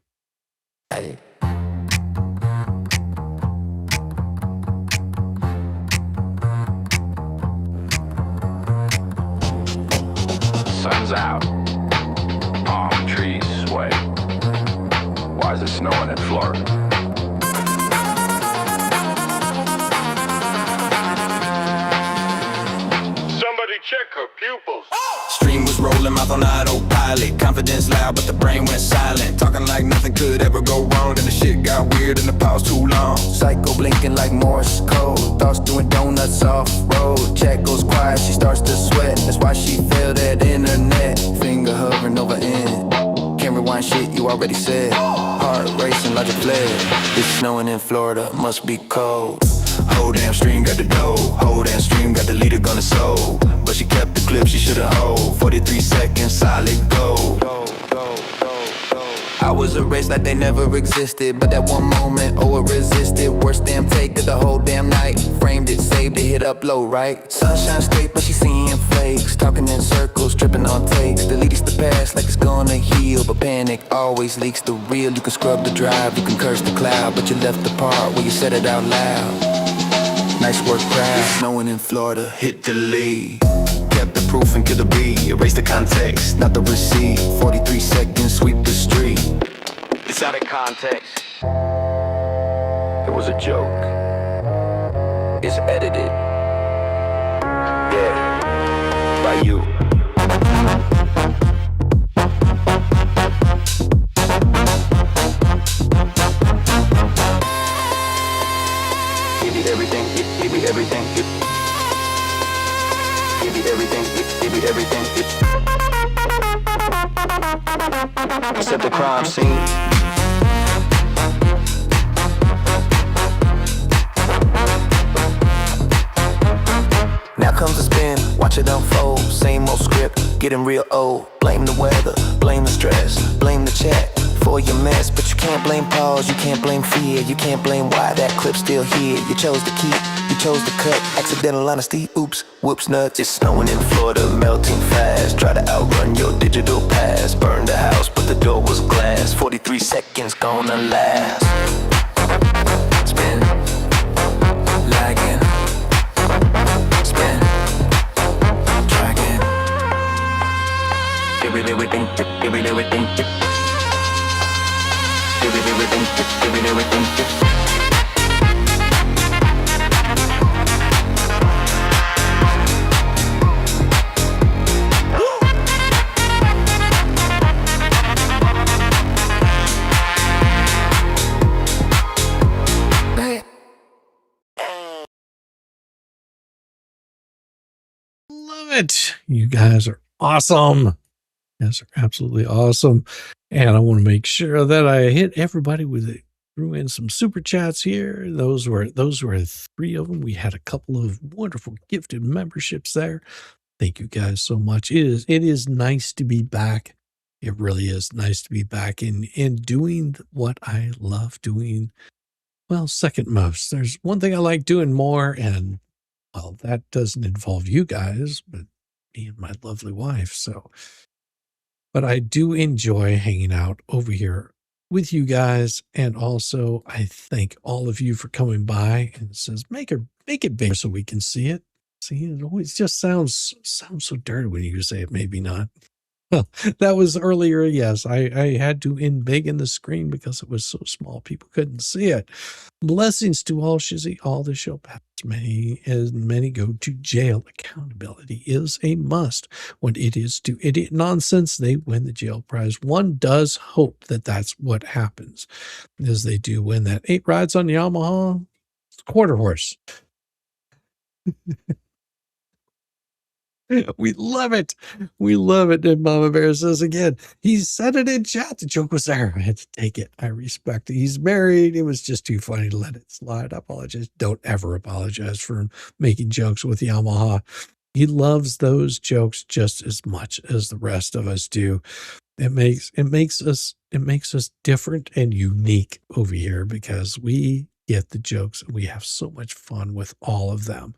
Sun's out. Palm trees sway. Why is it snowing in Florida? Somebody check her pupils. Stream was rolling, mouth on autopilot. Confidence loud, but the brain went silent. Talking like nothing could ever go wrong. Then the shit got weird and the pause too long. Psycho blinking like Morse code. Thoughts doing donuts off road. Chat goes quiet, she starts to sweat. That's why she feel that internet. Finger hovering over end. Can't rewind shit you already said. Heart racing like a fled. It's snowing in Florida, must be cold. Whole damn stream got the dough. Whole damn stream got the leader gonna soul. But she kept the clip she should've hold. 43 seconds, solid gold. I was erased like they never existed, but that one moment, oh, it resisted. Worst damn take of the whole damn night. Framed it, saved it, hit upload, right? Sunshine straight, but she seeing flakes. Talking in circles, tripping on takes. Deletes the past like it's gonna heal, but panic always leaks the real. You can scrub the drive, you can curse the cloud, but you left the part where you said it out loud. Nice work, crowd. It's snowing in Florida, hit delete. Kept the proof and kill the beat. Erase the context, not the receipt. 43 seconds, sweep the street. It's out of context. It was a joke. It's edited. Yeah, by you. Give me everything, give me everything. Give me everything, give me everything. Except the crime scene. Now comes the spin, watch it unfold. Same old script, getting real old. Blame the weather, blame the stress, blame the chat for your mess. But you can't blame pause, you can't blame fear. You can't blame why that clip's still here. You chose to keep, you chose to cut. Accidental honesty, oops, whoops nuts. It's snowing in Florida, melting fast. Try to outrun your digital past. Burn the house, but the door was glass. 43 seconds gonna last. Spin, lagging. Spin, dragging. Give it everything, give it everything. Give it everything, give it everything. it. You guys are awesome. You guys are absolutely awesome. And I want to make sure that I hit everybody with it. Threw in some super chats here. Those were 3 of them. We had a couple of wonderful gifted memberships there. Thank you guys so much. It is nice to be back. It really is nice to be back in doing what I love doing. Well, second most. There's one thing I like doing more, and well, that doesn't involve you guys, but me and my lovely wife. So, but I do enjoy hanging out over here with you guys. And also I thank all of you for coming by, and it says, make it bigger so we can see it. See, it always just sounds so dirty when you say it. Maybe not. Well, that was earlier. Yes, I had to embiggen the screen because it was so small people couldn't see it. Blessings to all, Shizzy, all the show paths. Many go to jail. Accountability is a must. When it is to idiot nonsense, they win the jail prize. One does hope that that's what happens, as they do win that 8 rides on Yamaha quarter horse. We love it. We love it. And Mama Bear says again, he said it in chat. The joke was there. I had to take it. I respect it. He's married. It was just too funny to let it slide. I apologize. Don't ever apologize for making jokes with Yamaha. He loves those jokes just as much as the rest of us do. It makes us different and unique over here because we get the jokes and we have so much fun with all of them.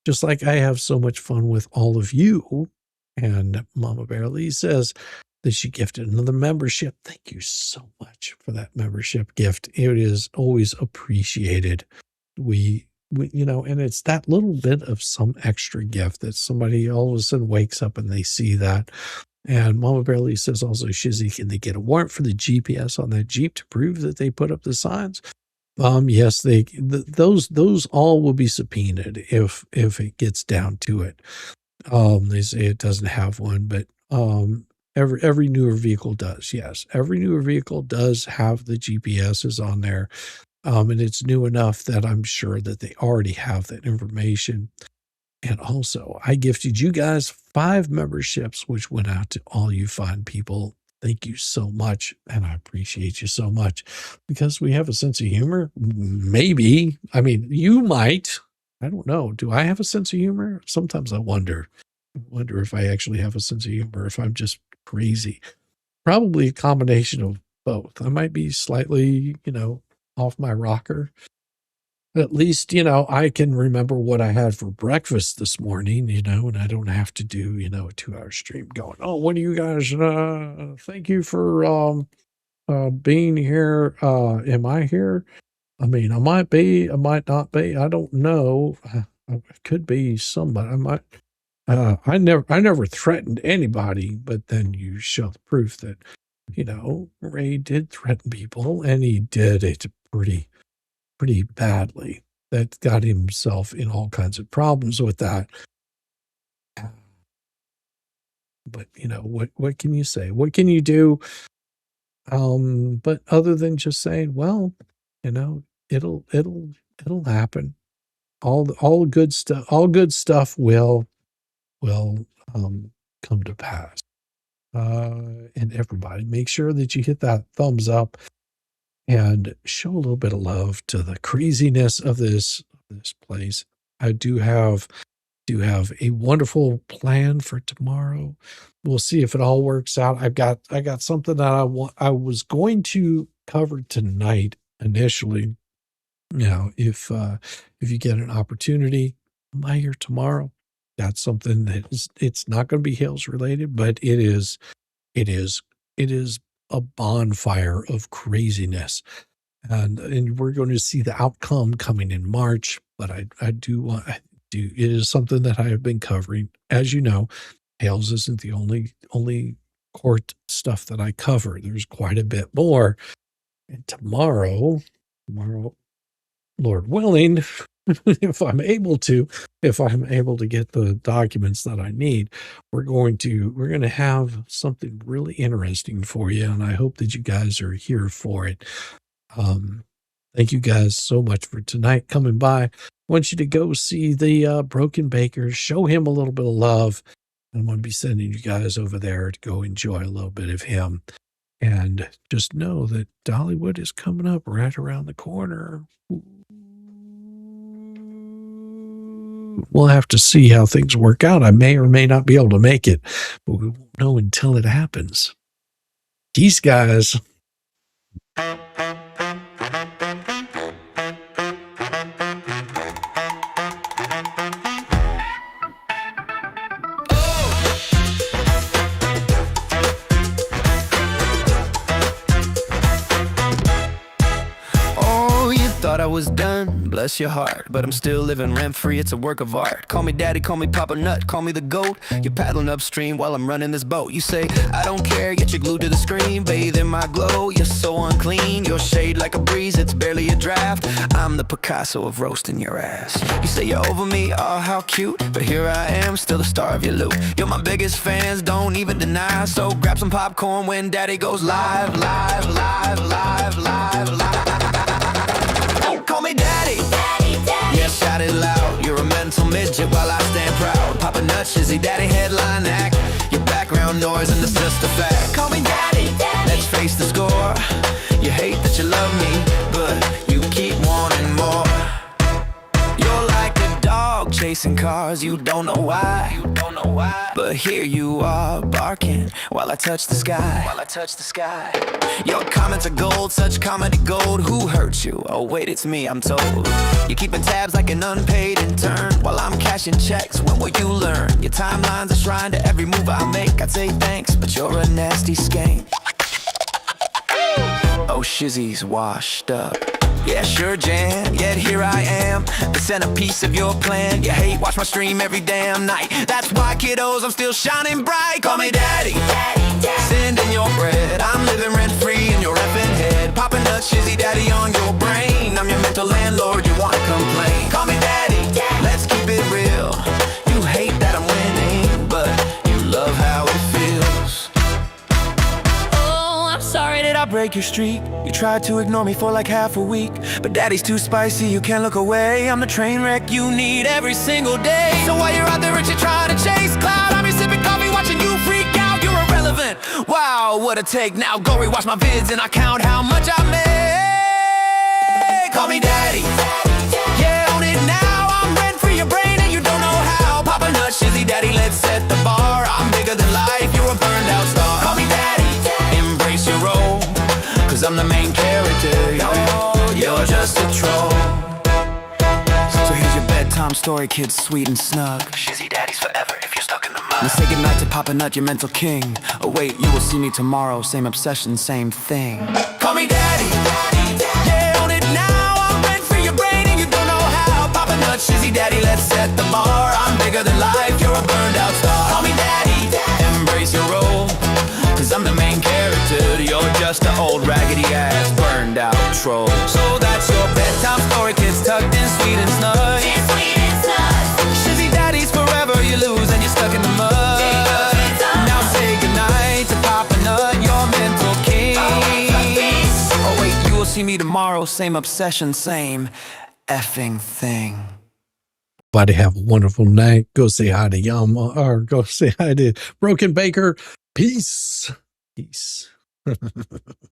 Just like I have so much fun with all of you. And Mama Bear Lee says that she gifted another membership. Thank you so much for that membership gift. It is always appreciated. We and it's that little bit of some extra gift that somebody all of a sudden wakes up and they see that. And Mama Bear Lee says also, Shizzy, can they get a warrant for the GPS on that Jeep to prove that they put up the signs? Yes, those all will be subpoenaed if it gets down to it. They say it doesn't have one, but every newer vehicle does. Yes, every newer vehicle does have the GPSs on there, and it's new enough that I'm sure that they already have that information. And also, I gifted you guys 5 memberships, which went out to all you fine people. Thank you so much. And I appreciate you so much because we have a sense of humor. Maybe. I mean, you might. I don't know. Do I have a sense of humor? Sometimes I wonder if I actually have a sense of humor, if I'm just crazy. Probably a combination of both. I might be slightly, off my rocker. At least, I can remember what I had for breakfast this morning, and I don't have to do, a 2-hour stream going, oh, what do you guys, thank you for being here. Am I here? I mean, I might be, I might not be. I don't know. It could be somebody. I might, I never threatened anybody, but then you show the proof that, Ray did threaten people, and he did it pretty badly. That got himself in all kinds of problems with that. But what can you say? What can you do? But other than just saying, well, it'll happen. All good stuff will come to pass. And everybody, make sure that you hit that thumbs up and show a little bit of love to the craziness of this place. I do have a wonderful plan for tomorrow. We'll see if it all works out. I got something that I was going to cover tonight initially. Now, if you get an opportunity, am I here tomorrow? Got something that it's not going to be Hales related, but it is a bonfire of craziness. And we're going to see the outcome coming in March, but I do it is something that I have been covering. As you know, Hales isn't the only court stuff that I cover. There's quite a bit more. And tomorrow, Lord willing, if I'm able to get the documents that I need, we're going to have something really interesting for you. And I hope that you guys are here for it. Thank you guys so much for tonight coming by. I want you to go see the Broken Baker, show him a little bit of love. I'm going to be sending you guys over there to go enjoy a little bit of him. And just know that Dollywood is coming up right around the corner. We'll have to see how things work out. I may or may not be able to make it, but we won't know until it happens. Peace, guys. Thought I was done, bless your heart, but I'm still living rent-free, it's a work of art. Call me daddy, call me Papa Nut, call me the GOAT. You're paddling upstream while I'm running this boat. You say, I don't care, yet you're glued to the screen. Bathe in my glow, you're so unclean. Your shade like a breeze, it's barely a draft. I'm the Picasso of roasting your ass. You say you're over me, oh how cute, but here I am, still the star of your loop. You're my biggest fans, don't even deny. So grab some popcorn when daddy goes live, live, live, live, live, live. Call me daddy, daddy, daddy. Yeah, shout it loud. You're a mental midget while I stand proud. Papa Nut, Shizzy, daddy, headline act. Your background noise and it's just a fact. Call me daddy, daddy. Let's face the score. You hate that you love me, but you keep wanting more. You're like a dog chasing cars, you don't know why. You don't know why. But here you are barking while I touch the sky. While I touch the sky. Your comments are gold, such comedy gold. Who hurt you? Oh wait, it's me, I'm told. You're keeping tabs like an unpaid intern while I'm cashing checks. When will you learn? Your timeline's a shrine to every move I make. I'd say thanks, but you're a nasty skank. Oh, Shizzy's washed up. Yeah, sure, Jan, yet here I am, the centerpiece of your plan. You hate, watch my stream every damn night. That's why, kiddos, I'm still shining bright. Call me daddy, daddy, daddy. Send in your bread, I'm living rent-free in your effing head. Papa Nut, Shizzy, daddy on your brain. I'm your mental landlord, you wanna complain. Call me daddy, daddy. Let's keep it real. You hate that I'm winning, but you love how it feels. Oh, I'm sorry that I break your streak. You tried to ignore me for like half a week, but daddy's too spicy, you can't look away. I'm the train wreck you need every single day. So while you're out there and you're trying to chase cloud, I'm here sipping coffee watching you freak out. You're irrelevant, wow, what a take. Now go rewatch my vids and I count how much I make. Call me daddy, yeah, own it now. I'm rent free your brain and you don't know how. Papa Nut, Shizzy, daddy, let's set the bar. I'm bigger than life, you're a burned out star. Call me daddy, embrace your role, cause I'm the main character, you're just a troll. So here's your bedtime story, kids, sweet and snug. Shizzy daddy's forever if you're stuck in the mud. Now say goodnight to Papa Nut, your mental king. Oh wait, you will see me tomorrow, same obsession, same thing. Call me daddy, daddy, daddy. Yeah, own it now, I'm rent free your brain and you don't know how. Papa Nut, Shizzy daddy, let's set the bar. I'm bigger than life, you're a burned out star. Call me daddy, daddy. Embrace your role, cause I'm the main character. You're just an old raggedy ass burned out troll. So that's your bedtime story, kids tucked in sweet and snug. Shizzy daddy's forever, you lose and you're stuck in the mud. Now say goodnight to Papa Nut, your mental king. Oh wait, you will see me tomorrow, same obsession, same effing thing. Everybody have a wonderful night. Go say hi to Yama, or go say hi to Broken Baker. Peace. Peace.